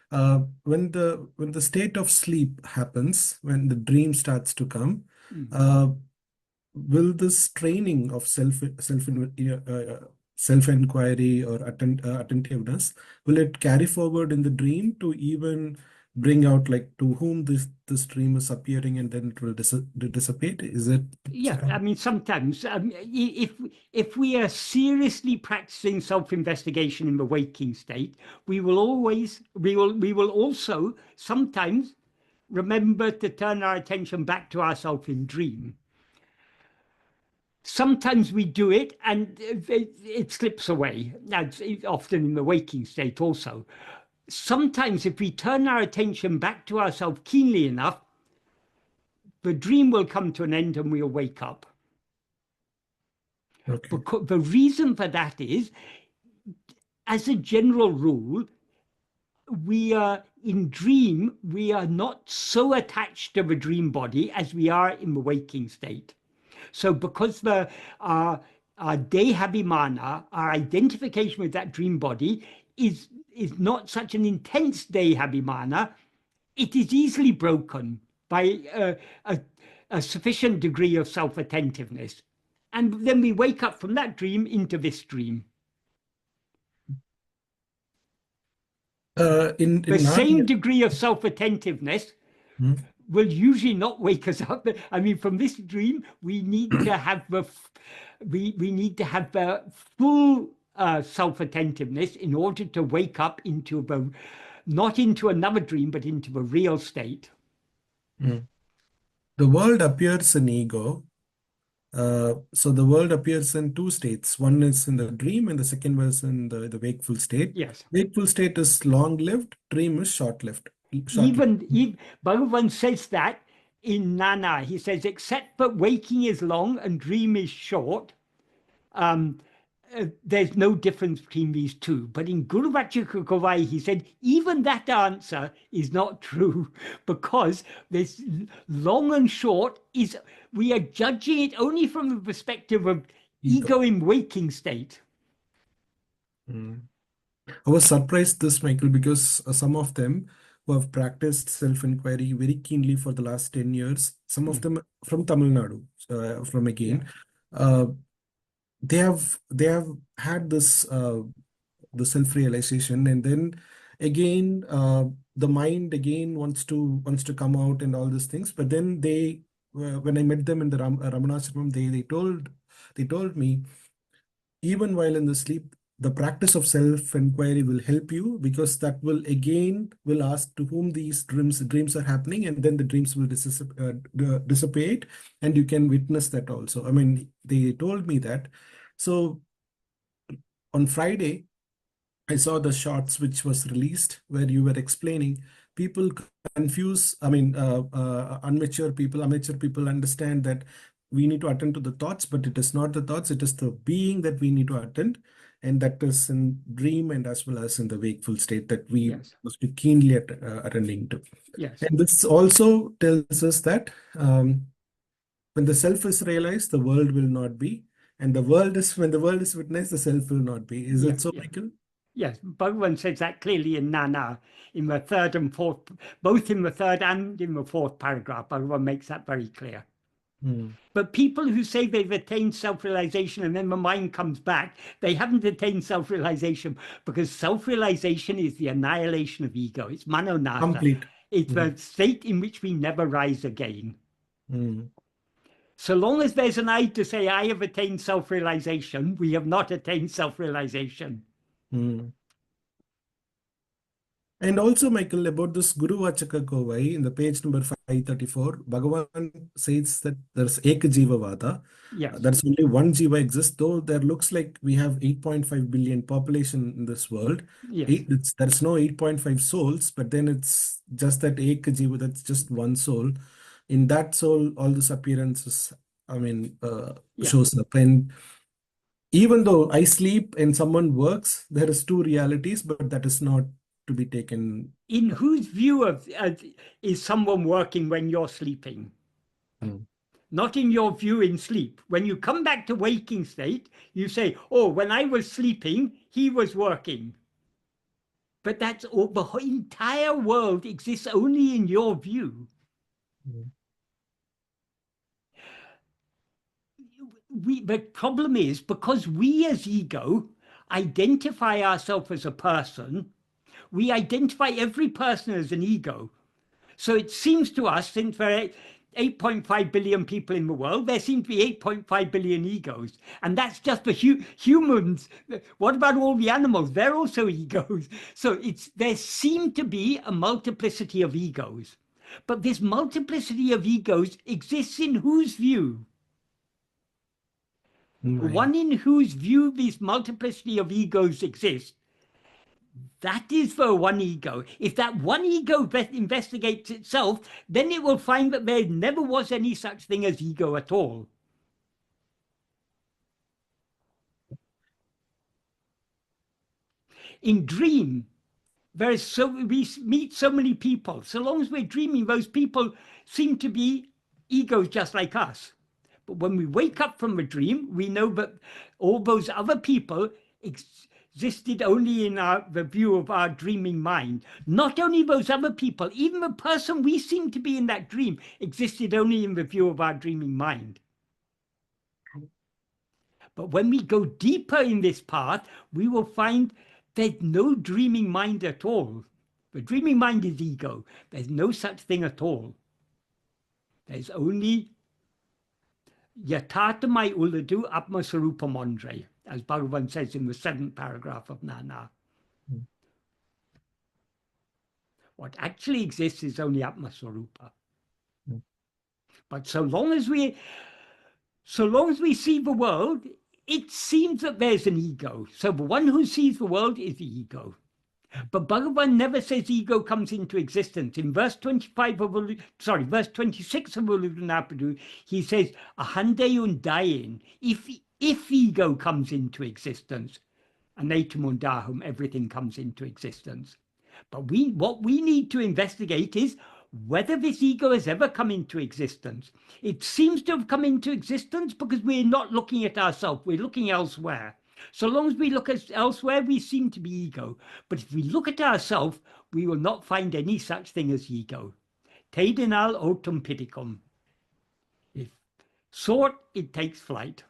When the state of sleep happens, when the dream starts to come, will this training of self-enquiry or attentiveness, will it carry forward in the dream to even bring out like to whom this dream is appearing, and then it will dissipate? Is it? Yeah, I mean, sometimes if we are seriously practicing self-investigation in the waking state, we will also sometimes remember to turn our attention back to ourselves in dream. Sometimes we do it and it slips away. That's often in the waking state also. Sometimes if we turn our attention back to ourselves keenly enough, the dream will come to an end and we'll wake up. Okay. Because the reason for that is, as a general rule, in dream, we are not so attached to the dream body as we are in the waking state. So because our dehabhimana, our identification with that dream body, is not such an intense dehabhimana, it is easily broken by a sufficient degree of self-attentiveness. And then we wake up from that dream into this dream. The same degree of self-attentiveness will usually not wake us up. I mean, from this dream, we need to have the full self-attentiveness in order to wake up into not into another dream, but into the real state. The world appears in ego. So the world appears in two states. One is in the dream and the second was in the wakeful state. Yes. Wakeful state is long-lived, dream is short-lived. Even Bhagavan says that in ṇṇā. He says, except that waking is long and dream is short, there's no difference between these two. But in Guru-Vachika-Kovai, he said, even that answer is not true, because this long and short is, we are judging it only from the perspective of ego in waking state. I was surprised this, Michael, because some of them who have practiced self-inquiry very keenly for the last 10 years. Some of them from Tamil Nadu, from again. They have had this the self-realization, and then again the mind again wants to come out and all these things. But then they, when I met them in the Ramana ashram, they told me, even while in the sleep, the practice of self-inquiry will help you, because that will ask to whom these dreams are happening, and then the dreams will dissipate, and you can witness that also. I mean, they told me that. So on Friday, I saw the shots which was released where you were explaining. People confuse, I mean, amateur people understand that we need to attend to the thoughts, but it is not the thoughts, it is the being that we need to attend. And that is in dream and as well as in the wakeful state that we must be keenly attending to. Yes. And this also tells us that when the self is realized, the world will not be. And when the world is witnessed, the self will not be. Is it so, Michael? Yes, Bhagavan says that clearly in ṇaṇā, in the third and fourth, both in the third and in the fourth paragraph. Bhagavan makes that very clear. But people who say they've attained self-realization and then the mind comes back, they haven't attained self-realization, because self-realization is the annihilation of ego. It's manonasa. Complete. It's the state in which we never rise again. So long as there's an I to say, I have attained self-realization, we have not attained self-realization. And also, Michael, about this Guru Vachaka Kovai, in the page number 534, Bhagavan says that there's Eka Jiva Vada. Yes. There's only one Jiva exists, though there looks like we have 8.5 billion population in this world. Yes. There's no 8.5 souls, but then it's just that Eka Jiva, that's just one soul. In that soul, all this appearances, I mean, shows up. And even though I sleep and someone works, there is two realities, but that is not to be taken. In whose view of is someone working when you're sleeping? Not in your view in sleep. When you come back to waking state, you say, oh, when I was sleeping, he was working. But that's all, the whole entire world exists only in your view. The problem is, because we as ego identify ourselves as a person, we identify every person as an ego. So it seems to us, since there are 8.5 billion people in the world, there seem to be 8.5 billion egos. And that's just the humans. What about all the animals? They're also egos. So there seem to be a multiplicity of egos. But this multiplicity of egos exists in whose view? The one in whose view this multiplicity of egos exists, that is the one ego. If that one ego investigates itself, then it will find that there never was any such thing as ego at all. In dream, we meet so many people. So long as we're dreaming, those people seem to be egos just like us. But when we wake up from a dream, we know that all those other people existed only in the view of our dreaming mind. Not only those other people, even the person we seem to be in that dream existed only in the view of our dreaming mind. But when we go deeper in this path, we will find there's no dreaming mind at all. The dreaming mind is ego. There's no such thing at all. There's only Yatātamai Uladu Atma-sarupa Maṇḍṛē, as Bhagavan says in the 7th paragraph of ṇaṇā. What actually exists is only Atma-sarupa. But so long as we see the world, it seems that there's an ego. So the one who sees the world is the ego. But Bhagavan never says ego comes into existence. In verse 26 of Uludunapadu, he says, ahandayun, if ego comes into existence, anatumundahum, everything comes into existence. But what we need to investigate is whether this ego has ever come into existence. It seems to have come into existence because we're not looking at ourselves, we're looking elsewhere. So long as we look at elsewhere, we seem to be ego. But if we look at ourselves, we will not find any such thing as ego. Teidinal autum pidicum. If sought, it takes flight.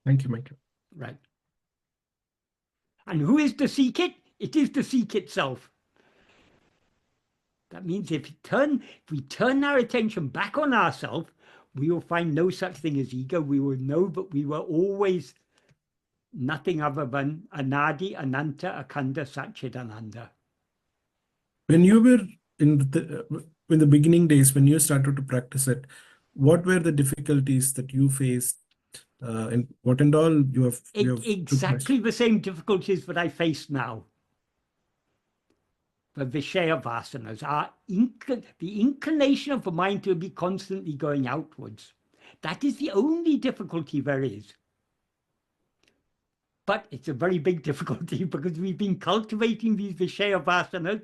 Thank you, Michael. Right. And who is to seek it? It is to seek itself. That means if we turn our attention back on ourselves, we will find no such thing as ego. We will know that we were always nothing other than anadi, ananta, akhanda, satchidananda. When you were in the beginning days, when you started to practice it, what were the difficulties that you faced? And what and all you have exactly the same difficulties that I face now. The Vishaya vasanas are the inclination of the mind to be constantly going outwards. That is the only difficulty there is. But it's a very big difficulty because we've been cultivating these Vishaya vasanas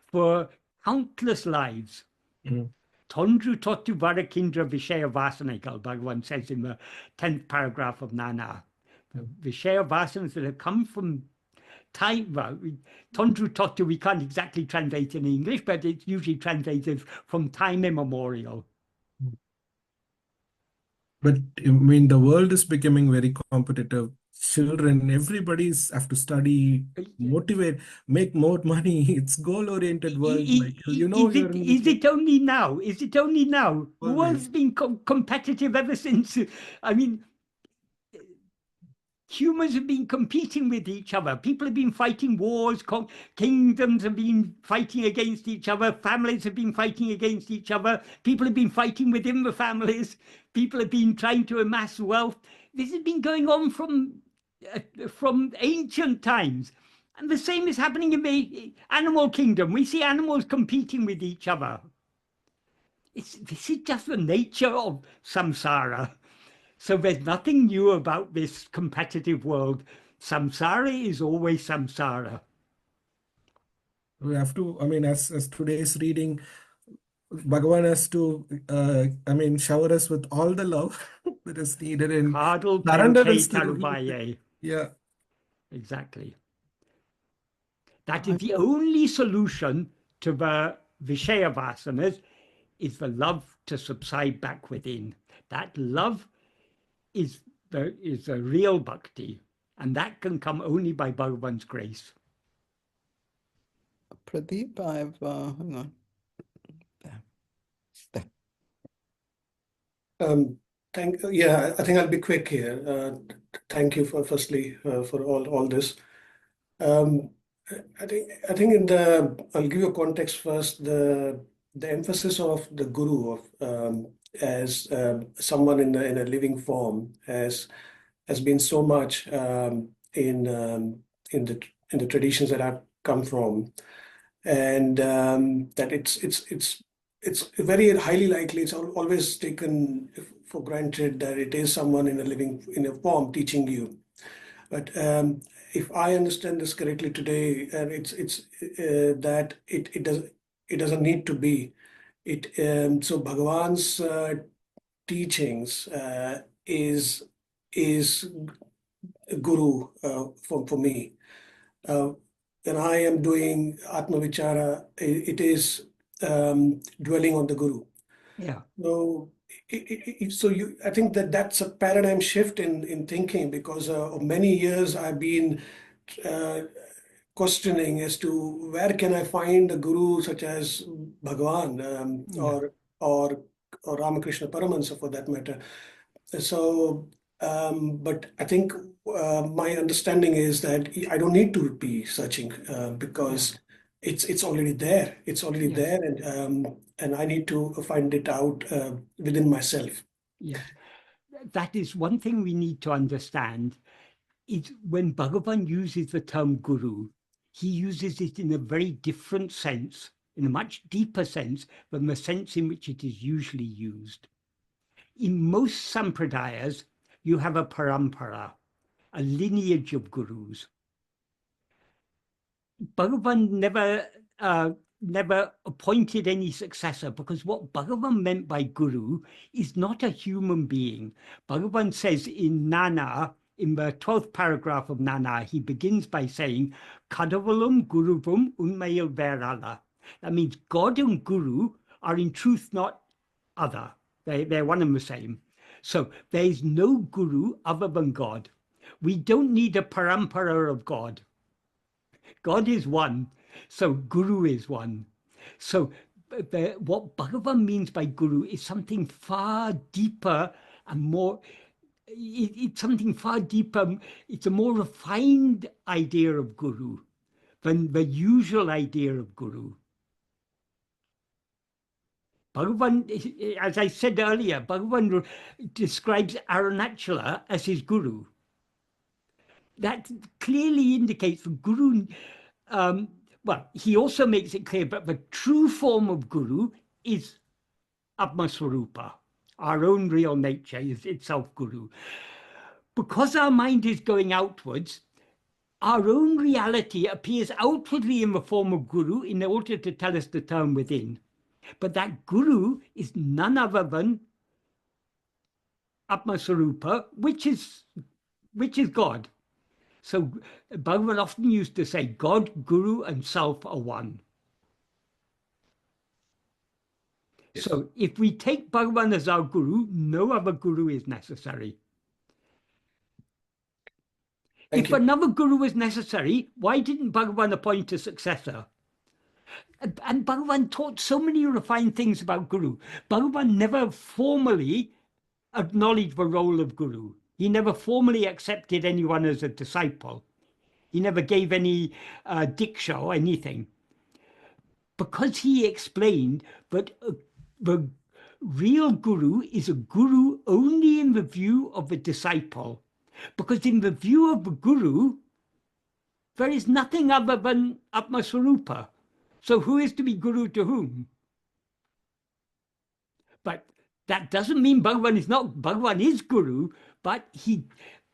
for countless lives. Tondru totu varakindra Vishaya vasanakal, Bhagavan says in the 10th paragraph of Nana. The Vishaya vasanas that have come from time, well, Tondru totu we can't exactly translate in English, but it's usually translated from time immemorial. But I mean, the world is becoming very competitive. Children, everybody's have to study, motivate, make more money. It's goal-oriented world, Michael. You know, is it only now? Is it only now? The world's been competitive ever since. I mean, humans have been competing with each other. People have been fighting wars. Kingdoms have been fighting against each other. Families have been fighting against each other. People have been fighting within the families. People have been trying to amass wealth. This has been going on from ancient times. And the same is happening in the animal kingdom. We see animals competing with each other. This is just the nature of samsara. So there's nothing new about this competitive world. Samsara is always samsara. We have to, I mean, as today's reading, Bhagavan has to, shower us with all the love that is needed in Kādal-perukkē, taruvāyē. Yeah. Exactly. That is the only solution to the Vishaya vasanas, is the love to subside back within. That love is a real bhakti, and that can come only by Bhagavan's grace. Pradeep, hang on. I think I'll be quick here. Thank you firstly for all this. I think I'll give you a context first. The emphasis of the guru as someone in a living form has been so much in the traditions that I've come from, and that it's very highly likely, it's always taken for granted that it is someone in a form teaching you. But if I understand this correctly today, it's that it doesn't need to be. So Bhagavan's teachings is guru for me. When I am doing Atma-vichara, it is dwelling on the guru. Yeah. So I think that's a paradigm shift in thinking, because of many years I've been questioning as to where can I find a guru such as Bhagavan or Ramakrishna Paramahansa for that matter. So, but I think my understanding is that I don't need to be searching because it's already there. It's already there, and I need to find it out within myself. Yes, that is one thing we need to understand. Is when Bhagavan uses the term guru, he uses it in a very different sense, in a much deeper sense than the sense in which it is usually used. In most sampradayas, you have a parampara, a lineage of gurus. Bhagavan never appointed any successor, because what Bhagavan meant by guru is not a human being. Bhagavan says in Nana, in the 12th paragraph of Nana, he begins by saying, Kadavalam Guruvum Unmayil Verala. That means God and Guru are in truth not other. They're one and the same. So there is no Guru other than God. We don't need a parampara of God. God is one, so Guru is one. So what Bhagavan means by Guru is something far deeper and more, it's something far deeper, it's a more refined idea of Guru than the usual idea of Guru. Bhagavan, as I said earlier, Bhagavan describes Aruṇācala as his Guru. That clearly indicates the Guru, well, he also makes it clear, but the true form of Guru is Atma-swarupa. Our own real nature is itself Guru. Because our mind is going outwards, our own reality appears outwardly in the form of Guru in order to tell us the term within. But that Guru is none other than Atma-swarupa, which is God. So Bhagavan often used to say, God, Guru, and Self are one. Yes. So if we take Bhagavan as our Guru, no other Guru is necessary. If another Guru was necessary, why didn't Bhagavan appoint a successor? And Bhagavan taught so many refined things about Guru. Bhagavan never formally acknowledged the role of Guru. He never formally accepted anyone as a disciple. He never gave any diksha or anything. Because he explained that the real Guru is a Guru only in the view of the disciple. Because in the view of the Guru, there is nothing other than Atma-swarupa. So who is to be Guru to whom? But that doesn't mean Bhagavan is not, Bhagavan is Guru, but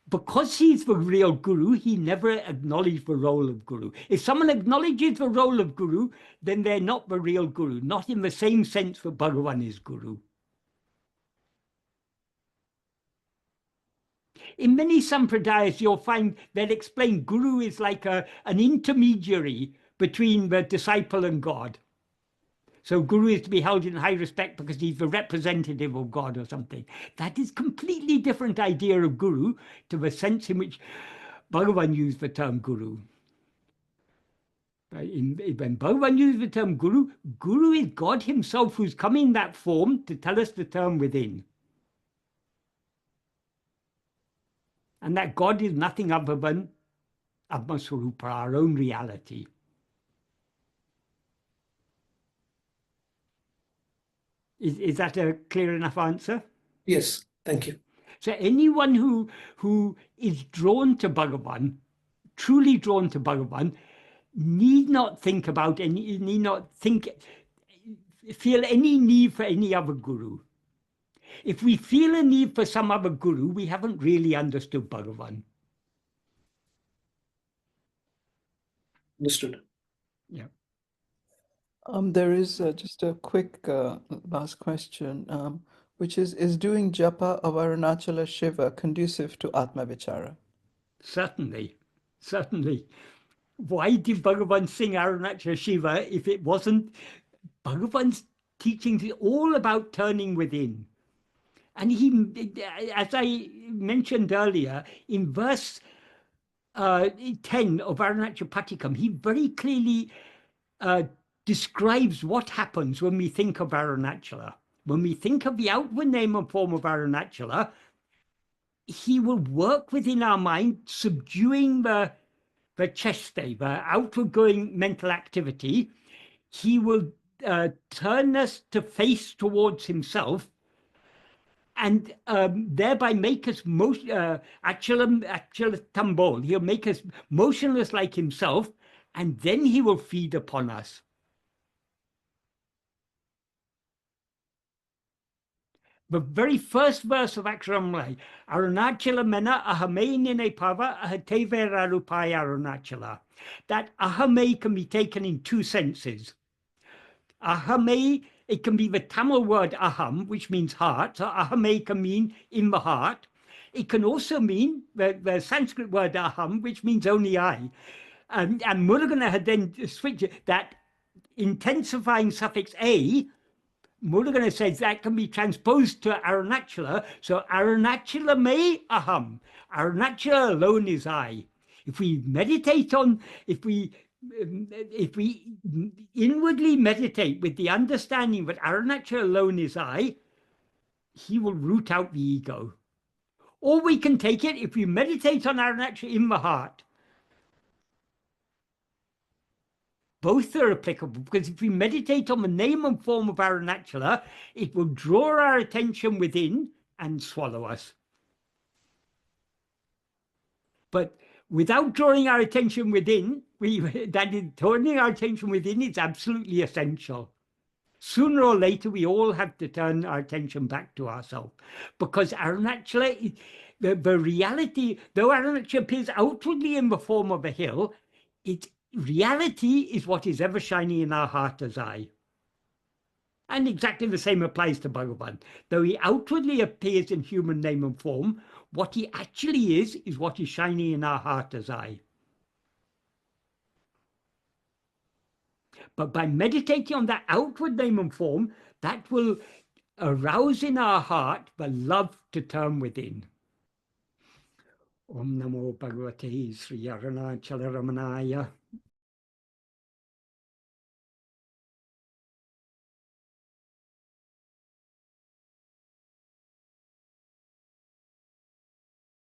because he's the real Guru, he never acknowledged the role of Guru. If someone acknowledges the role of Guru, then they're not the real Guru, not in the same sense that Bhagavan is Guru. In many sampradayas, you'll find they'll explain Guru is like an intermediary between the disciple and God. So Guru is to be held in high respect because he's the representative of God or something. That is completely different idea of Guru to the sense in which Bhagavan used the term Guru. When Bhagavan used the term Guru, Guru is God himself who's come in that form to tell us the term within. And that God is nothing other than Atma-swarupa, our own reality. Is that a clear enough answer? Yes, thank you. So anyone who is drawn to Bhagavan, truly drawn to Bhagavan, need not think about feel any need for any other Guru. If we feel a need for some other Guru, we haven't really understood Bhagavan. Understood. Yeah. There is just a quick last question, which is doing japa of Aruṇācala Shiva conducive to Atma-vichara? Certainly, certainly. Why did Bhagavan sing Aruṇācala Shiva if it wasn't Bhagavan's teachings all about turning within? And he, as I mentioned earlier, in verse 10 of Aruṇācala Patikam, he very clearly describes what happens when we think of Aruṇācala. When we think of the outward name and form of Aruṇācala, he will work within our mind, subduing the cheste, the outward going mental activity. He will turn us to face towards himself, and thereby make us tambol. He'll make us motionless like himself, and then he will feed upon us. The very first verse of Aksharamai, Aruṇācala mena ahame nine pava ahateve rarupai Aruṇācala. That ahame can be taken in two senses. Ahame, it can be the Tamil word aham, which means heart. So ahame can mean in the heart. It can also mean the Sanskrit word aham, which means only I. And Murugan had then switched it, that intensifying suffix a, Murugan says that can be transposed to Aruṇācala. So Aruṇācala me aham. Aruṇācala alone is I. If we meditate on, if we inwardly meditate with the understanding that Aruṇācala alone is I, he will root out the ego. Or we can take it, if we meditate on Aruṇācala in the heart, both are applicable, because if we meditate on the name and form of Aruṇācala, it will draw our attention within and swallow us. But without drawing our attention within, turning our attention within is absolutely essential. Sooner or later, we all have to turn our attention back to ourselves, because Aruṇācala, the reality, though Aruṇācala appears outwardly in the form of a hill, its reality is what is ever shining in our heart as I. And exactly the same applies to Bhagavan. Though he outwardly appears in human name and form, what he actually is what is shining in our heart as I. But by meditating on that outward name and form, that will arouse in our heart the love to turn within. Om Namo Bhagavate Śrī Aruṇācala Navamaṇimālai.